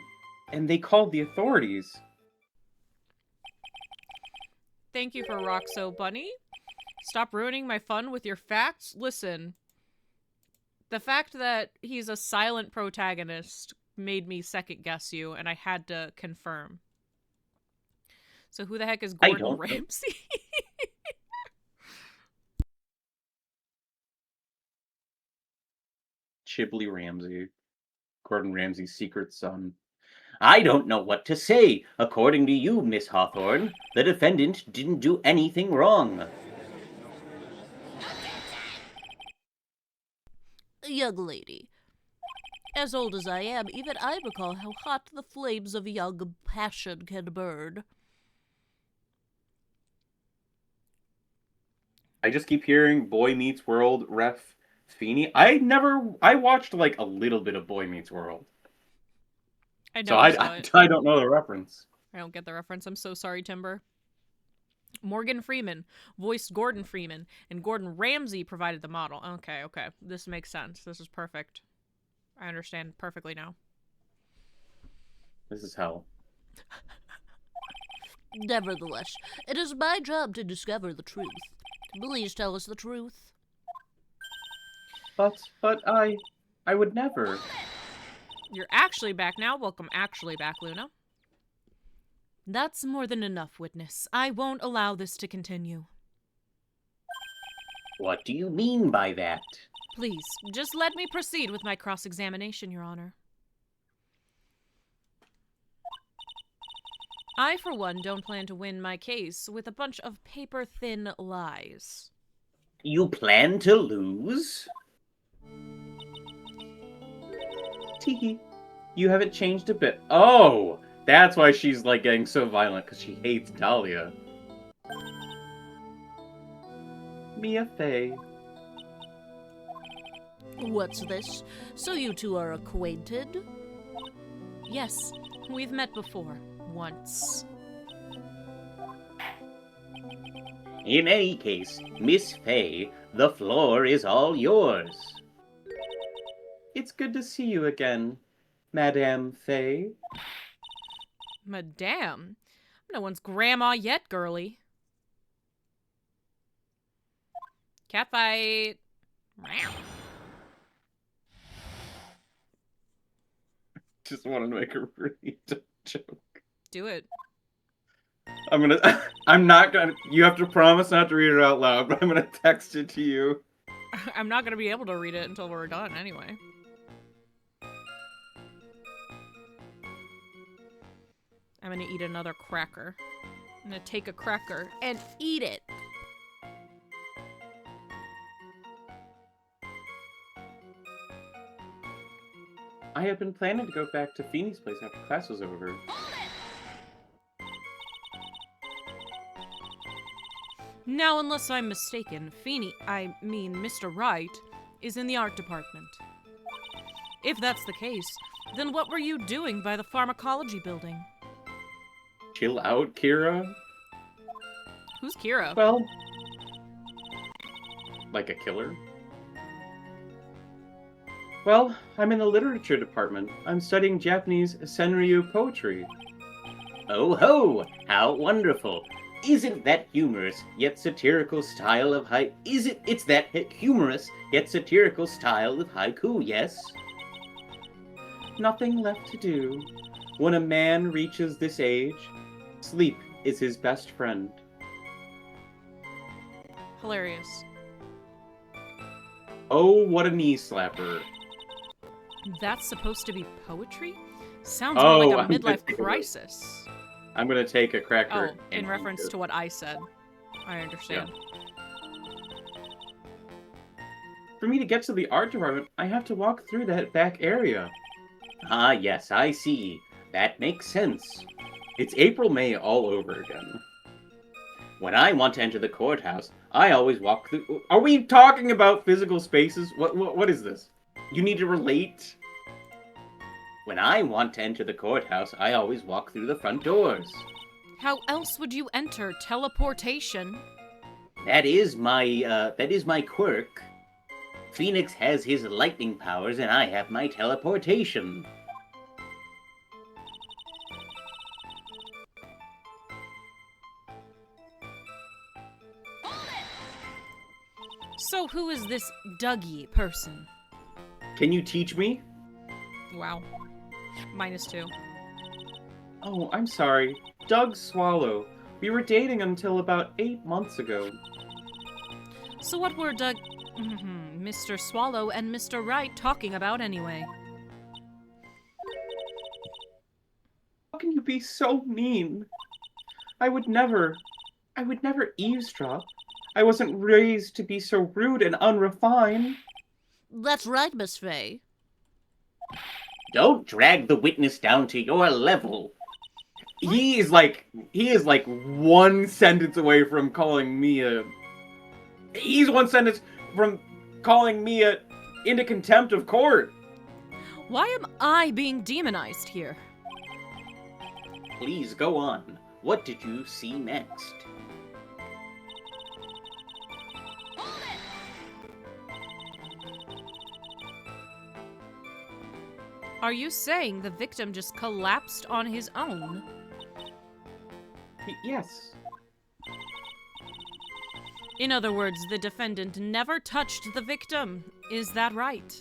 they called the authorities. Thank you for Roxo Bunny. Stop ruining my fun with your facts. Listen, the fact that he's a silent protagonist made me second guess you, and I had to confirm. So who the heck is Gordon Ramsay? Chibley Ramsey. Gordon Ramsay's secret son. I don't know what to say. According to you, Miss Hawthorne, the defendant didn't do anything wrong. Young lady, as old as I am, even I recall how hot the flames of young passion can burn. I just keep hearing Boy Meets World ref Feeney. I watched like a little bit of Boy Meets World. I So know. I don't know the reference. I don't get the reference. I'm so sorry, Timber. Morgan Freeman voiced Gordon Freeman, and Gordon Ramsay provided the model. Okay. This makes sense. This is perfect. I understand perfectly now. This is hell. Nevertheless, it is my job to discover the truth. Please tell us the truth. But I would never. You're actually back now. Welcome actually back, Luna. That's more than enough, witness. I won't allow this to continue. What do you mean by that? Please, just let me proceed with my cross-examination, Your Honor. I, for one, don't plan to win my case with a bunch of paper-thin lies. You plan to lose? Teehee. You haven't changed a bit. Oh! That's why she's like getting so violent, because she hates Dahlia. Mia Fey. What's this? So you two are acquainted? Yes, we've met before. Once. In any case, Miss Fey, the floor is all yours. It's good to see you again, Madame Fey. Madame? I'm no one's grandma yet, girly. Catfight. just wanted to make a really dumb joke. Do it. I'm not gonna, you have to promise not to read it out loud, but I'm gonna text it to you. I'm not gonna be able to read it until we're done anyway. I'm gonna eat another cracker. I'm gonna take a cracker and eat it. I had been planning to go back to Phoenix Place after class was over. Now, unless I'm mistaken, Mr. Wright, is in the art department. If that's the case, then what were you doing by the pharmacology building? Chill out, Kira. Who's Kira? Well, like a killer? Well, I'm in the literature department. I'm studying Japanese Senryu poetry. Oh ho! How wonderful! Isn't that humorous yet satirical style of it's that humorous yet satirical style of haiku, yes? Nothing left to do. When a man reaches this age, sleep is his best friend. Hilarious. Oh, what a knee slapper. That's supposed to be poetry? Sounds more like a I'm midlife just- crisis. I'm gonna take a cracker. Oh, in reference to what I said. I understand. For me to get to the art department, I have to walk through that back area. Ah, yes, I see. That makes sense. It's April, May all over again. When I want to enter the courthouse, I always walk through. Are we talking about physical spaces? What is this? You need to relate? When I want to enter the courthouse, I always walk through the front doors. How else would you enter teleportation? That is my quirk. Phoenix has his lightning powers, and I have my teleportation. So who is this Dougie person? Can you teach me? Wow. -2. Oh, I'm sorry. Doug Swallow. We were dating until about 8 months ago. So what were Mr. Swallow and Mr. Wright talking about anyway? How can you be so mean? I would never eavesdrop. I wasn't raised to be so rude and unrefined. That's right, Miss Faye. Don't drag the witness down to your level. He is like one sentence away from calling Mia. He's one sentence from calling Mia into contempt of court. Why am I being demonized here? Please go on. What did you see next? Are you saying the victim just collapsed on his own? Yes. In other words, the defendant never touched the victim. Is that right?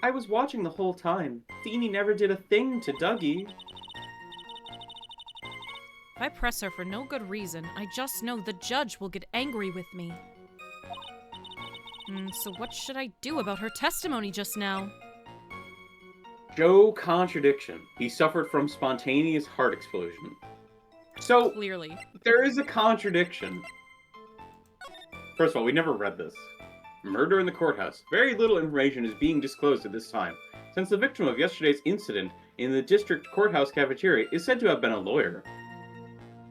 I was watching the whole time. Feeny never did a thing to Dougie. If I press her for no good reason, I just know the judge will get angry with me. So what should I do about her testimony just now? Show contradiction. He suffered from spontaneous heart explosion. So, Clearly. there is a contradiction. First of all, we never read this. Murder in the courthouse. Very little information is being disclosed at this time, since the victim of yesterday's incident in the district courthouse cafeteria is said to have been a lawyer.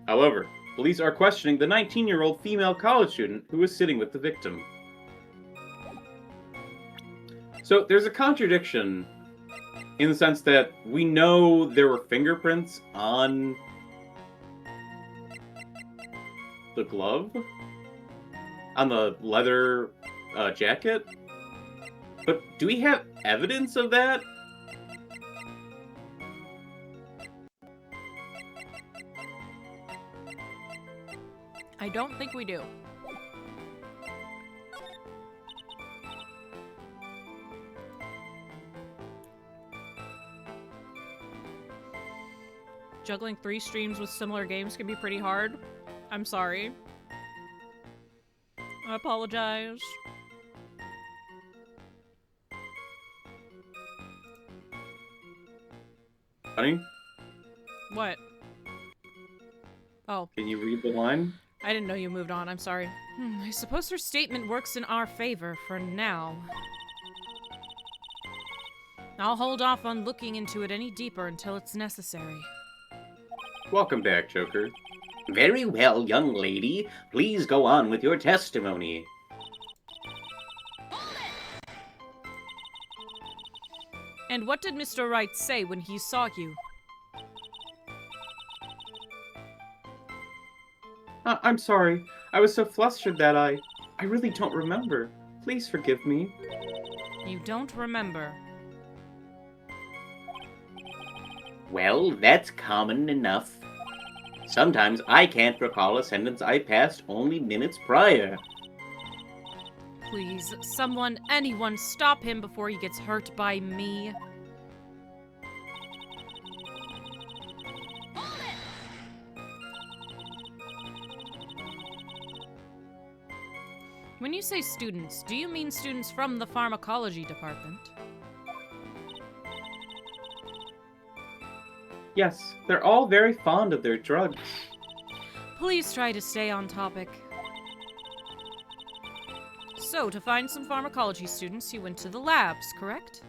However, police are questioning the 19-year-old female college student who was sitting with the victim. So there's a contradiction in the sense that we know there were fingerprints on the glove, on the leather jacket, but do we have evidence of that? I don't think we do. Juggling 3 streams with similar games can be pretty hard. I'm sorry. I apologize. Honey, What? Oh, can you read the line? I didn't know you moved on. I'm sorry. I suppose her statement works in our favor for now. I'll hold off on looking into it any deeper until it's necessary. Welcome back, Joker. Very well, young lady. Please go on with your testimony. And what did Mr. Wright say when he saw you? I'm sorry. I was so flustered that I really don't remember. Please forgive me. You don't remember. Well, that's common enough. Sometimes I can't recall a sentence I passed only minutes prior. Please, someone, anyone, stop him before he gets hurt by me. When you say students, do you mean students from the pharmacology department? Yes, they're all very fond of their drugs. Please try to stay on topic. So, to find some pharmacology students, you went to the labs, correct?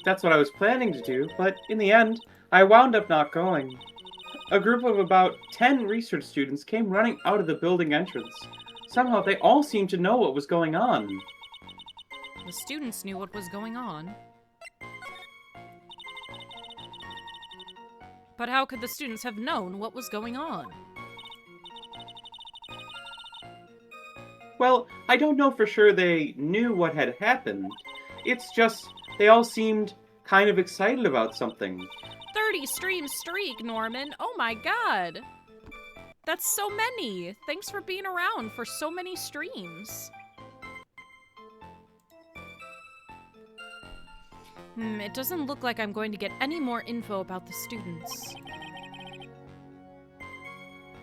That's what I was planning to do, but in the end, I wound up not going. A group of about 10 research students came running out of the building entrance. Somehow they all seemed to know what was going on. The students knew what was going on. But how could the students have known what was going on? Well, I don't know for sure they knew what had happened. It's just, they all seemed kind of excited about something. 30 stream streak, Norman! Oh my god! That's so many! Thanks for being around for so many streams. It doesn't look like I'm going to get any more info about the students.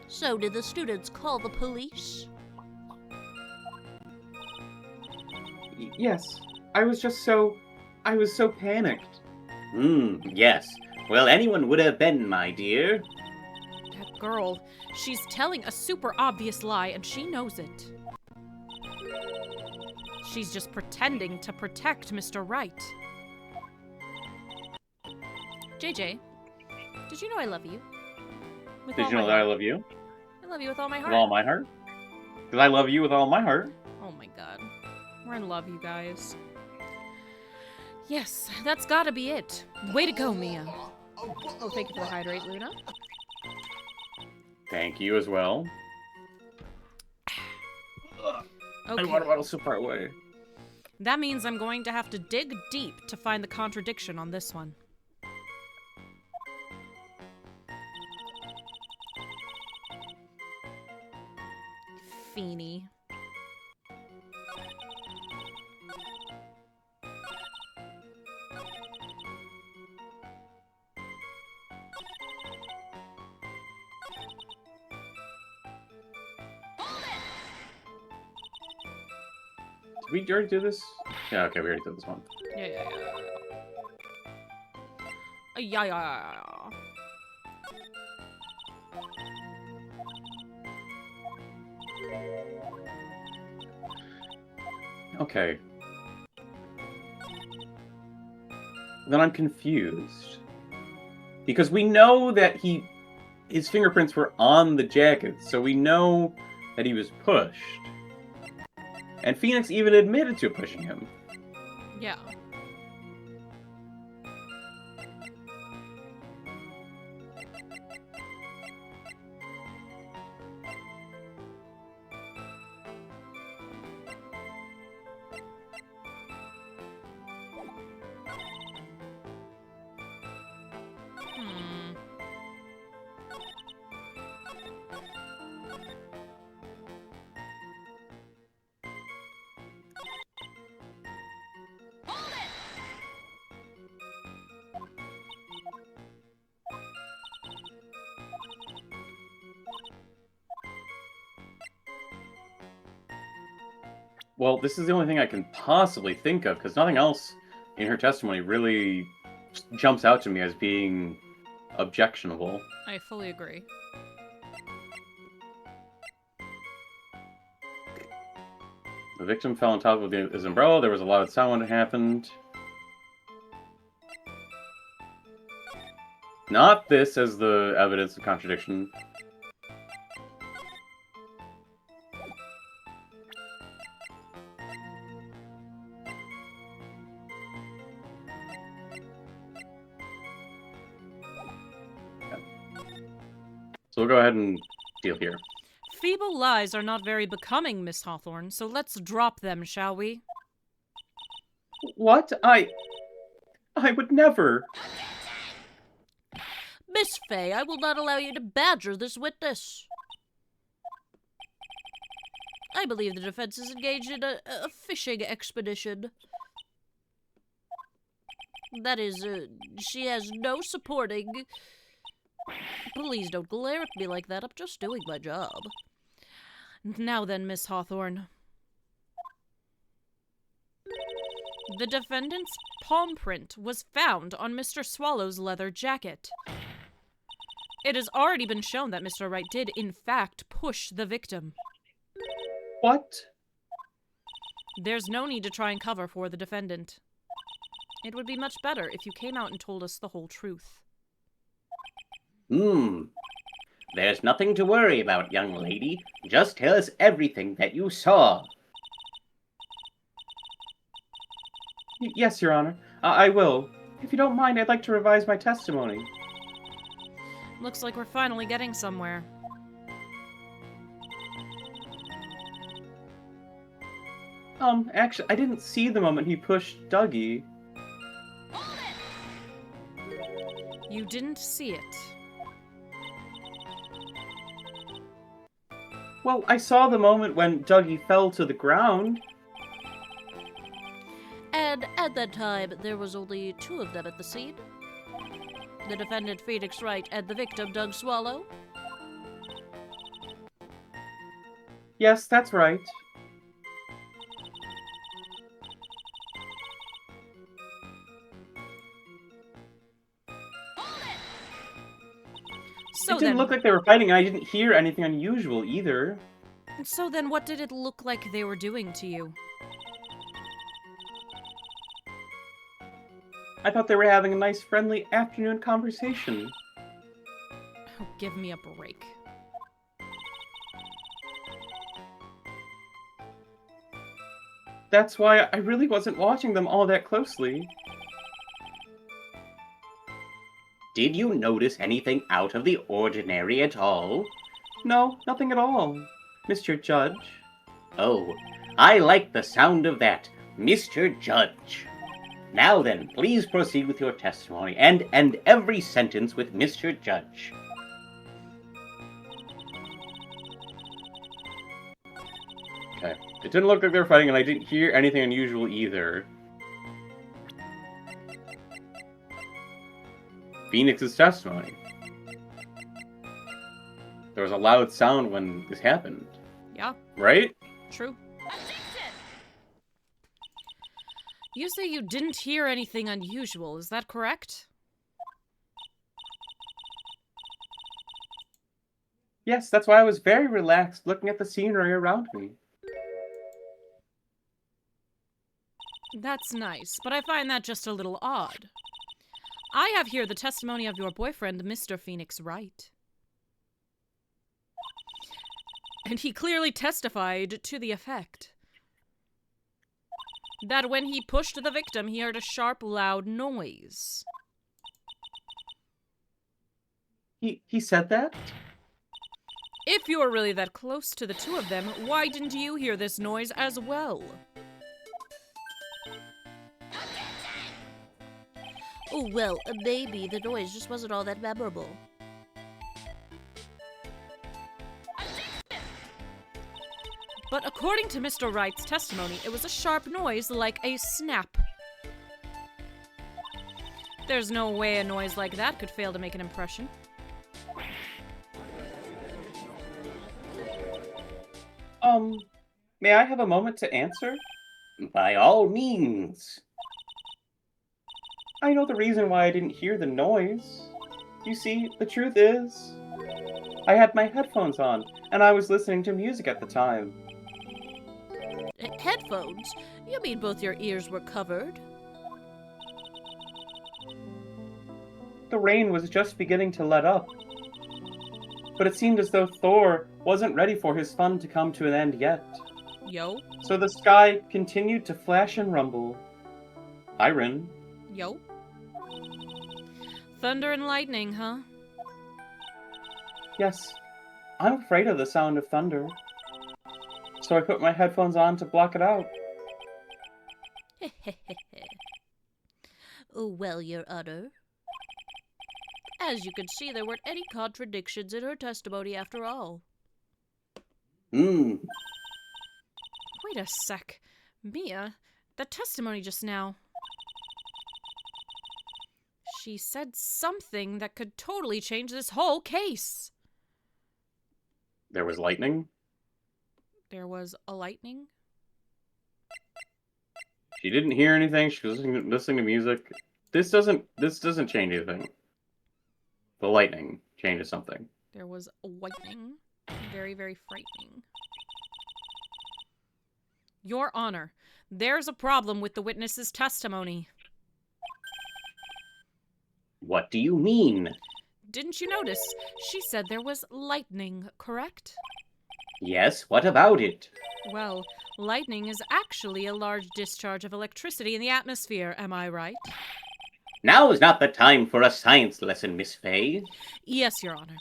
So did the students call the police? Yes, I was so panicked. Yes. Well, anyone would have been, my dear. That girl, she's telling a super obvious lie and she knows it. She's just pretending to protect Mr. Wright. JJ, did you know I love you? With Did all you know my that I heart. love you? I love you with all my heart. With all my heart? Because I love you with all my heart. Oh my god. We're in love, you guys. Yes, that's gotta be it. Way to go, Mia. Oh, thank you for the hydrate, Luna. Thank you as well. Okay. My water bottle's so far away. That means I'm going to have to dig deep to find the contradiction on this one. Feeny. Did we already do this? Yeah, okay, we already did this one. Yeah. Yeah. Okay. Then I'm confused. Because we know that his fingerprints were on the jacket, so we know that he was pushed. And Phoenix even admitted to pushing him. Yeah. Well, this is the only thing I can possibly think of, because nothing else in her testimony really jumps out to me as being objectionable. I fully agree. The victim fell on top of his umbrella. There was a loud sound when it happened. Not this as the evidence of contradiction. So we'll go ahead and deal here. Feeble lies are not very becoming, Miss Hawthorne, so let's drop them, shall we? What? I would never. Miss Fay, I will not allow you to badger this witness. I believe the defense is engaged in a fishing expedition. That is, she has no supporting... Please don't glare at me like that. I'm just doing my job. Now then, Miss Hawthorne. The defendant's palm print was found on Mr. Swallow's leather jacket. It has already been shown that Mr. Wright did, in fact, push the victim. What? There's no need to try and cover for the defendant. It would be much better if you came out and told us the whole truth. There's nothing to worry about, young lady. Just tell us everything that you saw. Yes, Your Honor. I will. If you don't mind, I'd like to revise my testimony. Looks like we're finally getting somewhere. Actually, I didn't see the moment he pushed Dougie. You didn't see it. Well, I saw the moment when Dougie fell to the ground. And at that time, there was only two of them at the scene. The defendant, Phoenix Wright, and the victim, Doug Swallow. Yes, that's right. So It didn't then, look like they were fighting, and I didn't hear anything unusual either. so then what did it look like they were doing to you? I thought they were having a nice, friendly afternoon conversation. Oh, give me a break. That's why I really wasn't watching them all that closely. Did you notice anything out of the ordinary at all? No, nothing at all, Mr. Judge. Oh, I like the sound of that, Mr. Judge. Now then, please proceed with your testimony, and end every sentence with Mr. Judge. Okay. It didn't look like they were fighting, and I didn't hear anything unusual either. Phoenix's testimony. There was a loud sound when this happened. Yeah, Right? true. You say you didn't hear anything unusual, is that correct? Yes, that's why I was very relaxed looking at the scenery around me. That's nice, but I find that just a little odd. I have here the testimony of your boyfriend, Mr. Phoenix Wright. And he clearly testified to the effect that when he pushed the victim, he heard a sharp, loud noise. He said that? If you were really that close to the two of them, why didn't you hear this noise as well? Oh, well, maybe the noise just wasn't all that memorable. But according to Mr. Wright's testimony, it was a sharp noise like a snap. There's no way a noise like that could fail to make an impression. May I have a moment to answer? By all means. I know the reason why I didn't hear the noise. You see, the truth is, I had my headphones on, and I was listening to music at the time. Headphones? You mean both your ears were covered? The rain was just beginning to let up. But it seemed as though Thor wasn't ready for his fun to come to an end yet. Yo. So the sky continued to flash and rumble. Iron. Yo. Thunder and lightning, huh? Yes, I'm afraid of the sound of thunder. So I put my headphones on to block it out. Oh, well, Your Honor. As you can see, there weren't any contradictions in her testimony after all. Hmm. Wait a sec. Mia, that testimony just now. She said something that could totally change this whole case. There was lightning. There was a lightning. She didn't hear anything. She was listening to music. This doesn't change anything. The lightning changes something. There was a lightning. Very, very frightening. Your Honor, there's a problem with the witness's testimony. What do you mean? Didn't you notice? She said there was lightning, correct? Yes, what about it? Well, lightning is actually a large discharge of electricity in the atmosphere, am I right? Now is not the time for a science lesson, Miss Fay. Yes, Your Honor.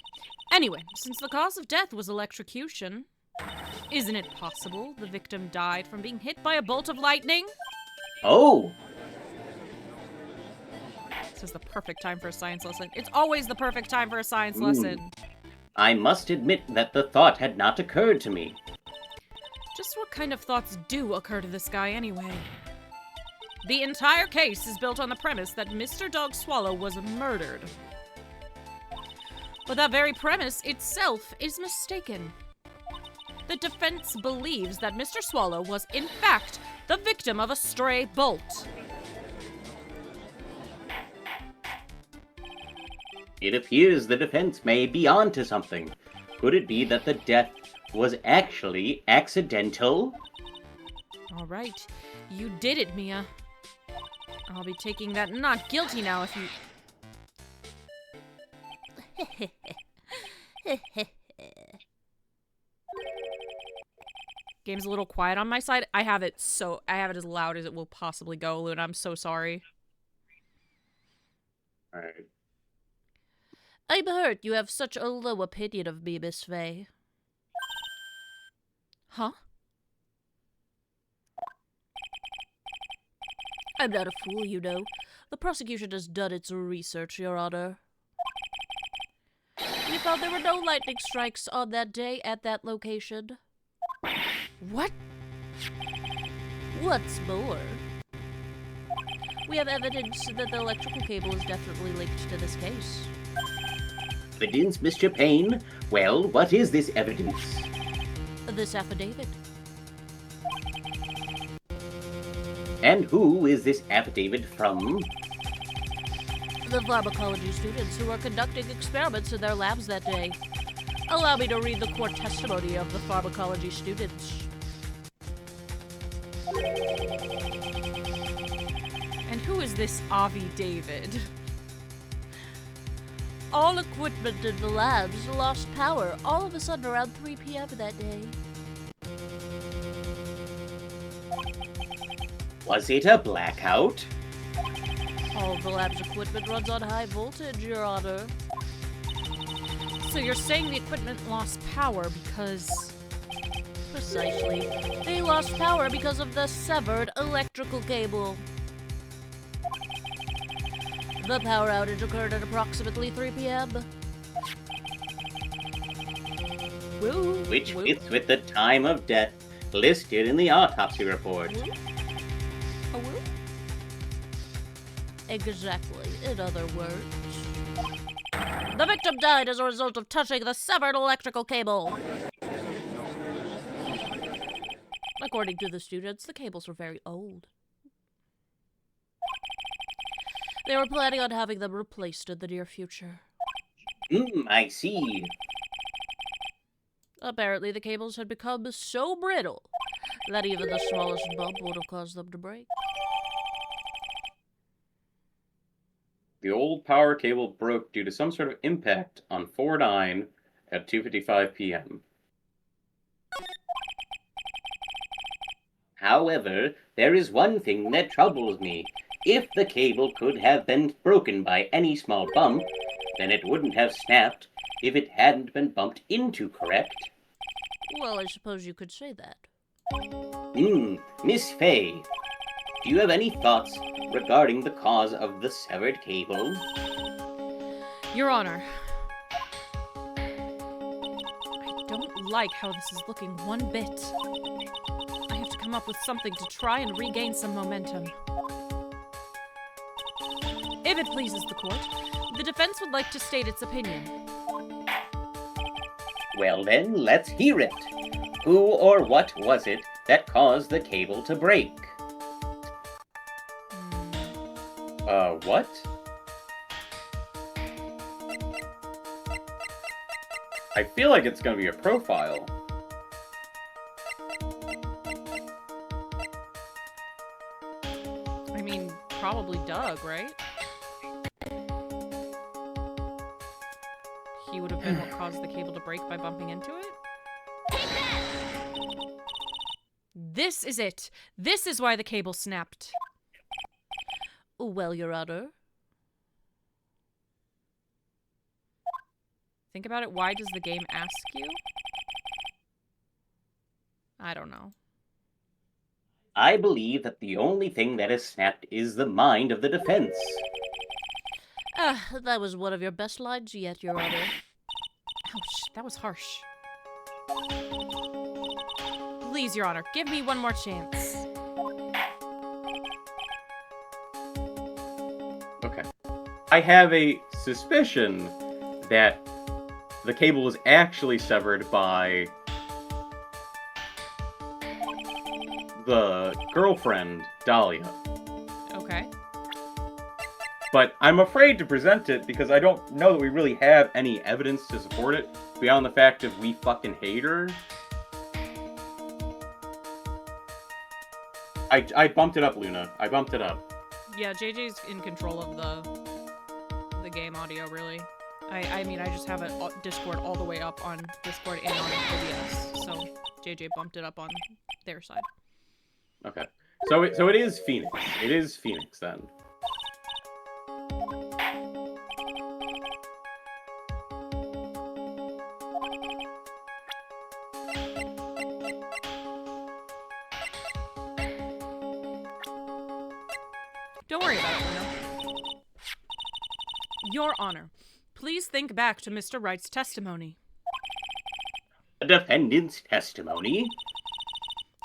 Anyway, since the cause of death was electrocution, isn't it possible the victim died from being hit by a bolt of lightning? Oh, This is the perfect time for a science lesson. It's always the perfect time for a science lesson. I must admit that the thought had not occurred to me. Just what kind of thoughts do occur to this guy anyway? The entire case is built on the premise that Mr. Dog Swallow was murdered. But that very premise itself is mistaken. The defense believes that Mr. Swallow was, in fact, the victim of a stray bolt. It appears the defense may be onto something. Could it be that the death was actually accidental? All right, you did it, Mia. I'll be taking that not guilty now if you... Game's a little quiet on my side. I have it as loud as it will possibly go, Luna. I'm so sorry. Alright. I'm hurt you have such a low opinion of me, Miss Fay. Huh? I'm not a fool, you know. The prosecution has done its research, Your Honor. We found there were no lightning strikes on that day at that location. What? What's more, we have evidence that the electrical cable is definitely linked to this case. Evidence, Mr. Payne? Well, what is this evidence? This affidavit. And who is this affidavit from? The pharmacology students who were conducting experiments in their labs that day. Allow me to read the court testimony of the pharmacology students. And who is this Avi David? All equipment in the labs lost power all of a sudden around 3 p.m. that day. Was it a blackout? All of the lab's equipment runs on high voltage, Your Honor. So you're saying the equipment lost power because... Precisely. They lost power because of the severed electrical cable. The power outage occurred at approximately 3 p.m. Woo, Which woo, fits with the time of death listed in the autopsy report. a woo. Exactly, in other words. The victim died as a result of touching the severed electrical cable. According to the students, the cables were very old. They were planning on having them replaced in the near future. I see. Apparently, the cables had become so brittle that even the smallest bump would have caused them to break. The old power cable broke due to some sort of impact on 4-9 at 2:55 p.m. However, there is one thing that troubles me. If the cable could have been broken by any small bump, then it wouldn't have snapped if it hadn't been bumped into, correct? Well, I suppose you could say that. Miss Fay, do you have any thoughts regarding the cause of the severed cable? Your Honor, I don't like how this is looking one bit. I have to come up with something to try and regain some momentum. If it pleases the court, the defense would like to state its opinion. Well then, let's hear it. Who or what was it that caused the cable to break? What? I feel like it's gonna be a profile. I mean, probably Doug, right? He would have been what caused the cable to break by bumping into it? This is it! This is why the cable snapped. Well, Your Honor. Think about it, why does the game ask you? I don't know. I believe that the only thing that has snapped is the mind of the defense. That was one of your best lines yet, Your Honor. Ouch, that was harsh. Please, Your Honor, give me one more chance. Okay. I have a suspicion that the cable was actually severed by the girlfriend, Dahlia. Okay. But I'm afraid to present it because I don't know that we really have any evidence to support it beyond the fact that we fucking hate her. I bumped it up, Luna. I bumped it up. Yeah, JJ's in control of the game audio, really. I mean, I just have a Discord all the way up on Discord and on OBS, so JJ bumped it up on their side. Okay. So it is Phoenix. It is Phoenix, then. Don't worry about it, Luna. Your Honor, please think back to Mr. Wright's testimony. The defendant's testimony?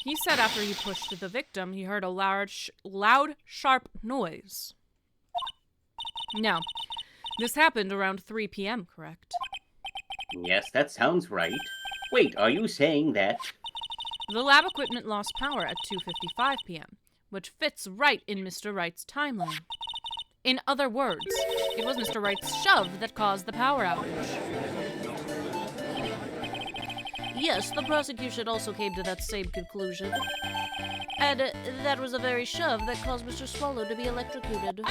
He said after he pushed the victim, he heard a loud, sharp noise. Now, this happened around 3 p.m., correct? Yes, that sounds right. Wait, are you saying that? The lab equipment lost power at 2:55 p.m., which fits right in Mr. Wright's timeline. In other words, it was Mr. Wright's shove that caused the power outage. Yes, the prosecution also came to that same conclusion. And that was the very shove that caused Mr. Swallow to be electrocuted.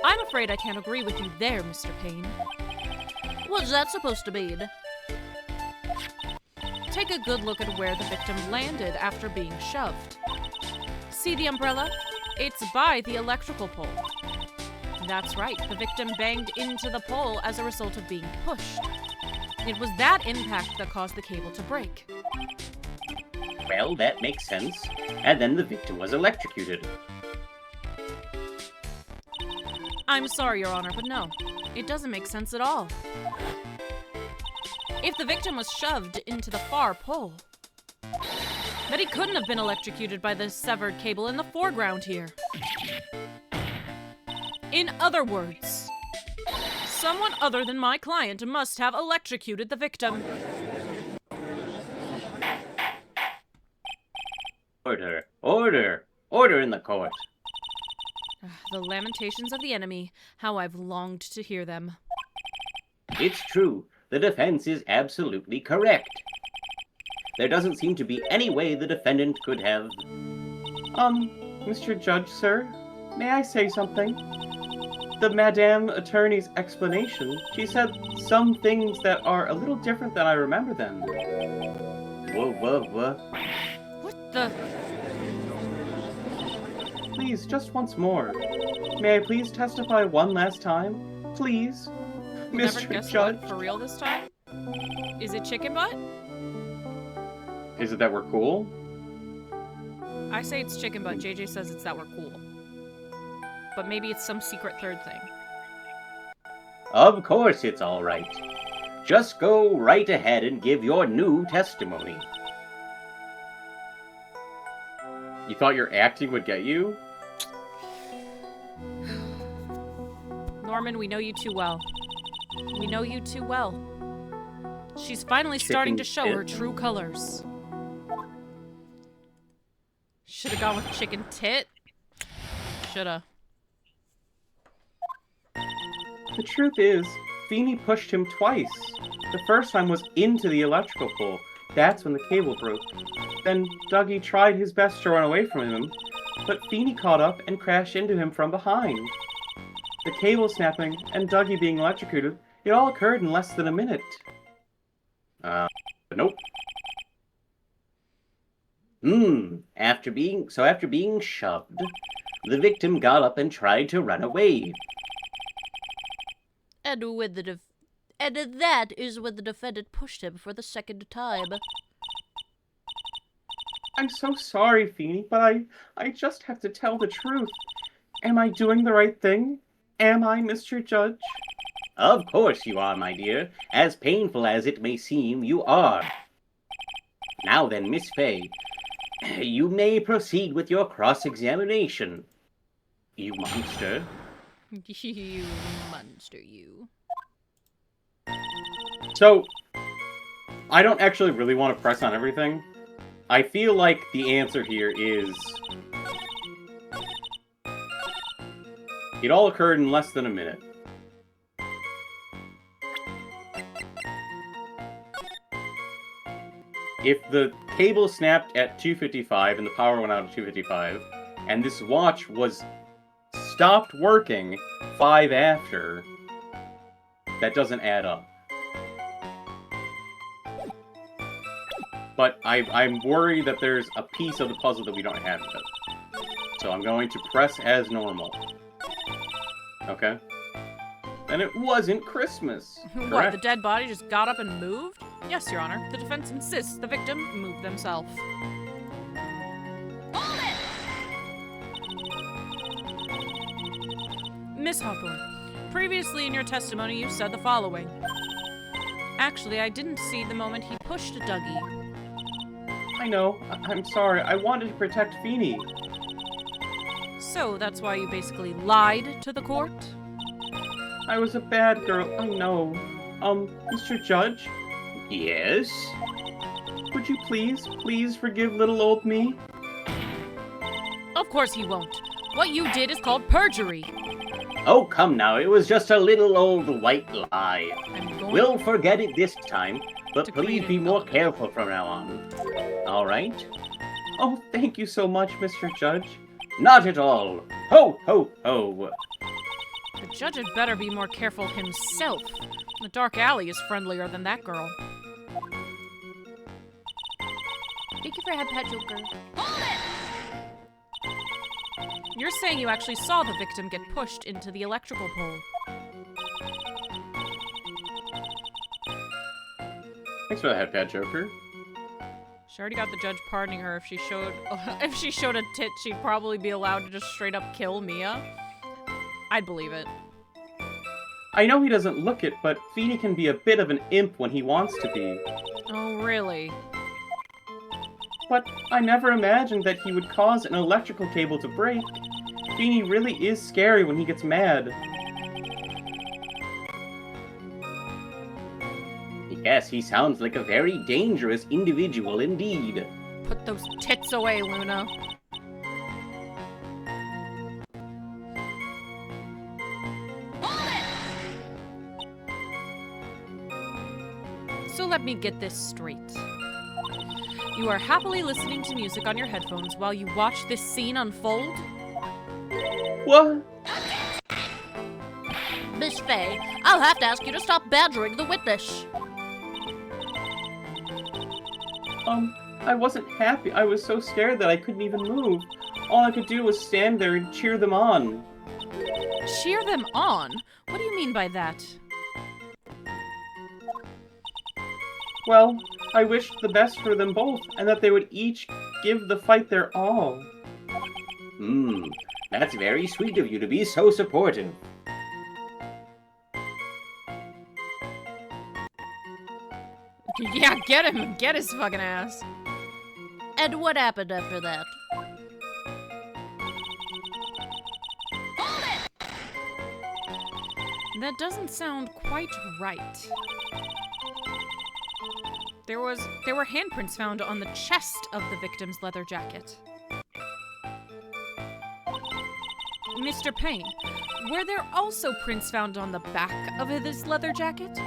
I'm afraid I can't agree with you there, Mr. Payne. What's that supposed to mean? Take a good look at where the victim landed after being shoved. See the umbrella? It's by the electrical pole. That's right, the victim banged into the pole as a result of being pushed. It was that impact that caused the cable to break. Well, that makes sense. And then the victim was electrocuted. I'm sorry, Your Honor, but no. It doesn't make sense at all. If the victim was shoved into the far pole, then he couldn't have been electrocuted by the severed cable in the foreground here. In other words, someone other than my client must have electrocuted the victim. Order, order, order in the court. The lamentations of the enemy. How I've longed to hear them. It's true. The defense is absolutely correct. There doesn't seem to be any way the defendant could have... Mr. Judge, sir, may I say something? The Madame Attorney's explanation, she said some things that are a little different than I remember them. Whoa. What the? Please, just once more. May I please testify one last time? Please? Never Mr. guess Judge? what? For real this time? Is it chicken butt? Is it that we're cool? I say it's chicken butt. JJ says it's that we're cool. But maybe it's some secret third thing. Of course it's all right. Just go right ahead and give your new testimony. You thought your acting would get you? Norman, we know you too well. We know you too well. She's finally starting to show her true colors. Should've gone with chicken tit. Shoulda. The truth is, Feeny pushed him twice. The first time was into the electrical pole. That's when the cable broke. Then Dougie tried his best to run away from him, but Feeny caught up and crashed into him from behind. The cable snapping and Dougie being electrocuted, it all occurred in less than a minute. Nope. After being shoved, the victim got up and tried to run away. And that is when the defendant pushed him for the second time. I'm so sorry, Feeny, but I just have to tell the truth. Am I doing the right thing? Am I, Mr. Judge? Of course you are, my dear. As painful as it may seem, you are. Now then, Miss Fay, you may proceed with your cross-examination. You monster. You monster, you. So, I don't actually really want to press on everything. I feel like the answer here is... it all occurred in less than a minute. If the cable snapped at 2:55 and the power went out at 2:55, and this watch was stopped working 5 after, that doesn't add up. But I'm worried that there's a piece of the puzzle that we don't have yet. So I'm going to press as normal. Okay. And it wasn't Christmas. What, correct? the dead body just got up and moved? Yes, Your Honor. The defense insists the victim move themselves. Miss Hawthorne, previously in your testimony you said the following. Actually, I didn't see the moment he pushed Dougie. I know. I'm sorry. I wanted to protect Feeny. So that's why you basically lied to the court? I was a bad girl. I know. Mr. Judge, Yes? would you please forgive little old me? Of course he won't. What you did is called perjury. Oh, come now, it was just a little old white lie. I'm going We'll forget it this time, but To please create be an more element. careful from now on. All right? Oh, thank you so much, Mr. Judge. Not at all. Ho, ho, ho. The judge had better be more careful himself. The dark alley is friendlier than that girl. Thank you for head pat, Joker. You're saying you actually saw the victim get pushed into the electrical pole. Thanks for the head pat, Joker. She already got the judge pardoning her. If she showed a tit, she'd probably be allowed to just straight up kill Mia. I'd believe it. I know he doesn't look it, but Feeny can be a bit of an imp when he wants to be. Oh, really? But I never imagined that he would cause an electrical cable to break. Feeny really is scary when he gets mad. Yes, he sounds like a very dangerous individual indeed. Put those tits away, Luna. So let me get this straight. You are happily listening to music on your headphones while you watch this scene unfold? What? Miss Faye, I'll have to ask you to stop badgering the witness. I wasn't happy. I was so scared that I couldn't even move. All I could do was stand there and cheer them on. Cheer them on? What do you mean by that? Well, I wished the best for them both, and that they would each give the fight their all. That's very sweet of you to be so supportive. Yeah, get him! Get his fucking ass! And what happened after that? That doesn't sound quite right. There were handprints found on the chest of the victim's leather jacket. Mr. Payne, were there also prints found on the back of his leather jacket?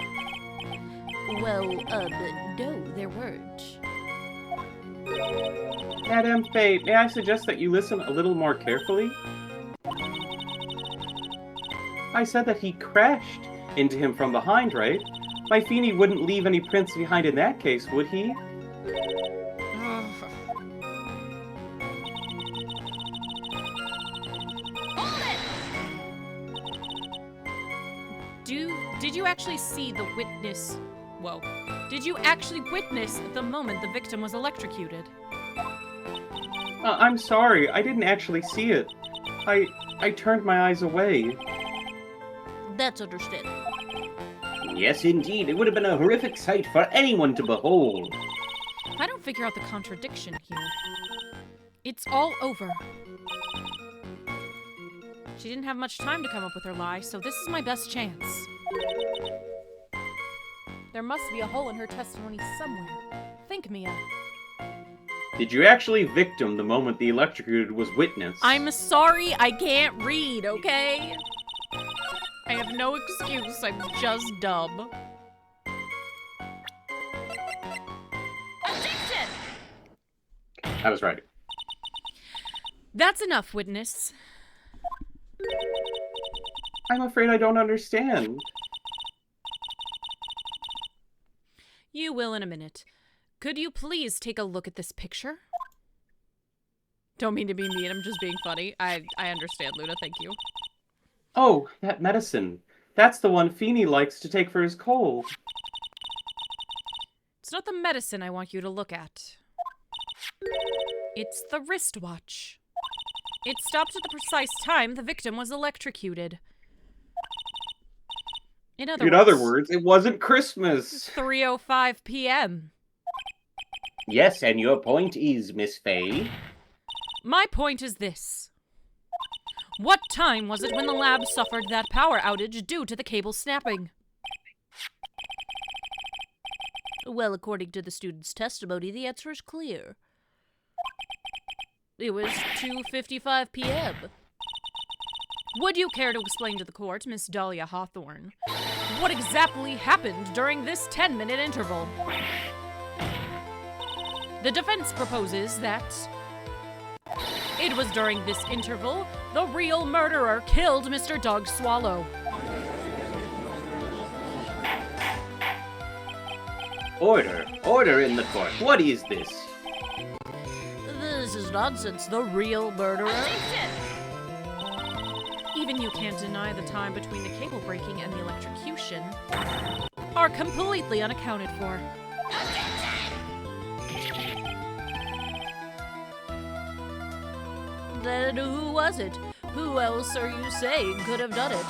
Well, no, there weren't. Madame Faye, may I suggest that you listen a little more carefully? I said that he crashed into him from behind, right? My Feeny wouldn't leave any prints behind in that case, would he? Did you actually see the witness? Whoa. Did you actually witness the moment the victim was electrocuted? I'm sorry, I didn't actually see it. I turned my eyes away. That's understandable. Yes, indeed, it would have been a horrific sight for anyone to behold. I don't figure out the contradiction here. It's all over. She didn't have much time to come up with her lie, so this is my best chance. There must be a hole in her testimony somewhere. Think, Mia. Did you actually victim the moment the electrocuted was witnessed? I'm sorry, I can't read, okay? I have no excuse, I'm just dumb. Objection! I was right. That's enough, witness. I'm afraid I don't understand. You will in a minute. Could you please take a look at this picture? Don't mean to be mean, I'm just being funny. I understand, Luna, thank you. Oh, that medicine. That's the one Feeny likes to take for his cold. It's not the medicine I want you to look at. It's the wristwatch. It stopped at the precise time the victim was electrocuted. In other words, it wasn't Christmas. 3:05 p.m. Yes, and your point is, Miss Faye? My point is this. What time was it when the lab suffered that power outage due to the cable snapping? Well, according to the student's testimony, the answer is clear. It was 2:55 p.m. Would you care to explain to the court, Miss Dahlia Hawthorne, what exactly happened during this 10-minute interval? The defense proposes that it was during this interval the real murderer killed Mr. Doug Swallow. Order in the court. What is this? This is nonsense. The real murderer? Even you can't deny the time between the cable breaking and the electrocution are completely unaccounted for. Then who was it? Who else are you saying could have done it?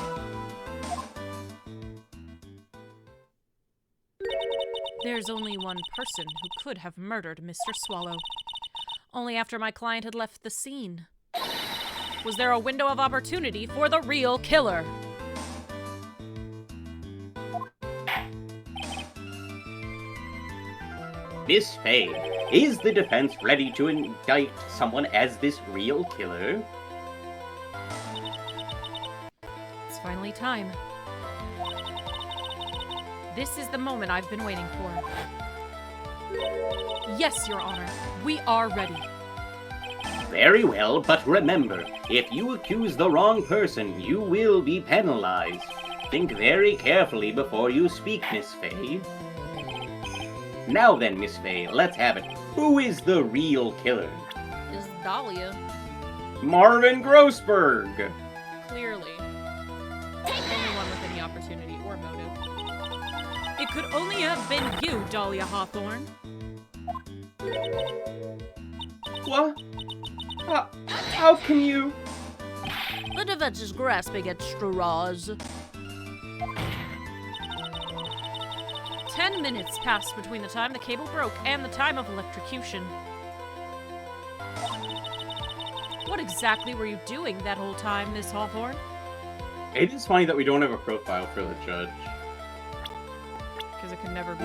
There's only one person who could have murdered Mr. Swallow. Only after my client had left the scene. Was there a window of opportunity for the real killer? Miss Faye, Is the defense ready to indict someone as this real killer? It's finally time. This is the moment I've been waiting for. Yes, Your Honor. We are ready. Very well, but remember, if you accuse the wrong person, you will be penalized. Think very carefully before you speak, Miss Fay. Now then, Miss Fay, let's have it. Who is the real killer? Is Dahlia. Marvin Grossberg! Clearly. Only one with any opportunity or motive. It could only have been you, Dahlia Hawthorne. What? How can you? The defense is grasping at straws. 10 minutes passed between the time the cable broke and the time of electrocution. What exactly were you doing that whole time, Miss Hawthorne? It is funny that we don't have a profile for the judge. Because it could never be.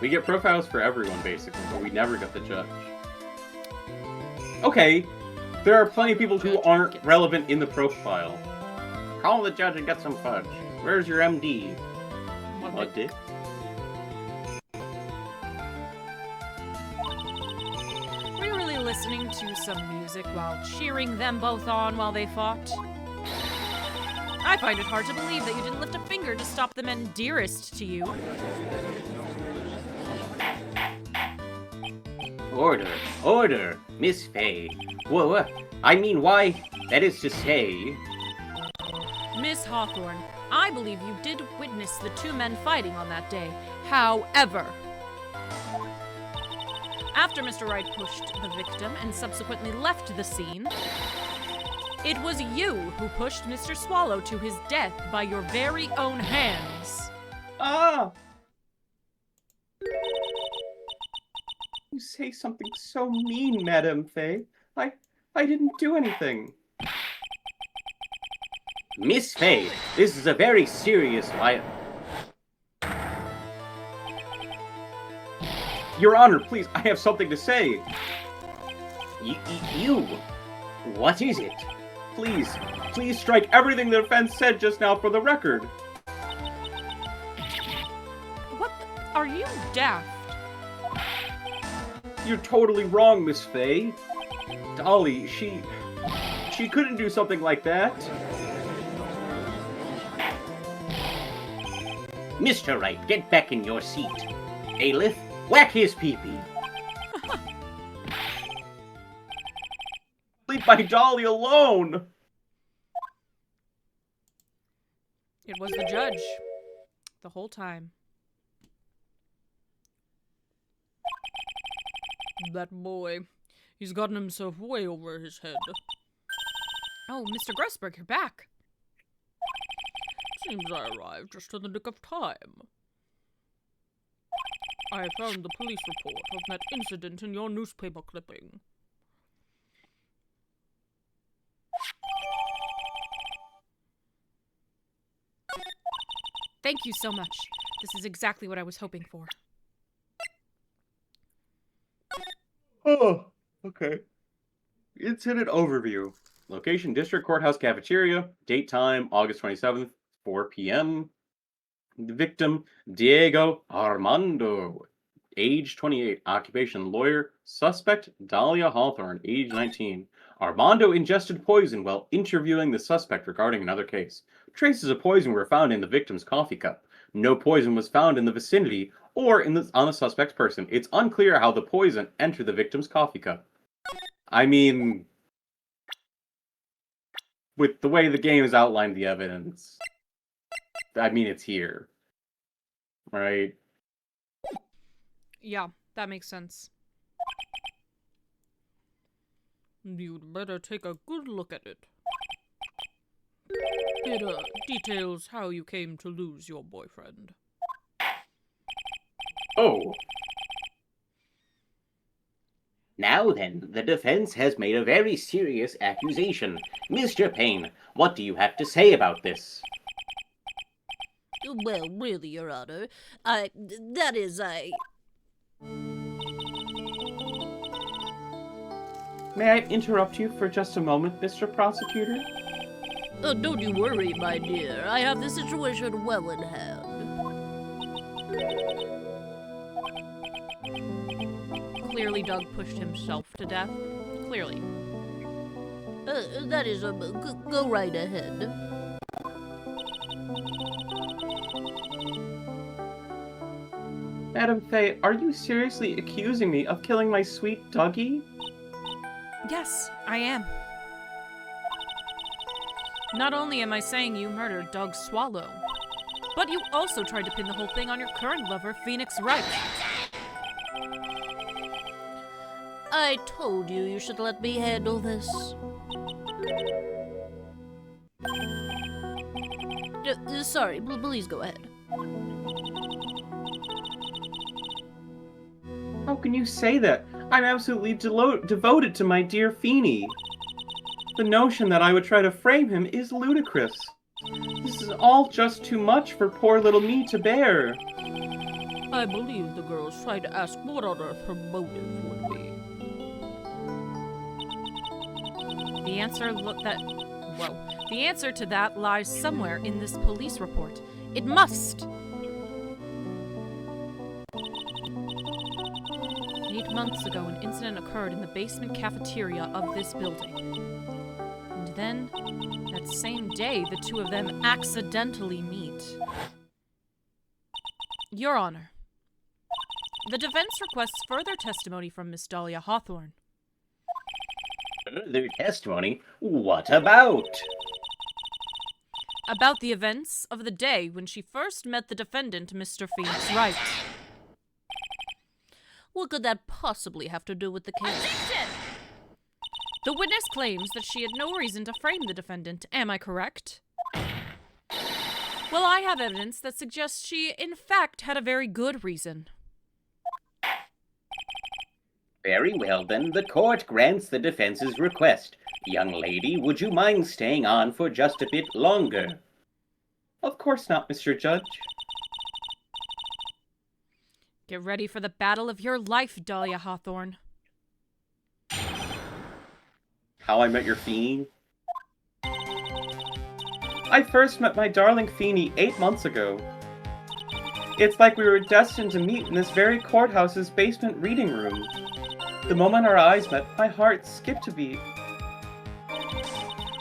We get profiles for everyone, basically, but we never get the judge. Okay, there are plenty of people who aren't relevant in the profile. Call the judge and get some fudge. Where's your MD? What did? Were you really listening to some music while cheering them both on while they fought? I find it hard to believe that you didn't lift a finger to stop the men dearest to you. Order, order, Miss Fay. Whoa, I mean, why? That is to say... Miss Hawthorne, I believe you did witness the two men fighting on that day. However, after Mr. Wright pushed the victim and subsequently left the scene, it was you who pushed Mr. Swallow to his death by your very own hands. Ah! You say something so mean, Madame Fay. I didn't do anything. Miss Fay, this is a very serious Your Honor, please, I have something to say. You? What is it? Please strike everything the defense said just now for the record. What are you daft? You're totally wrong, Miss Fay. Dolly, she couldn't do something like that. Mr. Wright, get back in your seat. Aelith, whack his pee-pee. Leave my Dolly alone! It was the judge. The whole time. That boy, he's gotten himself way over his head. Oh, Mr. Grossberg, you're back. Seems I arrived just in the nick of time. I found the police report of that incident in your newspaper clipping. Thank you so much. This is exactly what I was hoping for. Oh, okay. Incident overview. Location, District Courthouse Cafeteria. Date time, August 27th, 4 p.m. The victim, Diego Armando. Age 28. Occupation, lawyer. Suspect, Dahlia Hawthorne. Age 19. Armando ingested poison while interviewing the suspect regarding another case. Traces of poison were found in the victim's coffee cup. No poison was found in the vicinity or on the suspect's person. It's unclear how the poison entered the victim's coffee cup. I mean, with the way the game has outlined the evidence, I mean, it's here. Right? Yeah, that makes sense. You'd better take a good look at it. It details how you came to lose your boyfriend. Oh. Now then, the defense has made a very serious accusation. Mr. Payne, what do you have to say about this? Well, really, Your Honor, May I interrupt you for just a moment, Mr. Prosecutor? Don't you worry, my dear. I have the situation well in hand. Clearly Doug pushed himself to death. Clearly. That is, go right ahead. Madam Faye, are you seriously accusing me of killing my sweet Dougie? Yes, I am. Not only am I saying you murdered Doug Swallow, but you also tried to pin the whole thing on your current lover, Phoenix Wright. I told you should let me handle this. Sorry, please go ahead. How can you say that? I'm absolutely devoted to my dear Feeny. The notion that I would try to frame him is ludicrous. This is all just too much for poor little me to bear. I believe the girls tried to ask what on earth her motive would be. The answer to that lies somewhere in this police report. It must! 8 months ago, an incident occurred in the basement cafeteria of this building. And then, that same day, the two of them accidentally meet. Your Honor, the defense requests further testimony from Miss Dahlia Hawthorne. Further testimony? What about? About the events of the day when she first met the defendant, Mr. Phoenix Wright. What could that possibly have to do with the case? The witness claims that she had no reason to frame the defendant. Am I correct? Well, I have evidence that suggests she, in fact, had a very good reason. Very well, then. The court grants the defense's request. Young lady, would you mind staying on for just a bit longer? Of course not, Mr. Judge. Get ready for the battle of your life, Dahlia Hawthorne. How I Met Your Feeny? I first met my darling Feeny 8 months ago. It's like we were destined to meet in this very courthouse's basement reading room. The moment our eyes met, my heart skipped a beat.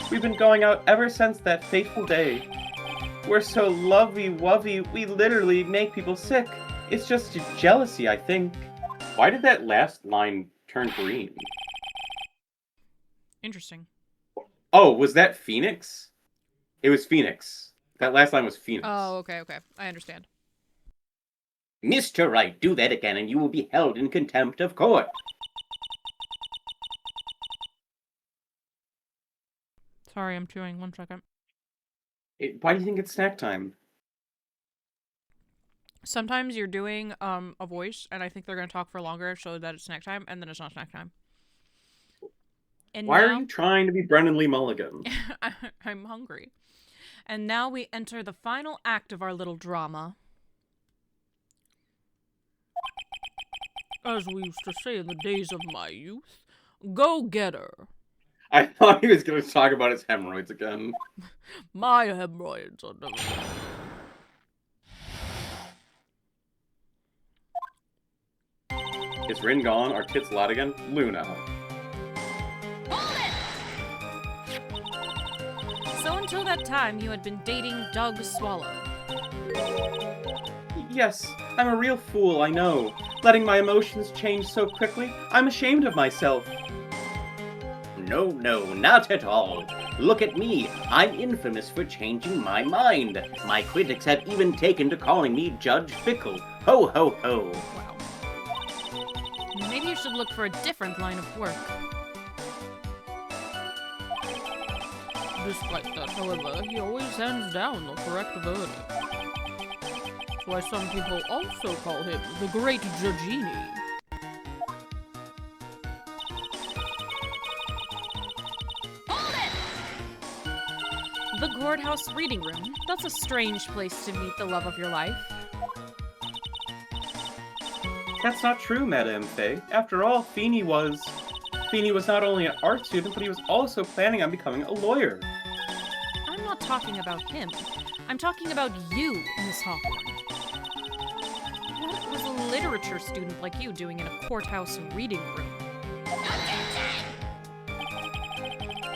We've been going out ever since that fateful day. We're so lovey-wovey, we literally make people sick. It's just jealousy, I think. Why did that last line turn green? Interesting. Oh, was that Phoenix? It was Phoenix. That last line was Phoenix. Oh, okay. I understand. Mr. Wright, do that again and you will be held in contempt of court. Sorry, I'm chewing. 1 second. Why do you think it's snack time? Sometimes you're doing a voice, and I think they're going to talk for longer so that it's snack time, and then it's not snack time. And Why now... are you trying to be Brendan Lee Mulligan? I'm hungry. And now we enter the final act of our little drama. As we used to say in the days of my youth, go get her. I thought he was going to talk about his hemorrhoids again. My hemorrhoids are never gone. Is Rin gone? Are tits loud again? Luna. So until that time, you had been dating Doug Swallow. Yes, I'm a real fool, I know. Letting my emotions change so quickly, I'm ashamed of myself. No, not at all. Look at me. I'm infamous for changing my mind. My critics have even taken to calling me Judge Fickle. Ho, ho, ho. Wow. Maybe you should look for a different line of work. Despite that, however, he always hands down the correct verdict. That's why some people also call him the Great Judgini. The courthouse reading room. That's a strange place to meet the love of your life. That's not true, Madame Faye. After all, Feeny was... Feeney was not only an art student, but he was also planning on becoming a lawyer. I'm not talking about him. I'm talking about you, Miss Hawthorne. What was a literature student like you doing in a courthouse reading room?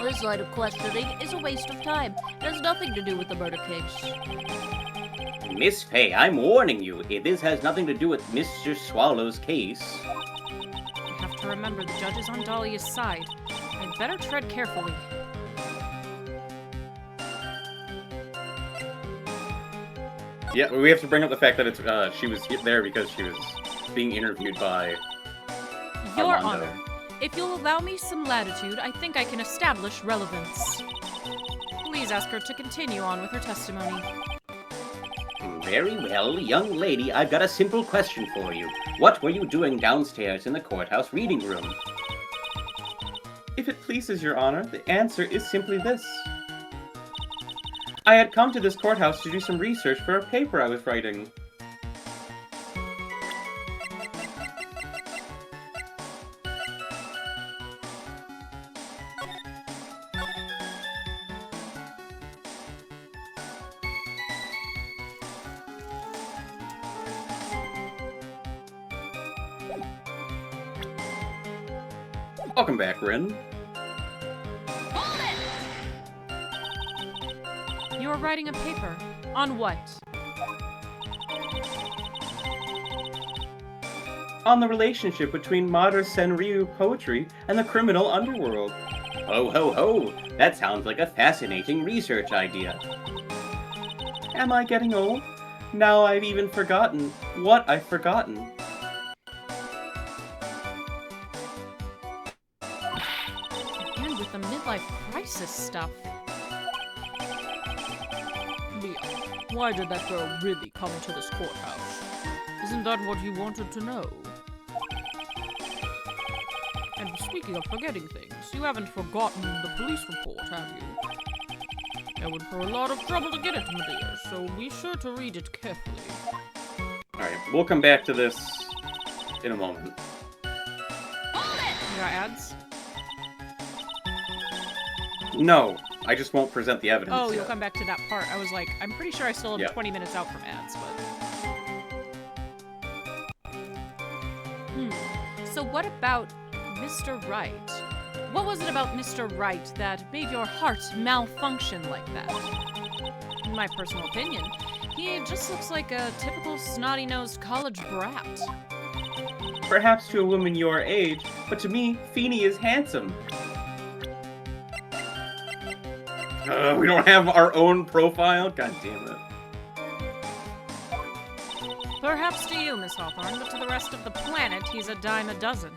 This line of questioning is a waste of time. It has nothing to do with the murder case. Miss Fay, I'm warning you. This has nothing to do with Mr. Swallow's case. You have to remember the judge is on Dahlia's side. I'd better tread carefully. Yeah, we have to bring up the fact that it's she was there because she was being interviewed by Your Armando. Honor, if you'll allow me some latitude, I think I can establish relevance. Please ask her to continue on with her testimony. Very well, young lady, I've got a simple question for you. What were you doing downstairs in the courthouse reading room? If it pleases your honor, the answer is simply this. I had come to this courthouse to do some research for a paper I was writing. Welcome back, Rin. You are writing a paper. On what? On the relationship between modern Senryu poetry and the criminal underworld. Ho ho ho! That sounds like a fascinating research idea. Am I getting old? Now I've even forgotten what I've forgotten. And with the midlife crisis stuff. Mia, why did that girl really come to this courthouse? Isn't that what you wanted to know? And speaking of forgetting things, you haven't forgotten the police report, have you? It would for a lot of trouble to get it, my dear, so be sure to read it carefully. Alright, we'll come back to this in a moment. You got ads? No, I just won't present the evidence Oh, yet. you'll come back to that part. I was like, I'm pretty sure I still have Yeah. 20 minutes out from ads, but... So what about Mr. Wright? What was it about Mr. Wright that made your heart malfunction like that? In my personal opinion, he just looks like a typical snotty-nosed college brat. Perhaps to a woman your age, but to me, Feeney is handsome. We don't have our own profile? God damn it. Perhaps to you, Miss Hawthorne, but to the rest of the planet, he's a dime a dozen.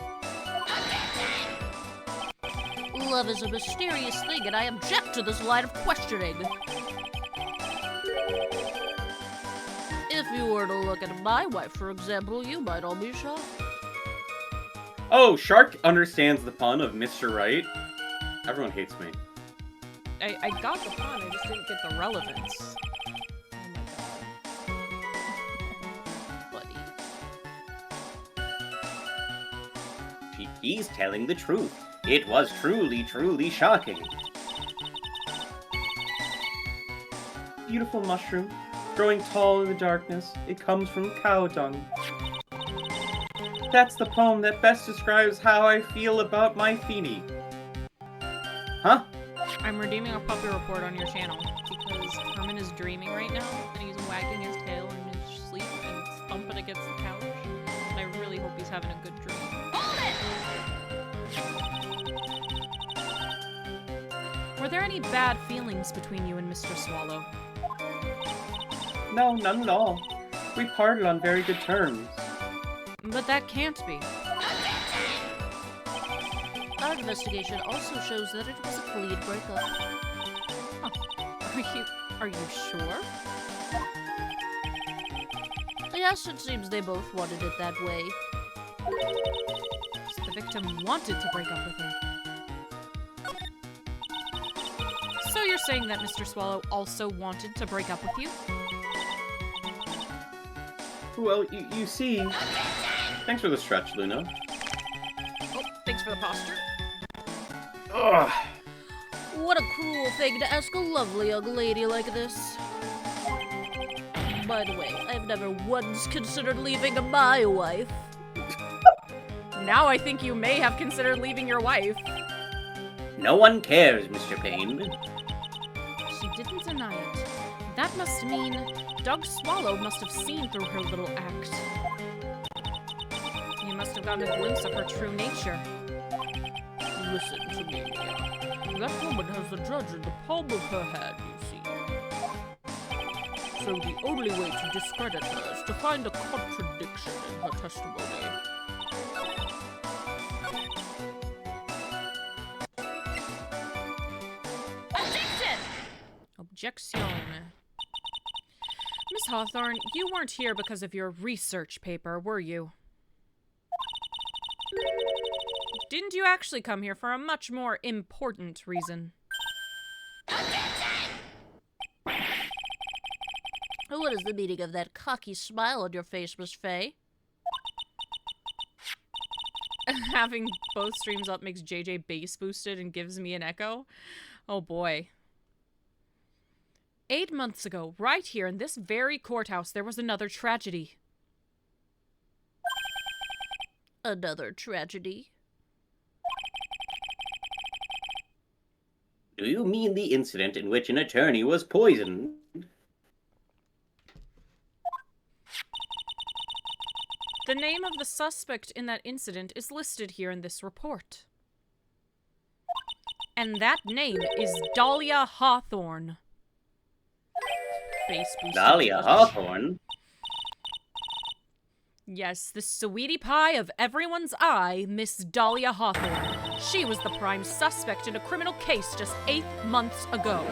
Love is a mysterious thing, and I object to this line of questioning. If you were to look at my wife, for example, you might all be shocked. Oh, Shark understands the pun of Mr. Wright. Everyone hates me. I got the pun, I just didn't get the relevance. Oh my god. Buddy. He's telling the truth. It was truly, truly shocking. Beautiful mushroom, growing tall in the darkness. It comes from cow dung. That's the poem that best describes how I feel about my Feeney. Huh? I'm redeeming a puppy report on your channel because Herman is dreaming right now and he's wagging his tail in his sleep and thumping against the couch. And I really hope he's having a good dream. Were there any bad feelings between you and Mr. Swallow? No, none at all. We parted on very good terms. But that can't be. Our investigation also shows that it was a clean breakup. Are you sure? Yes, it seems they both wanted it that way. The victim wanted to break up with her. So you're saying that Mr. Swallow also wanted to break up with you? Well, you see... Thanks for the stretch, Luna. Oh, thanks for the posture. Ugh. What a cruel thing to ask a lovely young lady like this. By the way, I've never once considered leaving my wife. Now I think you may have considered leaving your wife. No one cares, Mr. Payne. She didn't deny it. That must mean Doug Swallow must have seen through her little act. You must have gotten a glimpse of her true nature. Listen to me, Mia. That woman has the judge in the palm of her hand, you see. So the only way to discredit her is to find a contradiction in her testimony. Objection. Miss Hawthorne, you weren't here because of your research paper, were you? Didn't you actually come here for a much more important reason? What is the meaning of that cocky smile on your face, Miss Fay? Having both streams up makes JJ bass boosted and gives me an echo? Oh boy. 8 months ago, right here in this very courthouse, there was another tragedy. Another tragedy? Do you mean the incident in which an attorney was poisoned? The name of the suspect in that incident is listed here in this report. And that name is Dahlia Hawthorne. Face boosted. Dahlia Hawthorne? Yes, the sweetie pie of everyone's eye, Miss Dahlia Hawthorne. She was the prime suspect in a criminal case just 8 months ago.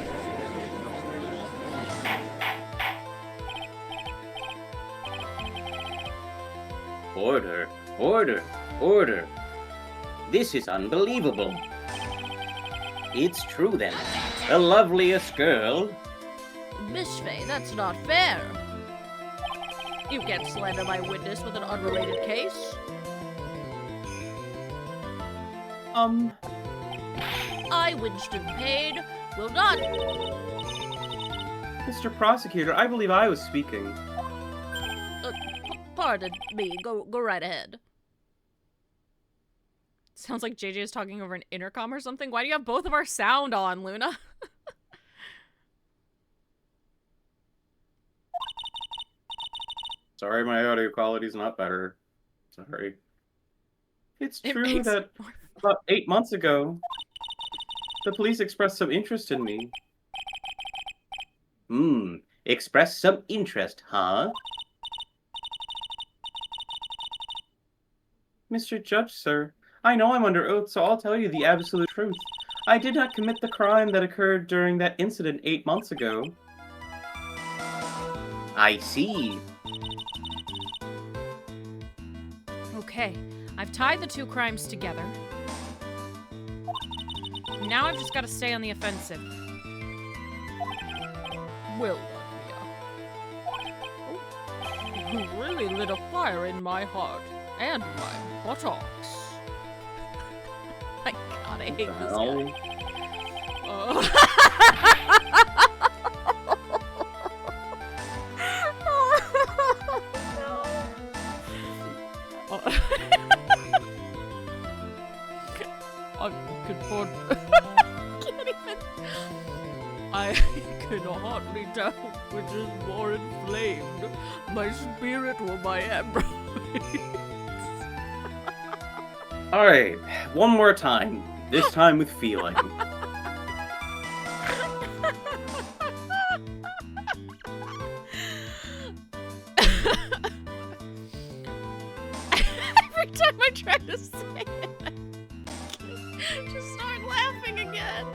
Order, order, order. This is unbelievable. It's true then. The loveliest girl. Miss Fay, that's not fair. You can't slander my witness with an unrelated case. I, Winston Payne, will not. Mr. Prosecutor, I believe I was speaking. Pardon me. Go right ahead. Sounds like JJ is talking over an intercom or something. Why do you have both of our sound on, Luna? Sorry, my audio quality's not better. Sorry. It's It true makes that about 8 months ago, the police expressed some interest in me. Express some interest, huh? Mr. Judge, sir, I know I'm under oath, so I'll tell you the absolute truth. I did not commit the crime that occurred during that incident 8 months ago. I see. Okay, I've tied the two crimes together. Now I've just got to stay on the offensive. Well, Mia. You really lit a fire in my heart and my buttocks. My god, I hate this Well, guy. I can hardly tell which is more inflamed, my spirit or my hemorrhoids. alright, one more time. This time with feeling. Every time I try to say it, I just start laughing again.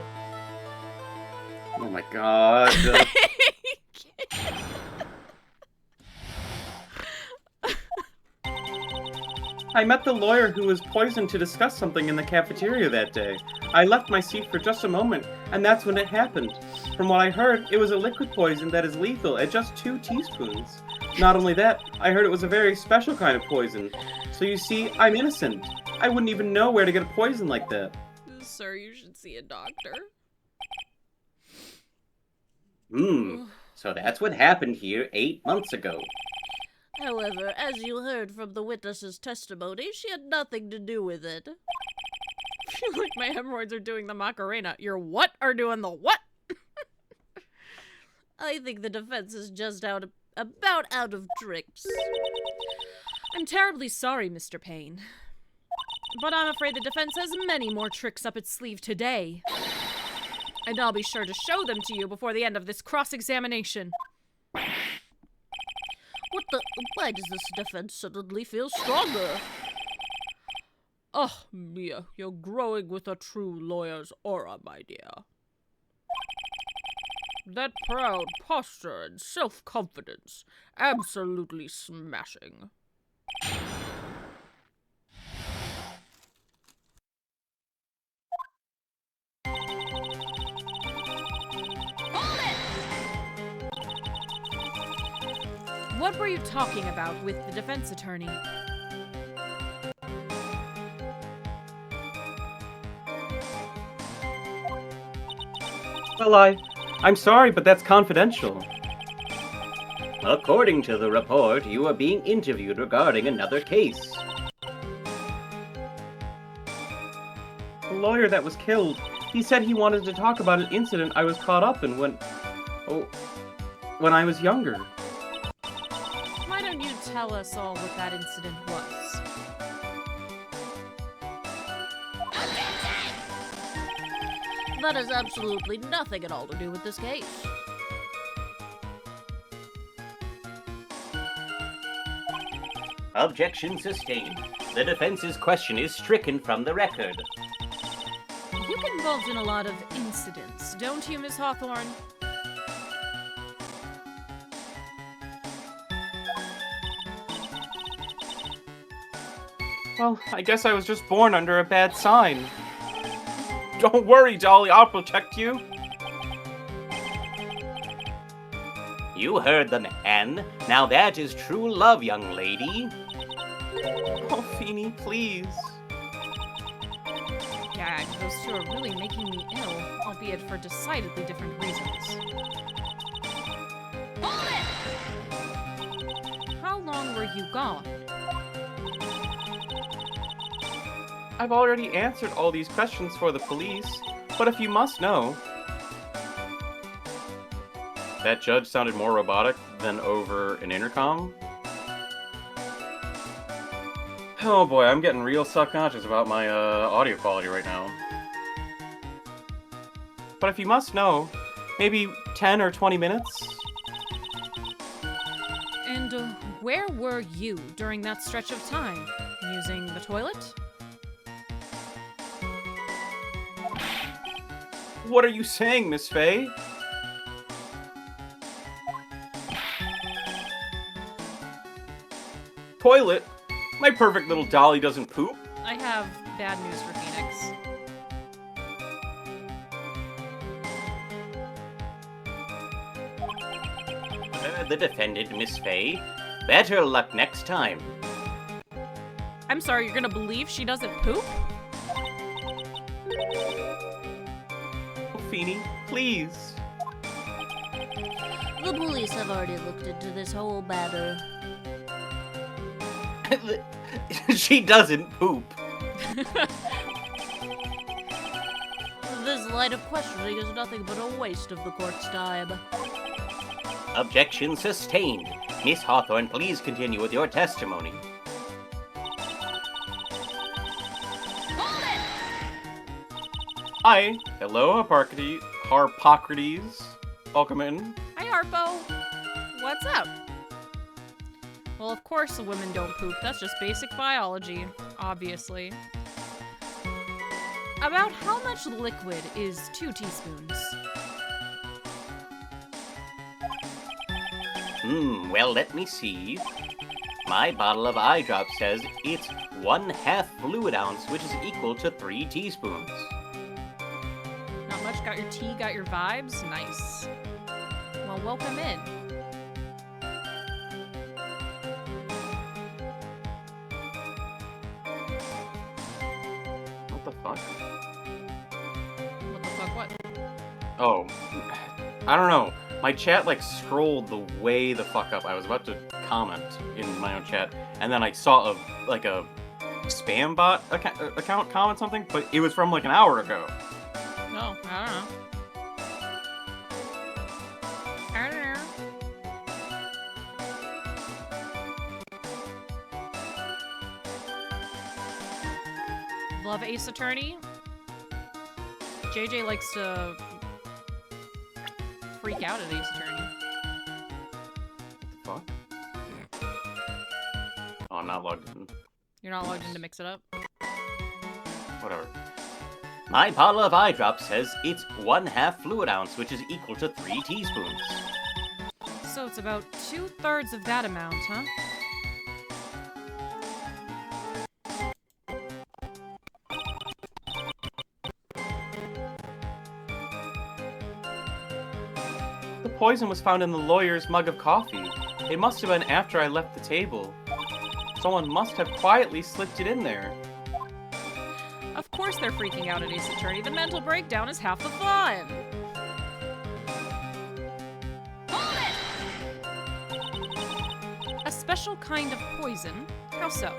Oh my god. I met the lawyer who was poisoned to discuss something in the cafeteria that day. I left my seat for just a moment, and that's when it happened. From what I heard, it was a liquid poison that is lethal at just 2 teaspoons. Not only that, I heard it was a very special kind of poison. So you see, I'm innocent. I wouldn't even know where to get a poison like that. Sir, you should see a doctor. So that's what happened here 8 months ago. However, as you heard from the witness's testimony, she had nothing to do with it. I feel like my hemorrhoids are doing the Macarena. Your what are doing the what? I think the defense is just about out of tricks. I'm terribly sorry, Mr. Payne. But I'm afraid the defense has many more tricks up its sleeve today. And I'll be sure to show them to you before the end of this cross-examination. Why does this defense suddenly feel stronger? Oh, Mia, you're growing with a true lawyer's aura, my dear. That proud posture and self-confidence, absolutely smashing. What were you talking about with the defense attorney? Well, I'm sorry, but that's confidential. According to the report, you are being interviewed regarding another case. The lawyer that was killed, he said he wanted to talk about an incident I was caught up in when I was younger. Why don't you tell us all what that incident was? That has absolutely nothing at all to do with this case. Objection sustained. The defense's question is stricken from the record. You get involved in a lot of incidents, don't you, Miss Hawthorne? Well, I guess I was just born under a bad sign. Don't worry, Dolly, I'll protect you. You heard the man. Now that is true love, young lady. Oh, Feeny, please. Gag, those two are really making me ill, albeit for decidedly different reasons. How long were you gone? I've already answered all these questions for the police, but if you must know... That judge sounded more robotic than over an intercom. Oh boy, I'm getting real self-conscious about my audio quality right now. But if you must know, maybe 10 or 20 minutes? And where were you during that stretch of time? Using the toilet? What are you saying, Miss Faye? Toilet? My perfect little dolly doesn't poop. I have bad news for Phoenix. The defendant, Miss Faye. Better luck next time. I'm sorry, you're gonna believe she doesn't poop? Oh, Feeny, please. The police have already looked into this whole matter. She doesn't poop. This line of questioning is nothing but a waste of the court's time. Objection sustained. Miss Hawthorne, please continue with your testimony. Hi. Hello, Harpocrates. Welcome in. Hi, Harpo. What's up? Well, of course women don't poop. That's just basic biology, obviously. About how much liquid is 2 teaspoons? Well, let me see. My bottle of eye drop says it's 1/2 fluid ounce, which is equal to 3 teaspoons. Not much? Got your tea, got your vibes? Nice. Well, welcome in. What the fuck? Oh, I don't know. My chat like scrolled the way the fuck up. I was about to comment in my own chat, and then I saw a spam bot account comment something, but it was from like an hour ago. No, I don't know. I don't know. Love Ace Attorney. JJ likes to freak out at Ace Attorney. What the fuck? Oh, I'm not logged in. You're not logged in to mix it up? Whatever. My bottle of eye drops says it's 1/2 fluid ounce, which is equal to 3 teaspoons. So it's about 2/3 of that amount, huh? The poison was found in the lawyer's mug of coffee. It must have been after I left the table. Someone must have quietly slipped it in there. Of course they're freaking out at Ace Attorney. The mental breakdown is half the fun. A special kind of poison? How so?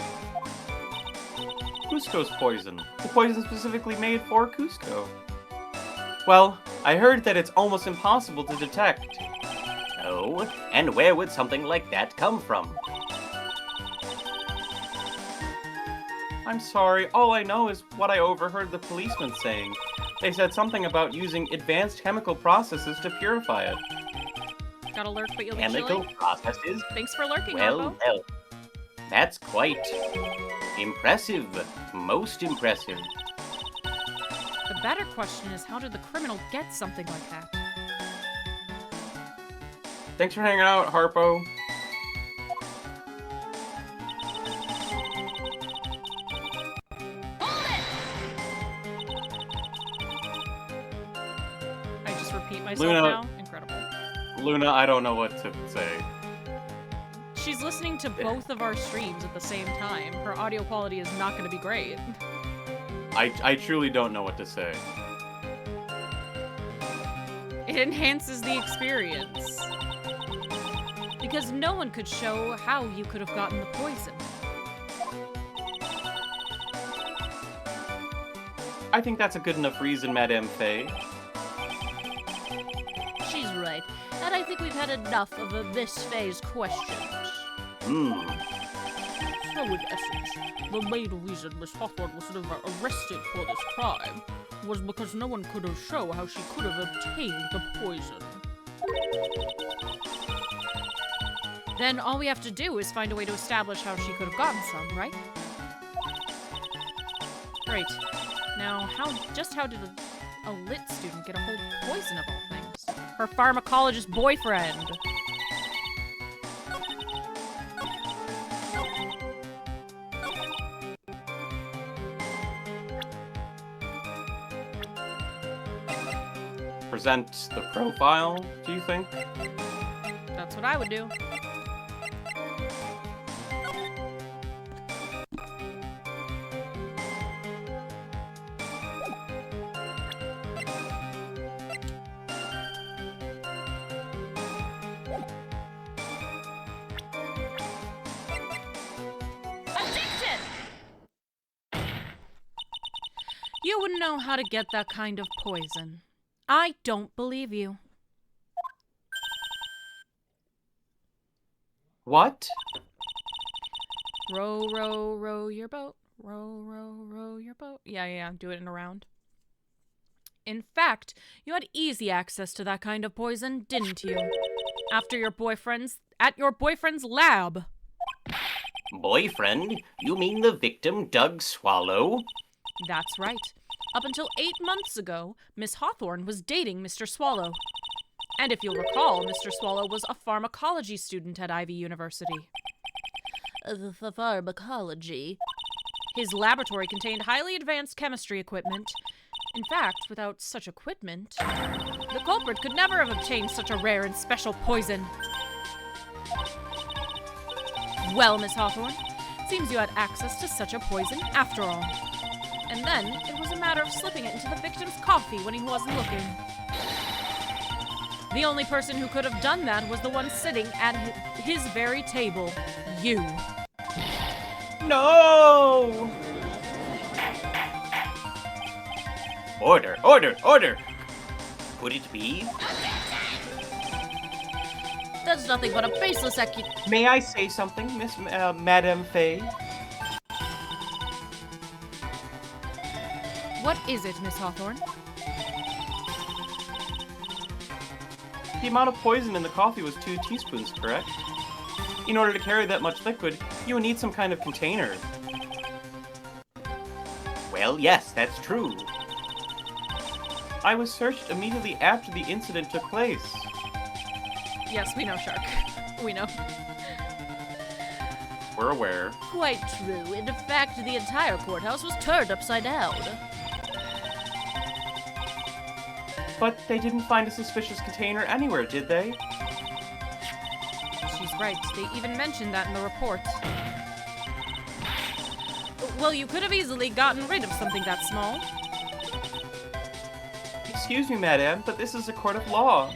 Cusco's poison. The poison specifically made for Cusco. Well, I heard that it's almost impossible to detect. Oh, and where would something like that come from? I'm sorry, all I know is what I overheard the policeman saying. They said something about using advanced chemical processes to purify it. Gotta lurk, but you'll be Chemical chilly. processes? Thanks for lurking, Well, Harpo. well. That's quite impressive. Most impressive. The better question is, how did the criminal get something like that? Thanks for hanging out, Harpo. I just repeat myself Luna. now? Incredible. Luna, I don't know what to say. She's listening to both of our streams at the same time. Her audio quality is not going to be great. I truly don't know what to say. It enhances the experience. Because no one could show how you could have gotten the poison. I think that's a good enough reason, Madame Faye. She's right, and I think we've had enough of Miss Faye's questions. So in essence, the main reason Miss Hawthorne was never arrested for this crime was because no one could have shown how she could have obtained the poison. Then all we have to do is find a way to establish how she could have gotten some, right? Right. Now, how did a lit student get a hold of poison of all things? Her pharmacologist boyfriend. Present the profile, do you think? That's what I would do. You wouldn't know how to get that kind of poison. I don't believe you. What? Row, row, row your boat. Row, row, row your boat. Yeah, do it in a round. In fact, you had easy access to that kind of poison, didn't you? At your boyfriend's lab. Boyfriend? You mean the victim, Doug Swallow? That's right. Up until 8 months ago, Miss Hawthorne was dating Mr. Swallow. And if you'll recall, Mr. Swallow was a pharmacology student at Ivy University. The pharmacology. His laboratory contained highly advanced chemistry equipment. In fact, without such equipment, the culprit could never have obtained such a rare and special poison. Well, Miss Hawthorne, seems you had access to such a poison after all. And then, it was a matter of slipping it into the victim's coffee when he wasn't looking. The only person who could have done that was the one sitting at his very table. You. No! Order, order, order! Could it be? That's nothing but a baseless May I say something, Madame Faye? What is it, Miss Hawthorne? The amount of poison in the coffee was 2 teaspoons, correct? In order to carry that much liquid, you would need some kind of container. Well, yes, that's true. I was searched immediately after the incident took place. Yes, we know, Shark. We know. We're aware. Quite true. In fact, the entire courthouse was turned upside down. But they didn't find a suspicious container anywhere, did they? She's right. They even mentioned that in the report. Well, you could have easily gotten rid of something that small. Excuse me, madame, but this is a court of law.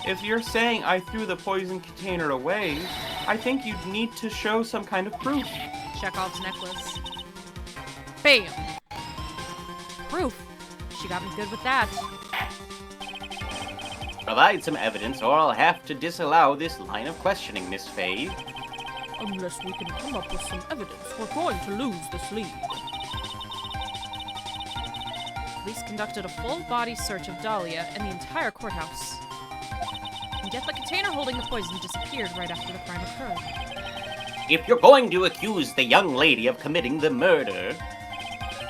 If you're saying I threw the poison container away, I think you'd need to show some kind of proof. Chekhov's necklace. Bam! Proof. She got me good with that. Provide some evidence or I'll have to disallow this line of questioning, Miss Faye. Unless we can come up with some evidence, we're going to lose this lead. Police conducted a full-body search of Dahlia and the entire courthouse. And yet the container holding the poison disappeared right after the crime occurred. If you're going to accuse the young lady of committing the murder,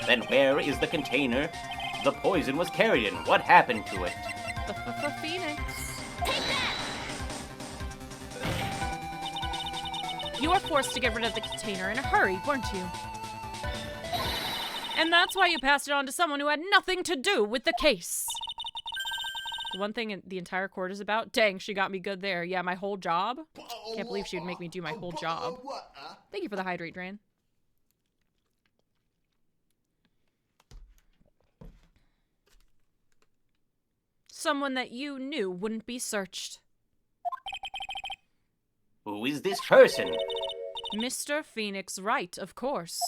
then where is the container the poison was carried in? What happened to it? The Phoenix. You were forced to get rid of the container in a hurry, weren't you? And that's why you passed it on to someone who had nothing to do with the case. The one thing the entire court is about? Dang, she got me good there. Yeah, my whole job? Can't believe she would make me do my whole job. Thank you for the hydrate, Drain. Someone that you knew wouldn't be searched. Who is this person? Mr. Phoenix Wright, of course.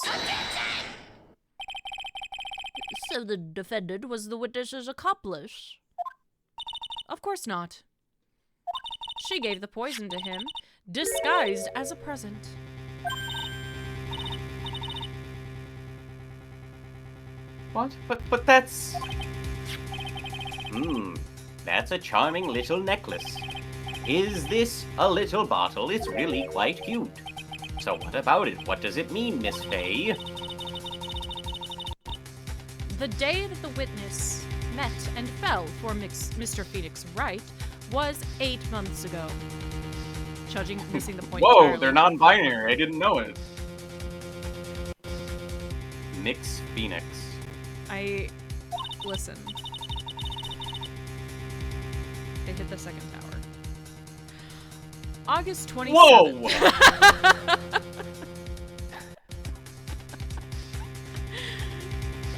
So the defendant was the witness's accomplice? Of course not. She gave the poison to him, disguised as a present. What? But that's... That's a charming little necklace. Is this a little bottle? It's really quite cute. So what about it? What does it mean, Miss Faye? The day that the witness met and fell for Mr. Phoenix Wright was 8 months ago. Judging missing the point Whoa, entirely. they're non-binary. I didn't know it. Mix Phoenix. Listen. They hit the second tower. August 27th. Whoa!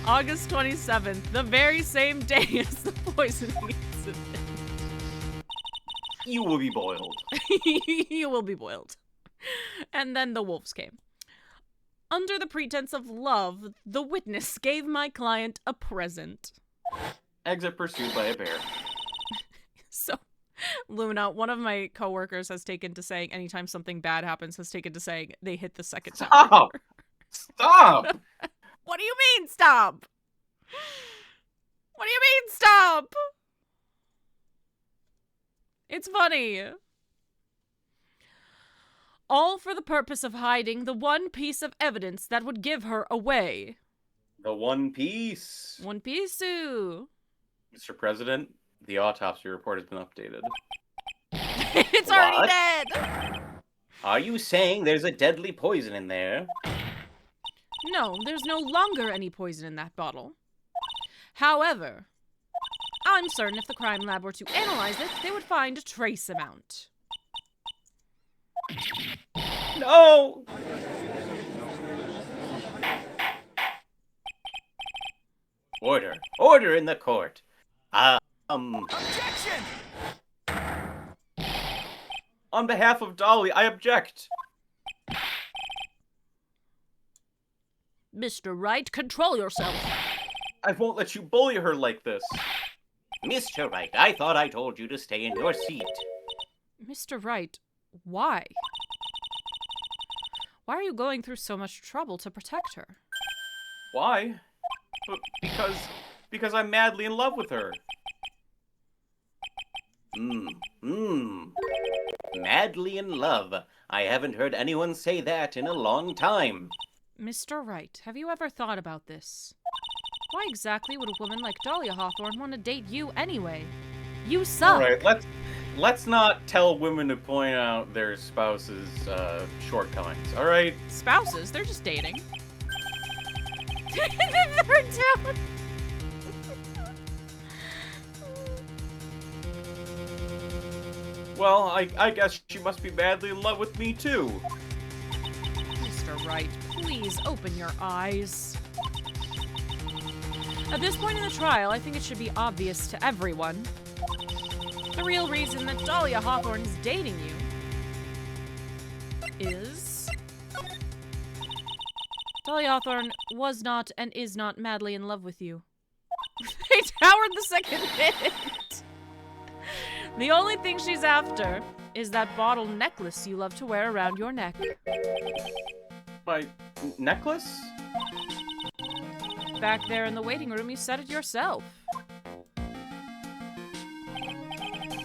August 27th, the very same day as the poisoning incident. You will be boiled. You will be boiled. And then the wolves came. Under the pretense of love, the witness gave my client a present. Exit pursued by a bear. So, Luna, one of my coworkers has taken to saying anytime something bad happens, has taken to saying they hit the second tower. Stop! Stop! What do you mean, stop? What do you mean, stop? It's funny. All for the purpose of hiding the one piece of evidence that would give her away. The One Piece. One piece. Mr. President, the autopsy report has been updated. It's already What? dead. Are you saying there's a deadly poison in there? No, there's no longer any poison in that bottle. However, I'm certain if the crime lab were to analyze it, they would find a trace amount. No! Order. Order in the court. Objection! On behalf of Dolly, I object. Mr. Wright, control yourself. I won't let you bully her like this. Mr. Wright, I thought I told you to stay in your seat. Mr. Wright, why? Why are you going through so much trouble to protect her? Why? Because I'm madly in love with her. Madly in love. I haven't heard anyone say that in a long time. Mr. Wright, have you ever thought about this? Why exactly would a woman like Dahlia Hawthorne want to date you anyway? You suck! Alright, let's not tell women to point out their spouse's shortcomings, alright? Spouses? They're just dating. They're down. Well, I guess she must be madly in love with me too. Mr. Wright, please open your eyes. At this point in the trial, I think it should be obvious to everyone. The real reason that Dahlia Hawthorne is dating you is... Dahlia Hawthorne was not and is not madly in love with you. Hey, Howard the second hit! The only thing she's after is that bottle necklace you love to wear around your neck. My necklace? Back there in the waiting room, you said it yourself.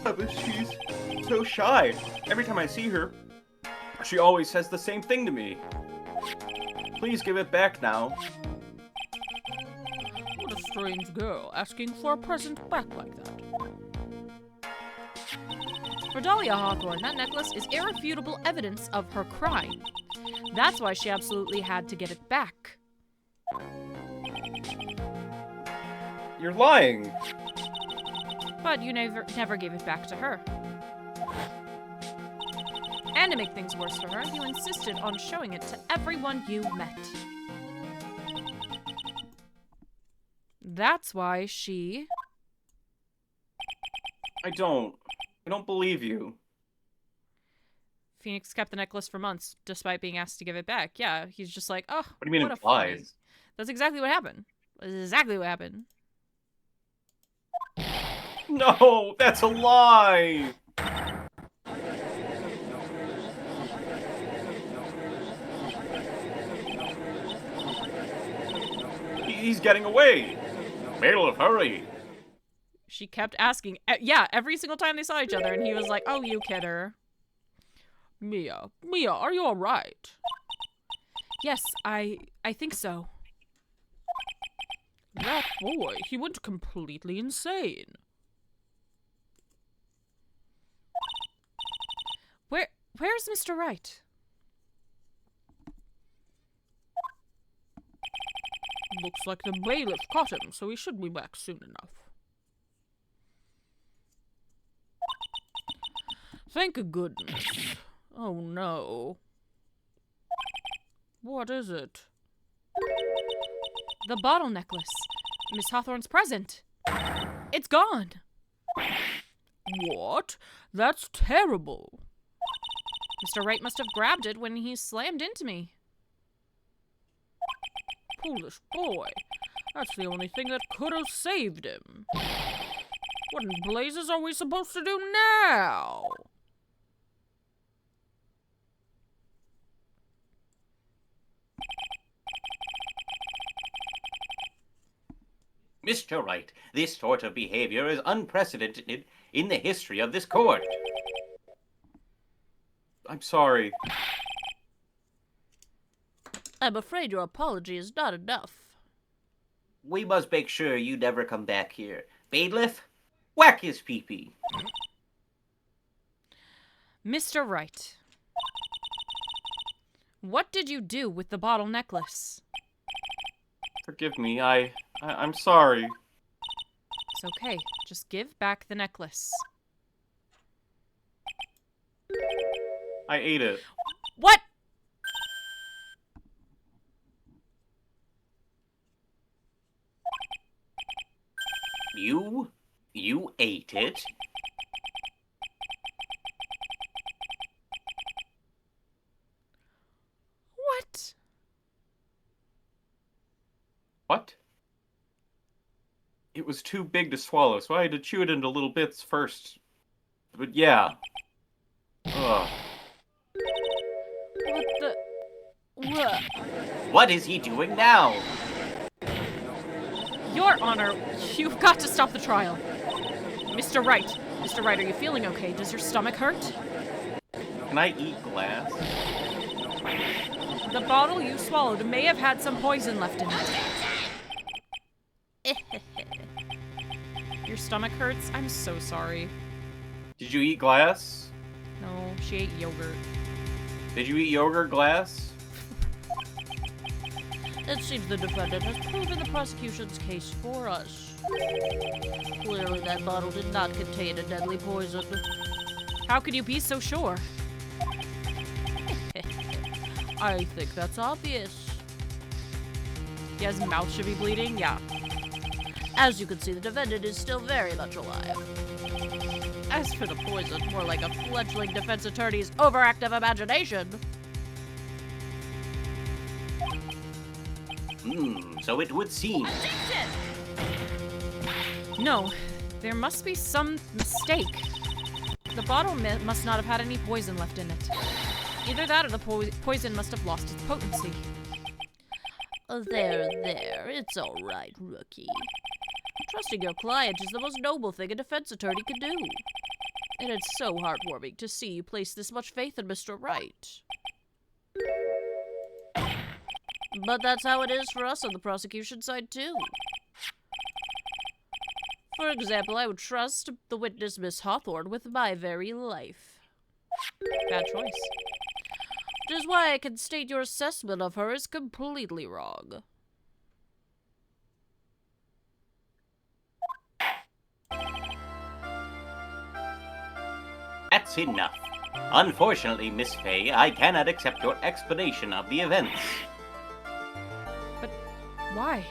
But she's so shy. Every time I see her, she always says the same thing to me. Please give it back now. What a strange girl, asking for a present back like that. For Dahlia Hawthorne, that necklace is irrefutable evidence of her crime. That's why she absolutely had to get it back. You're lying. But you never gave it back to her. And to make things worse for her, you insisted on showing it to everyone you met. That's why she... I don't believe you. Phoenix kept the necklace for months, despite being asked to give it back. Yeah, he's just like, oh, What do you mean what a implies? funny. That's exactly what happened. That's exactly what happened. No, that's a lie. He's getting away. Bailiff, hurry. She kept asking, yeah, every single time they saw each other, and he was like, oh, you kidder. Mia, are you alright? Yes, I think so. That boy, he went completely insane. Where's Mr. Wright? Looks like the bailiff caught him, so he should be back soon enough. Thank goodness. Oh no. What is it? The bottle necklace. Miss Hawthorne's present. It's gone. What? That's terrible. Mr. Wright must have grabbed it when he slammed into me. Foolish boy. That's the only thing that could have saved him. What in blazes are we supposed to do now? Mr. Wright, this sort of behavior is unprecedented in the history of this court. I'm sorry. I'm afraid your apology is not enough. We must make sure you never come back here. Bailiff, whack his pee-pee. Mr. Wright. What did you do with the bottle necklace? Forgive me. I'm sorry. It's okay. Just give back the necklace. I ate it. What? You ate it? It was too big to swallow, so I had to chew it into little bits first. But yeah. Ugh. What the... What? What is he doing now? Your Honor, you've got to stop the trial. Mr. Wright. Mr. Wright, are you feeling okay? Does your stomach hurt? Can I eat glass? The bottle you swallowed may have had some poison left in it. Your stomach hurts? I'm so sorry. Did you eat glass? No, she ate yogurt. Did you eat yogurt glass? It seems the defendant has proven the prosecution's case for us. Clearly, that bottle did not contain a deadly poison. How could you be so sure? I think that's obvious. Yeah, his mouth should be bleeding? Yeah. As you can see, the defendant is still very much alive. As for the poison, more like a fledgling defense attorney's overactive imagination. So it would seem. No, there must be some mistake. The bottle must not have had any poison left in it. Either that or the poison must have lost its potency. There. It's all right, rookie. Trusting your client is the most noble thing a defense attorney can do. And it's so heartwarming to see you place this much faith in Mr. Wright. But that's how it is for us on the prosecution side, too. For example, I would trust the witness, Miss Hawthorne, with my very life. Bad choice. Which is why I can state your assessment of her is completely wrong. That's enough. Unfortunately, Miss Fay, I cannot accept your explanation of the events. But why?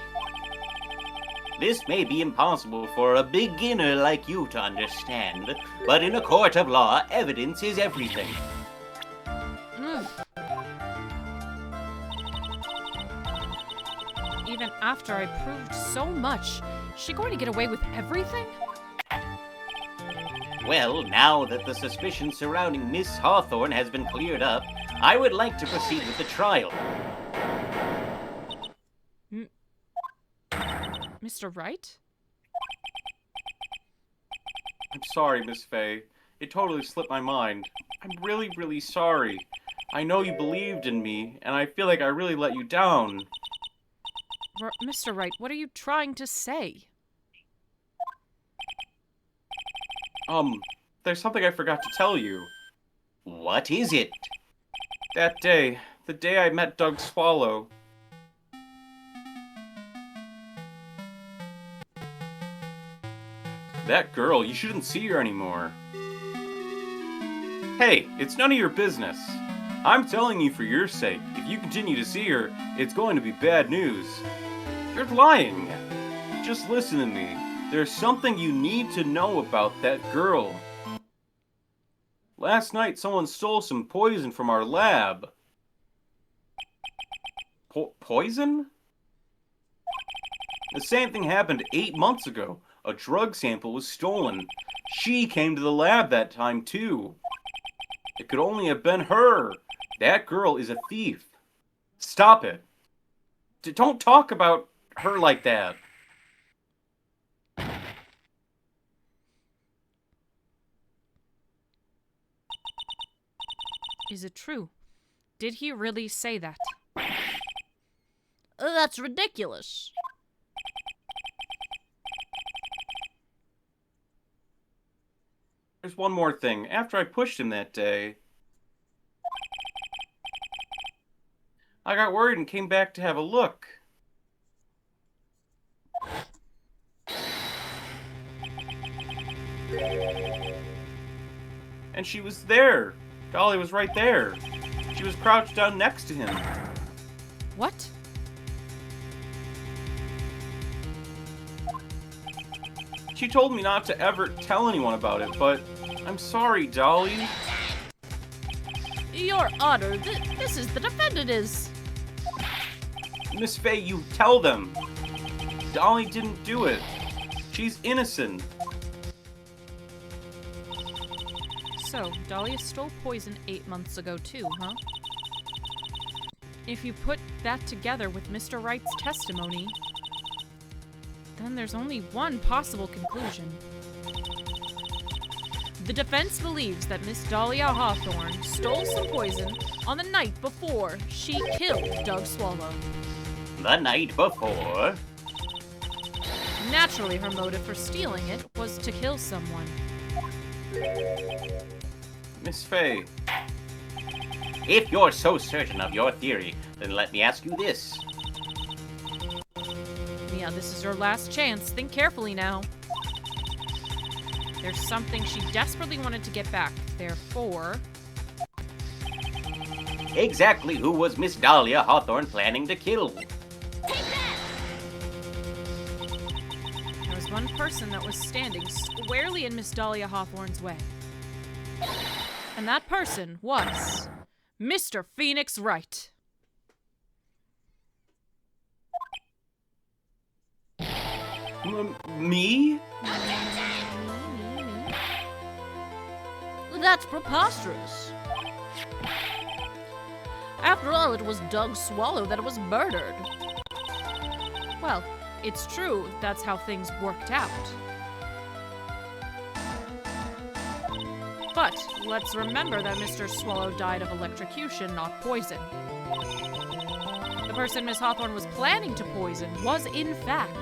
This may be impossible for a beginner like you to understand, but in a court of law, evidence is everything. Even after I proved so much, is she going to get away with everything? Well, now that the suspicion surrounding Miss Hawthorne has been cleared up, I would like to proceed with the trial. Mr. Wright? I'm sorry, Miss Fay. It totally slipped my mind. I'm really, really sorry. I know you believed in me, and I feel like I really let you down. Mr. Wright, what are you trying to say? There's something I forgot to tell you. What is it? That day, the day I met Doug Swallow. That girl, you shouldn't see her anymore. Hey, it's none of your business. I'm telling you for your sake, if you continue to see her, it's going to be bad news. You're lying. Just listen to me. There's something you need to know about that girl. Last night, someone stole some poison from our lab. Poison? The same thing happened 8 months ago. A drug sample was stolen. She came to the lab that time, too. It could only have been her. That girl is a thief. Stop it. Don't talk about her like that. Is it true? Did he really say that? That's ridiculous. There's one more thing. After I pushed him that day, I got worried and came back to have a look. And she was there. Dolly was right there. She was crouched down next to him. What? She told me not to ever tell anyone about it, but I'm sorry, Dolly. Your Honor, this is the defendant is... Miss Fay, you tell them. Dolly didn't do it. She's innocent. So, Dahlia stole poison 8 months ago too, huh? If you put that together with Mr. Wright's testimony, then there's only one possible conclusion. The defense believes that Miss Dahlia Hawthorne stole some poison on the night before she killed Doug Swallow. The night before? Naturally, her motive for stealing it was to kill someone. Miss Faye. If you're so certain of your theory, then let me ask you this. Mia, this is your last chance. Think carefully now. There's something she desperately wanted to get back. Therefore... Exactly who was Miss Dahlia Hawthorne planning to kill? There was one person that was standing squarely in Miss Dahlia Hawthorne's way. And that person was... Mr. Phoenix Wright. Me? That's preposterous. After all, it was Doug Swallow that was murdered. Well, it's true that's how things worked out. But let's remember that Mr. Swallow died of electrocution, not poison. The person Miss Hawthorne was planning to poison was, in fact,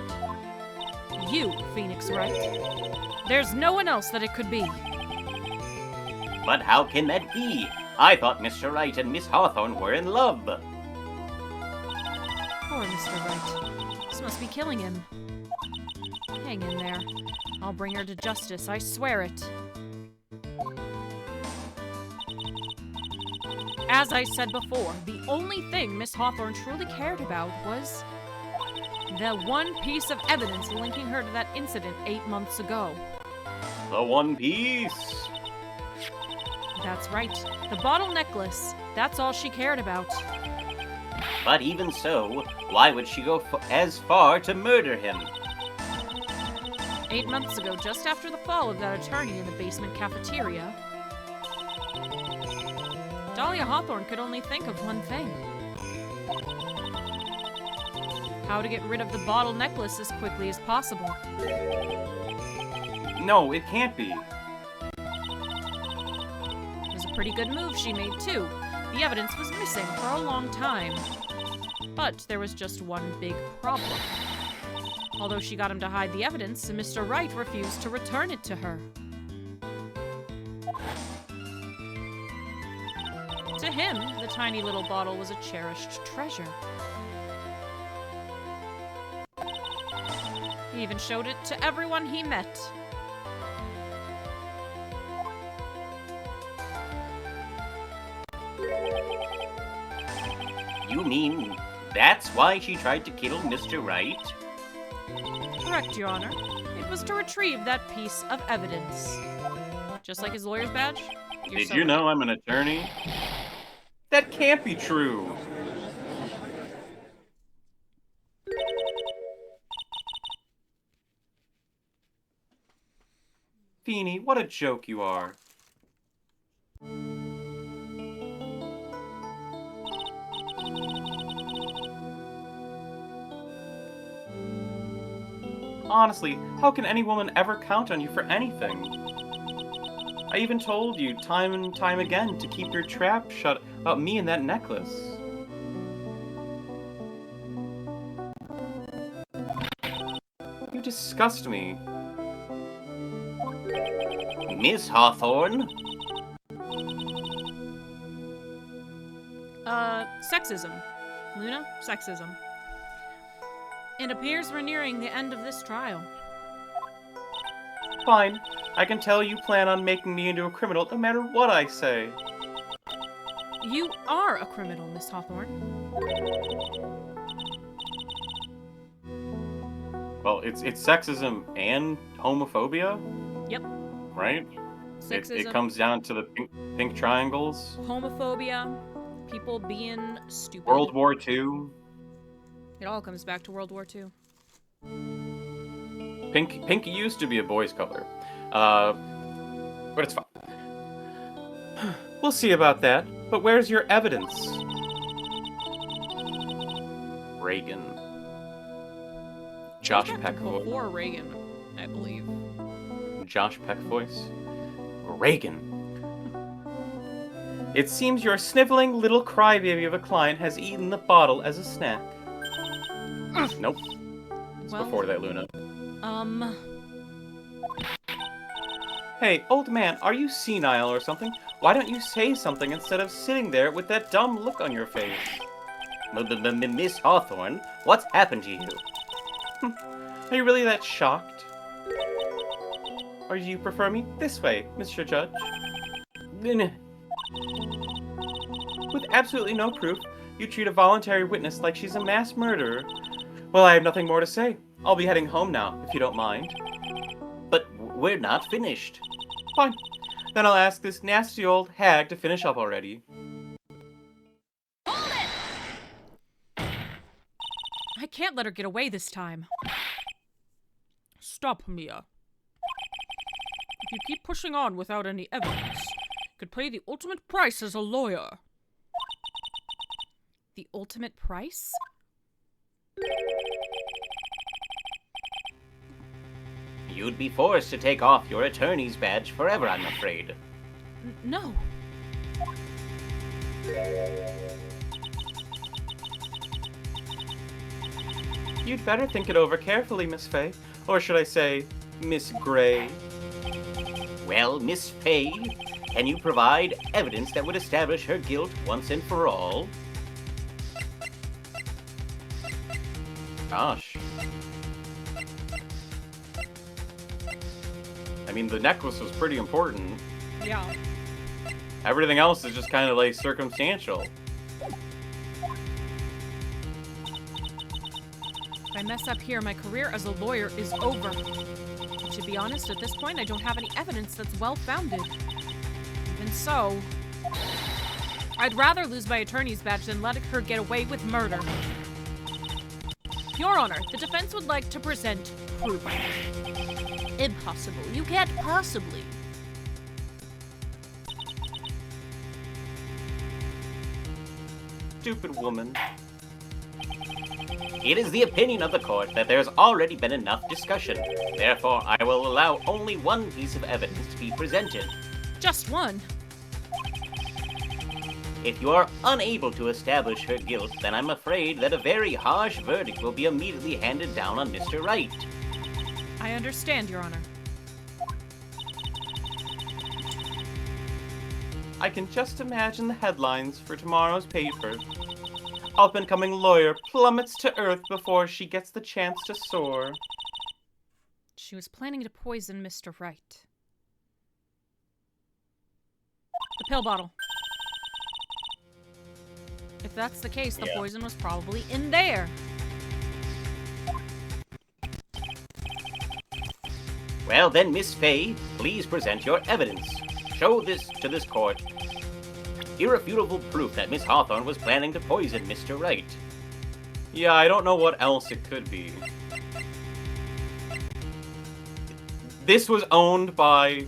you, Phoenix Wright. There's no one else that it could be. But how can that be? I thought Mr. Wright and Miss Hawthorne were in love. Poor Mr. Wright. This must be killing him. Hang in there. I'll bring her to justice, I swear it. As I said before, the only thing Miss Hawthorne truly cared about was the one piece of evidence linking her to that incident 8 months ago. The one piece. That's right. The bottle necklace. That's all she cared about. But even so, why would she go as far to murder him? 8 months ago, just after the fall of that attorney in the basement cafeteria, Dahlia Hawthorne could only think of one thing. How to get rid of the bottle necklace as quickly as possible. No, it can't be. It was a pretty good move she made, too. The evidence was missing for a long time. But there was just one big problem. Although she got him to hide the evidence, Mr. Wright refused to return it to her. To him, the tiny little bottle was a cherished treasure. He even showed it to everyone he met. You mean that's why she tried to kill Mr. Wright? Correct, Your Honor. It was to retrieve that piece of evidence. Just like his lawyer's badge? Did you know I'm an attorney? That can't be true. Feeny, what a joke you are. Honestly, how can any woman ever count on you for anything? I even told you time and time again to keep your trap shut about me and that necklace. You disgust me. Miss Hawthorne? Sexism. Luna, sexism. It appears we're nearing the end of this trial. Fine. I can tell you plan on making me into a criminal no matter what I say. You are a criminal, Miss Hawthorne. Well, it's sexism and homophobia, Yep. right? Sexism, It comes down to the pink triangles. homophobia, people being stupid. World War II. It all comes back to World War II. Pink used to be a boy's color. But it's fine. We'll see about that, but where's your evidence? Reagan. Josh Back Peck voice. before Reagan, I believe. Josh Peck voice. Reagan. It seems your sniveling little crybaby of a client has eaten the bottle as a snack. Nope. It's Well, before that, Luna. Hey, old man, are you senile or something? Why don't you say something instead of sitting there with that dumb look on your face? Miss Hawthorne, what's happened to you? Are you really that shocked? Or do you prefer me this way, Mr. Judge? With absolutely no proof, you treat a voluntary witness like she's a mass murderer. Well, I have nothing more to say. I'll be heading home now, if you don't mind. But we're not finished. Fine. Then I'll ask this nasty old hag to finish up already. I can't let her get away this time. Stop, Mia. If you keep pushing on without any evidence, you could pay the ultimate price as a lawyer. The ultimate price? You'd be forced to take off your attorney's badge forever, I'm afraid. No. You'd better think it over carefully, Miss Fay. Or should I say, Miss Gray? Well, Miss Fay, can you provide evidence that would establish her guilt once and for all? Gosh. I mean, the necklace was pretty important. Yeah. Everything else is just kind of like circumstantial. If I mess up here, my career as a lawyer is over. And to be honest, at this point, I don't have any evidence that's well-founded. Even so, I'd rather lose my attorney's badge than let her get away with murder. Your Honor, the defense would like to present proof. Impossible. You can't possibly. Stupid woman. It is the opinion of the court that there's already been enough discussion. Therefore, I will allow only one piece of evidence to be presented. Just one. If you are unable to establish her guilt, then I'm afraid that a very harsh verdict will be immediately handed down on Mr. Wright. I understand, Your Honor. I can just imagine the headlines for tomorrow's paper. Up-and-coming lawyer plummets to earth before she gets the chance to soar. She was planning to poison Mr. Wright. The pill bottle. If that's the case, the poison was probably in there. Well then, Miss Fay, please present your evidence. Show this to this court. Irrefutable proof that Miss Hawthorne was planning to poison Mr. Wright. Yeah, I don't know what else it could be. This was owned by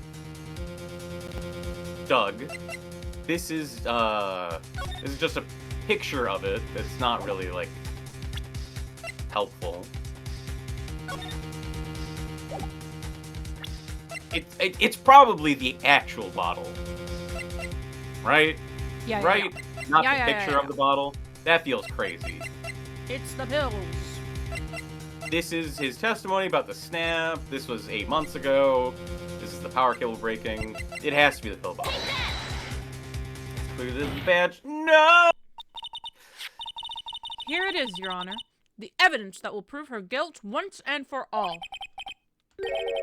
Doug. This is just a picture of it. It's not really, like, helpful. It's probably the actual bottle. Right? Yeah, right? yeah. Not Yeah, the yeah, picture yeah. of the bottle. That feels crazy. It's the pills. This is his testimony about the snap. This was 8 months ago. This is the power cable breaking. It has to be the pill bottle. Included in the badge. No! Here it is, Your Honor. The evidence that will prove her guilt once and for all.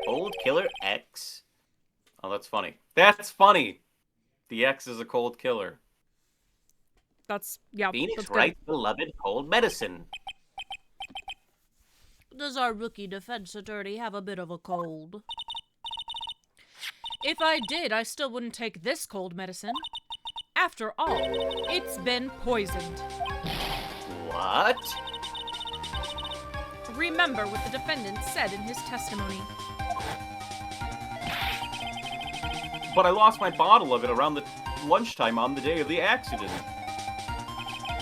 Old Killer X. Oh, that's funny. That's funny! The X is a cold killer. That's, yeah, Phoenix that's good. Wright's beloved cold medicine. Does our rookie defense attorney have a bit of a cold? If I did, I still wouldn't take this cold medicine. After all, it's been poisoned. What? remember what the defendant said in his testimony. But I lost my bottle of it around the lunchtime on the day of the accident.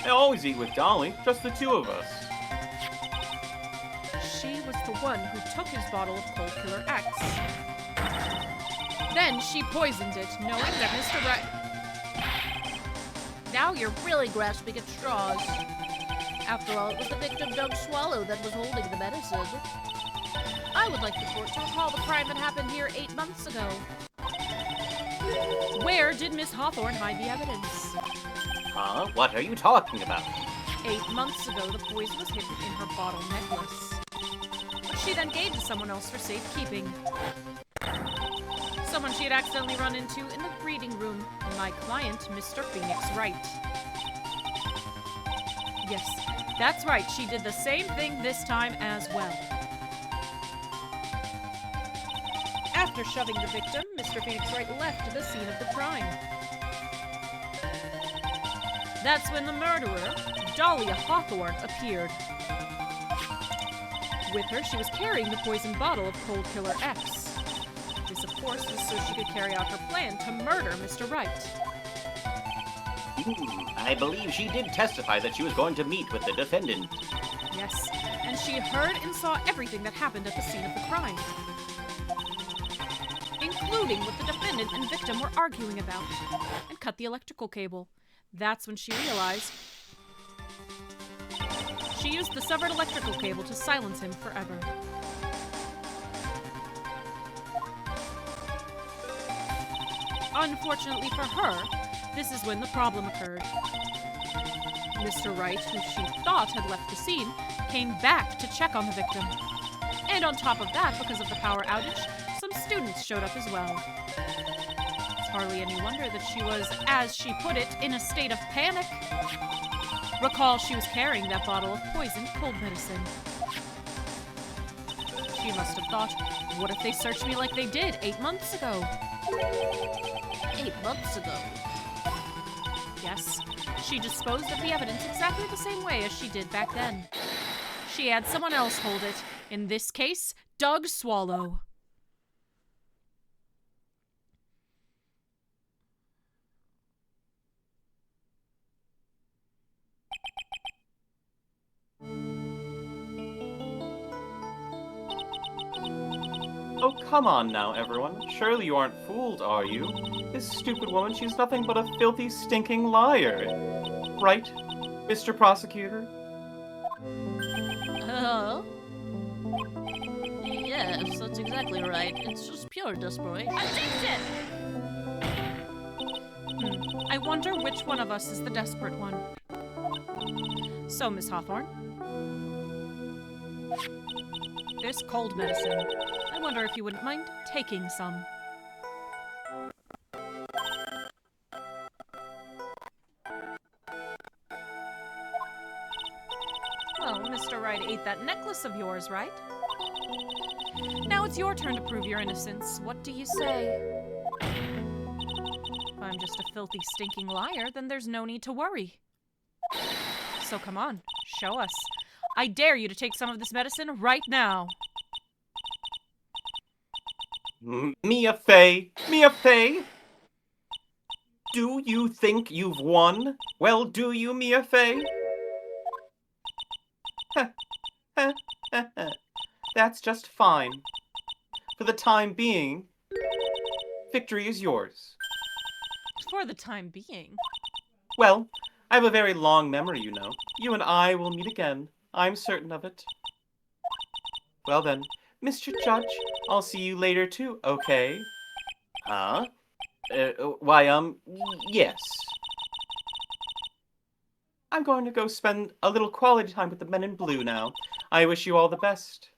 I always eat with Dolly, just the two of us. She was the one who took his bottle of Cold Killer X. Then she poisoned it, knowing that Mr. Wright... Now you're really grasping at straws. After all, it was the victim, Doug Swallow, that was holding the medicine. I would like the court to recall the crime that happened here 8 months ago. Where did Miss Hawthorne hide the evidence? Huh? What are you talking about? 8 months ago, the poison was hidden in her bottle necklace, which she then gave to someone else for safekeeping. Someone she had accidentally run into in the reading room, my client, Mr. Phoenix Wright. Yes, that's right, she did the same thing this time as well. After shoving the victim, Mr. Phoenix Wright left the scene of the crime. That's when the murderer, Dahlia Hawthorne, appeared. With her, she was carrying the poisoned bottle of Cold Killer X. This, of course, was so she could carry out her plan to murder Mr. Wright. I believe she did testify that she was going to meet with the defendant. Yes, and she heard and saw everything that happened at the scene of the crime, including what the defendant and victim were arguing about, and cut the electrical cable. That's when she realized she used the severed electrical cable to silence him forever. Unfortunately for her, this is when the problem occurred. Mr. Wright, who she thought had left the scene, came back to check on the victim. And on top of that, because of the power outage, some students showed up as well. It's hardly any wonder that she was, as she put it, in a state of panic. Recall, she was carrying that bottle of poisoned cold medicine. She must have thought, what if they searched me like they did 8 months ago? 8 months ago. Yes, she disposed of the evidence exactly the same way as she did back then. She had someone else hold it. In this case, Doug Swallow. Oh, come on now, everyone. Surely you aren't fooled, are you? This stupid woman, she's nothing but a filthy, stinking liar. Right, Mr. Prosecutor? Yes, that's exactly right. It's just pure desperation. I wonder which one of us is the desperate one. So, Miss Hawthorne, this cold medicine, I wonder if you wouldn't mind taking some. Well, Mr. Wright ate that necklace of yours, right? Now it's your turn to prove your innocence. What do you say? If I'm just a filthy, stinking liar, then there's no need to worry. So come on, show us. I dare you to take some of this medicine right now. Mia Fey! Mia Fey! Do you think you've won? Well, do you, Mia Fey? That's just fine. For the time being, victory is yours. For the time being. Well, I have a very long memory, you know. You and I will meet again. I'm certain of it. Well then, Mr. Judge, I'll see you later too, okay? Huh? Yes. I'm going to go spend a little quality time with the men in blue now. I wish you all the best.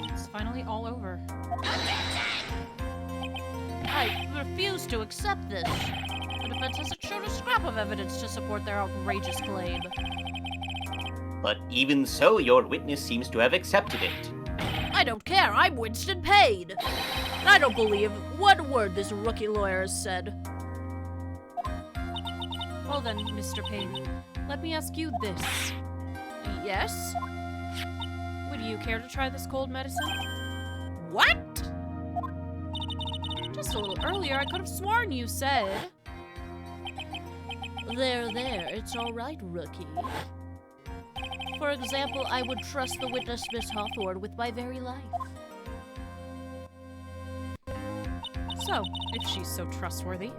It's finally all over. I refuse to accept this. The defense hasn't shown a scrap of evidence to support their outrageous claim. But even so, your witness seems to have accepted it. I don't care. I'm Winston Payne. I don't believe one word this rookie lawyer has said. Well then, Mr. Payne, let me ask you this. Yes? Would you care to try this cold medicine? What? Just a little earlier, I could have sworn you said. There, it's all right, rookie. For example, I would trust the witness, Miss Hawthorne, with my very life. So, if she's so trustworthy,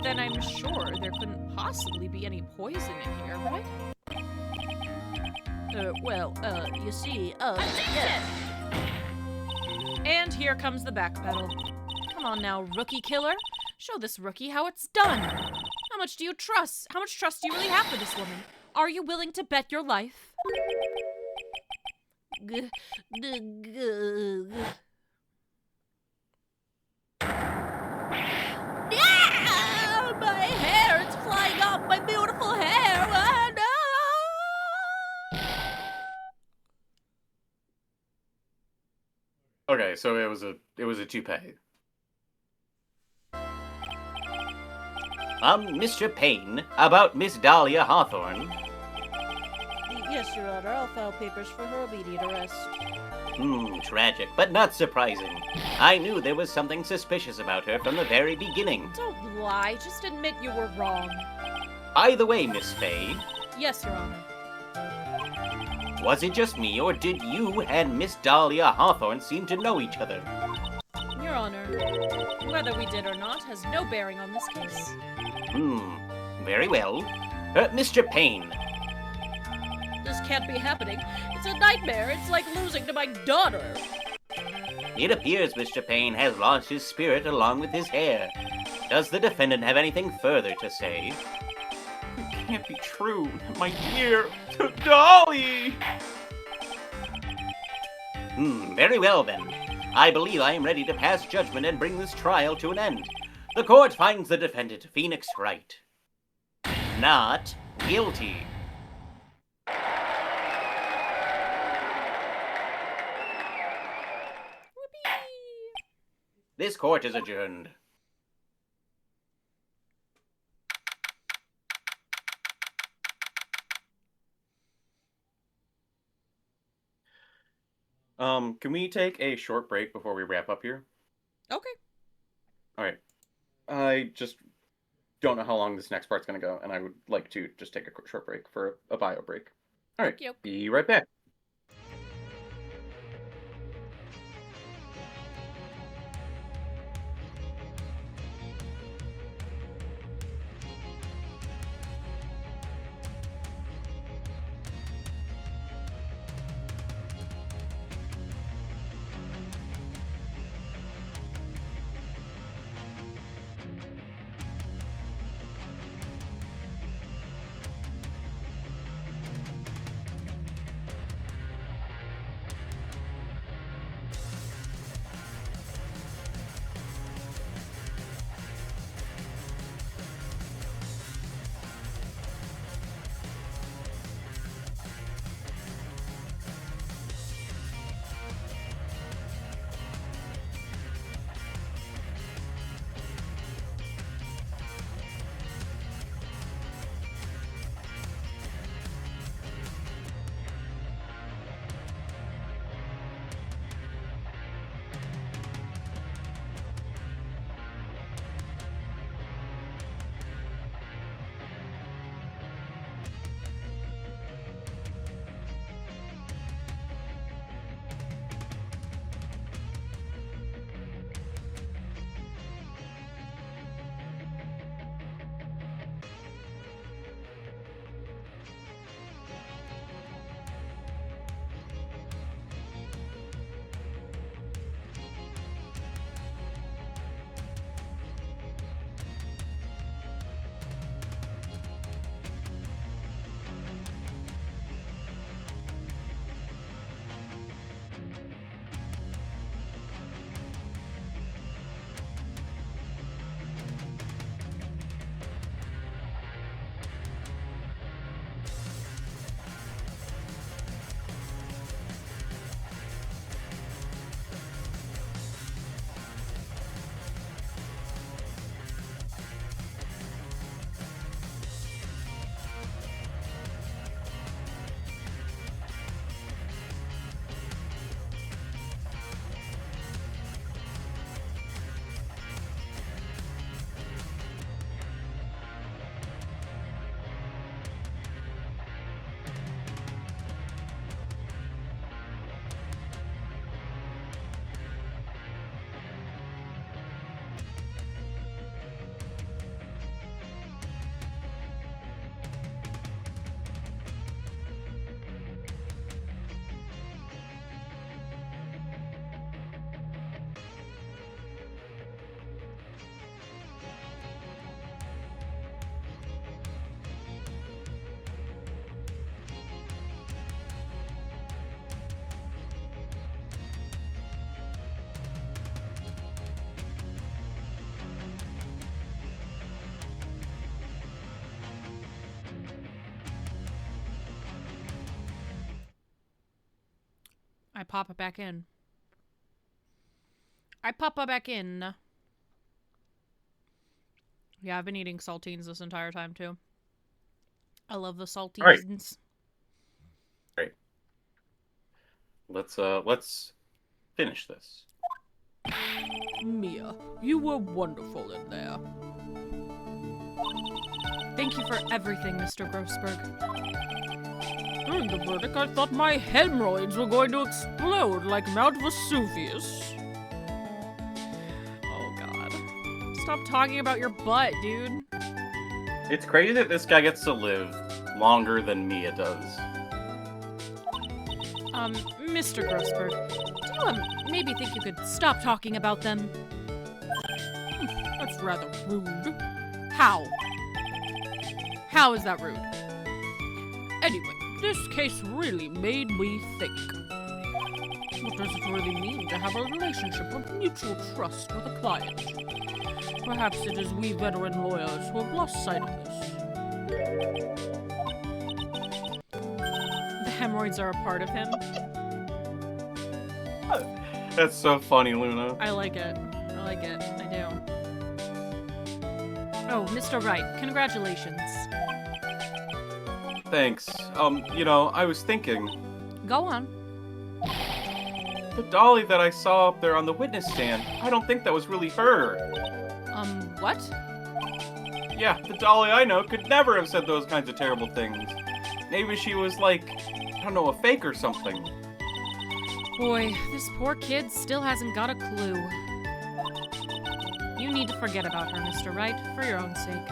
then I'm sure there couldn't possibly be any poison in here, right? You see, And here comes the backpedal. Come on now, rookie killer. Show this rookie how it's done. How much do you trust? How much trust do you really have for this woman? Are you willing to bet your life? Ah, my hair! It's flying off! My beautiful hair! Ah, no! Okay, so it was a toupee. Mr. Payne, about Miss Dahlia Hawthorne. Yes, Your Honor. I'll file papers for her immediate arrest. Tragic, but not surprising. I knew there was something suspicious about her from the very beginning. Don't lie. Just admit you were wrong. By the way, Miss Fay, Yes, Your Honor. was it just me, or did you and Miss Dahlia Hawthorne seem to know each other? Your Honor, whether we did or not has no bearing on this case. Very well. Mr. Payne, This can't be happening. It's a nightmare. It's like losing to my daughter. it appears Mr. Payne has lost his spirit along with his hair. Does the defendant have anything further to say? It can't be true. My dear Dolly! Very well then. I believe I am ready to pass judgment and bring this trial to an end. The court finds the defendant, Phoenix Wright, not guilty. This court is adjourned. Can we take a short break before we wrap up here? Okay. All right. I just don't know how long this next part's going to go, and I would like to just take a quick short break for a bio break. All right. Yep. Be right back. I pop it back in. I pop it back in. Yeah, I've been eating saltines this entire time, too. I love the saltines. Right. Great. Let's finish this. Mia, you were wonderful in there. Thank you for everything, Mr. Grossberg. During the verdict, I thought my hemorrhoids were going to explode like Mount Vesuvius. Oh, God. Stop talking about your butt, dude. It's crazy that this guy gets to live longer than Mia does. Mr. Grossberg, do you, maybe think you could stop talking about them? That's rather rude. How? How is that rude? Anyway, this case really made me think. What does it really mean to have a relationship of mutual trust with a client? Perhaps it is we veteran lawyers who have lost sight of this. The hemorrhoids are a part of him. That's so funny, Luna. I like it. I like it. I do. Oh, Mr. Wright, congratulations. Thanks. I was thinking, Go on. the dolly that I saw up there on the witness stand, I don't think that was really her. What? Yeah, the dolly I know could never have said those kinds of terrible things. Maybe she was like, I don't know, a fake or something. Boy, this poor kid still hasn't got a clue. You need to forget about her, Mr. Wright, for your own sake.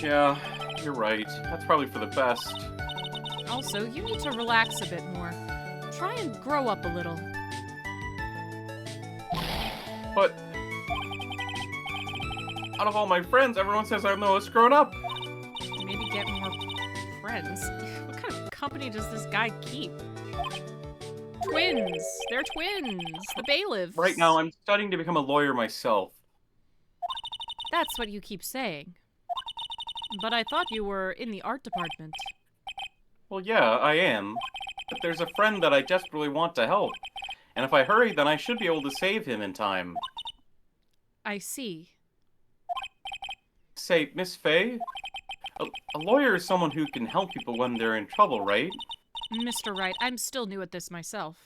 Yeah, you're right. That's probably for the best. Also, you need to relax a bit more. Try and grow up a little. But out of all my friends, everyone says I'm the most grown up. Maybe get more friends. What kind of company does this guy keep? Twins! They're twins! The bailiffs! Right now, I'm studying to become a lawyer myself. That's what you keep saying. But I thought you were in the art department. Well, yeah, I am. But there's a friend that I desperately want to help. And if I hurry, then I should be able to save him in time. I see. Say, Miss Faye? A lawyer is someone who can help people when they're in trouble, right? Mr. Wright, I'm still new at this myself.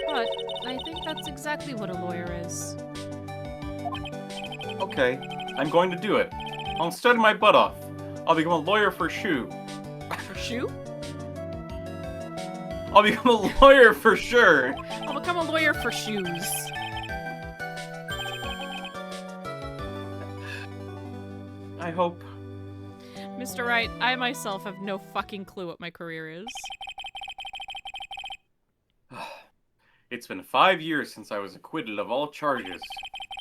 But I think that's exactly what a lawyer is. Okay, I'm going to do it. I'll study my butt off. I'll become a lawyer for shoe. For shoe? I'll become a lawyer for sure. I'll become a lawyer for shoes. I hope. Mr. Wright, I myself have no fucking clue what my career is. It's been 5 years since I was acquitted of all charges.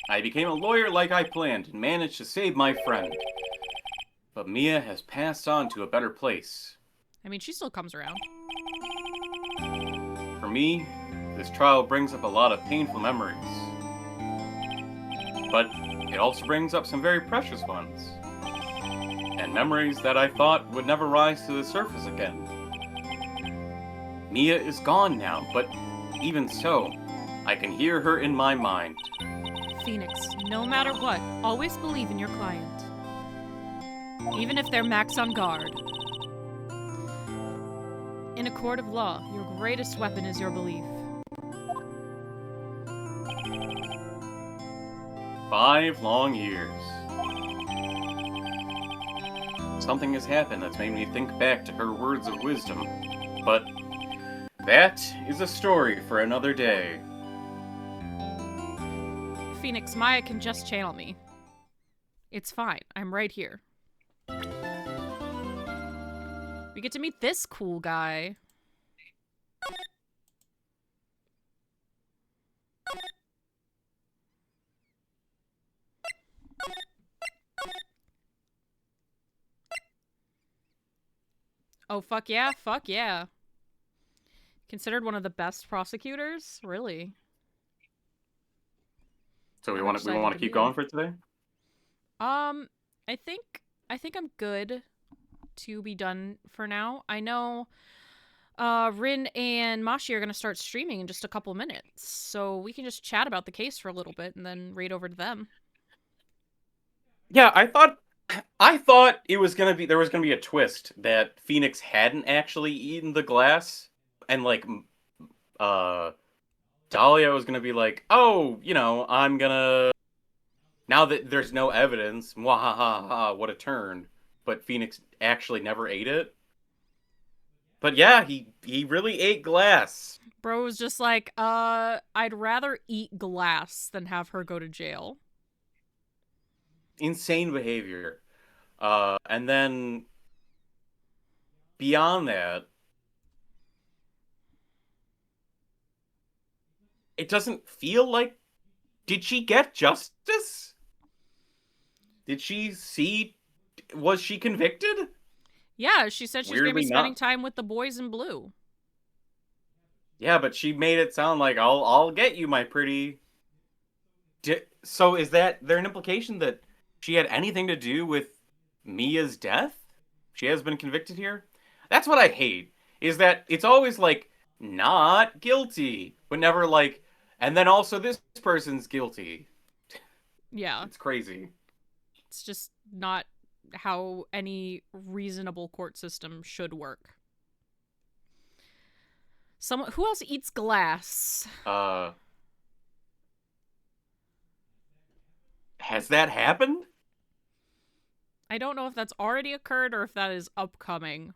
I became a lawyer like I planned and managed to save my friend. But Mia has passed on to a better place. I mean, she still comes around. For me, this trial brings up a lot of painful memories. But it also brings up some very precious ones. And memories that I thought would never rise to the surface again. Mia is gone now, but even so, I can hear her in my mind. Phoenix, no matter what, always believe in your client. Even if they're max on guard. In a court of law, your greatest weapon is your belief. 5 long years. Something has happened that's made me think back to her words of wisdom. But that is a story for another day. Phoenix, Maya can just channel me. It's fine. I'm right here. We get to meet this cool guy. Oh, fuck yeah? Fuck yeah. Considered one of the best prosecutors? Really? So we I'm want excited to to keep meet going him. for today? I think I'm good. to be done for now. I know Rin and Mashi are going to start streaming in just a couple minutes, so we can just chat about the case for a little bit and then raid over to them. Yeah, I thought it was there was gonna be a twist that Phoenix hadn't actually eaten the glass, and like Dahlia was gonna be like, oh, I'm gonna, now that there's no evidence, mwahaha, what a turn. But Phoenix actually never ate it. But yeah, he really ate glass. Bro was just like, I'd rather eat glass than have her go to jail. Insane behavior. And then beyond that, it doesn't feel like, did she get justice? Did she see, was she convicted? Yeah, she said she's going to be Weirdly spending not. time with the boys in blue. Yeah, but she made it sound like, I'll get you, my pretty. So is there an implication that she had anything to do with Mia's death? She has been convicted here? That's what I hate, is that it's always like, not guilty, but never like, and then also this person's guilty. Yeah. It's crazy. It's just not how any reasonable court system should work. Who else eats glass? Has that happened? I don't know if that's already occurred or if that is upcoming.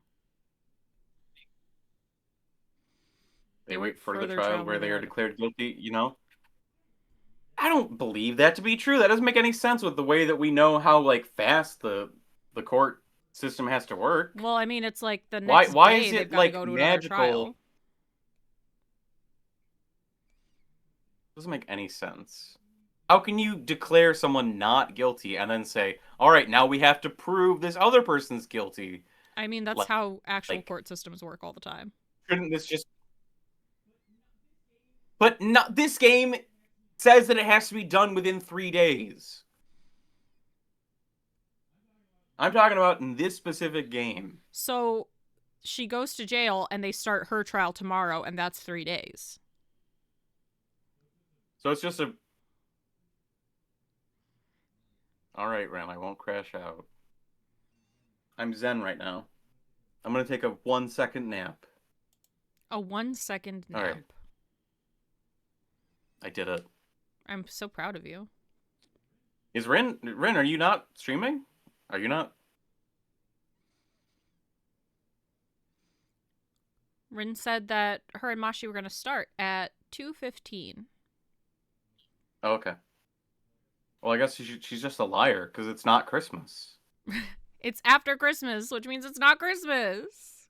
They wait for the further trial down where the they are road. declared guilty, I don't believe that to be true. That doesn't make any sense with the way that we know how like fast the court system has to work. Well, I mean, it's like the next Why day is they've it got to like go to another trial. magical? Doesn't make any sense. How can you declare someone not guilty and then say, all right, now we have to prove this other person's guilty? I mean, that's how actual court systems work all the time. Shouldn't this just... But not this game says that it has to be done within 3 days. I'm talking about in this specific game. So she goes to jail and they start her trial tomorrow, and that's 3 days. So it's just a... Alright, Ram, I won't crash out. I'm zen right now. I'm gonna take a 1-second nap. A 1-second nap. All right. I did it. I'm so proud of you. Is Rin, are you not streaming? Are you not? Rin said that her and Mashi were going to start at 2:15. Oh, okay. Well, I guess she's just a liar, because it's not Christmas. It's after Christmas, which means it's not Christmas.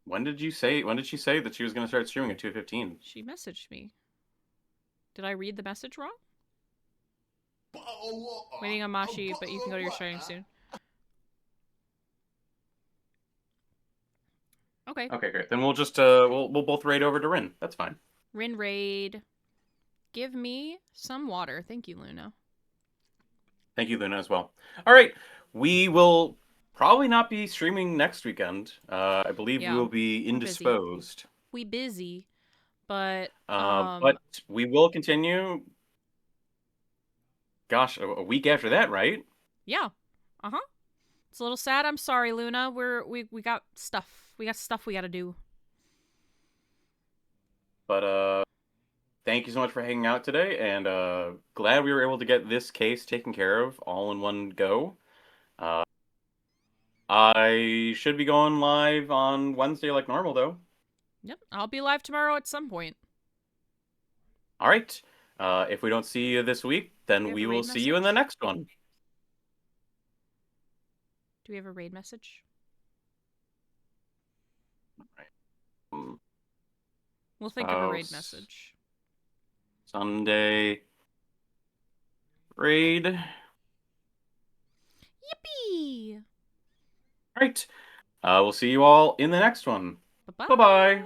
When did she say that she was going to start streaming at 2:15? She messaged me. Did I read the message wrong? Waiting on Mashi, but you can go to your stream soon. Okay. Okay, great. Then we'll just we'll both raid over to Rin. That's fine. Rin raid. Give me some water. Thank you, Luna. Thank you, Luna, as well. All right. We will probably not be streaming next weekend. I believe we will be indisposed. We busy, but we will continue. Gosh, a week after that, right? Yeah. It's a little sad. I'm sorry, Luna. We got stuff. We got stuff we got to do. But thank you so much for hanging out today, and glad we were able to get this case taken care of all in one go. I should be going live on Wednesday like normal, though. Yep, I'll be live tomorrow at some point. All right. If we don't see you this week, then we will see you in the next one. Do we have a raid message? All right. We'll think of a raid message. Sunday raid. Yippee! All right. We'll see you all in the next one. Bye-bye. Bye-bye.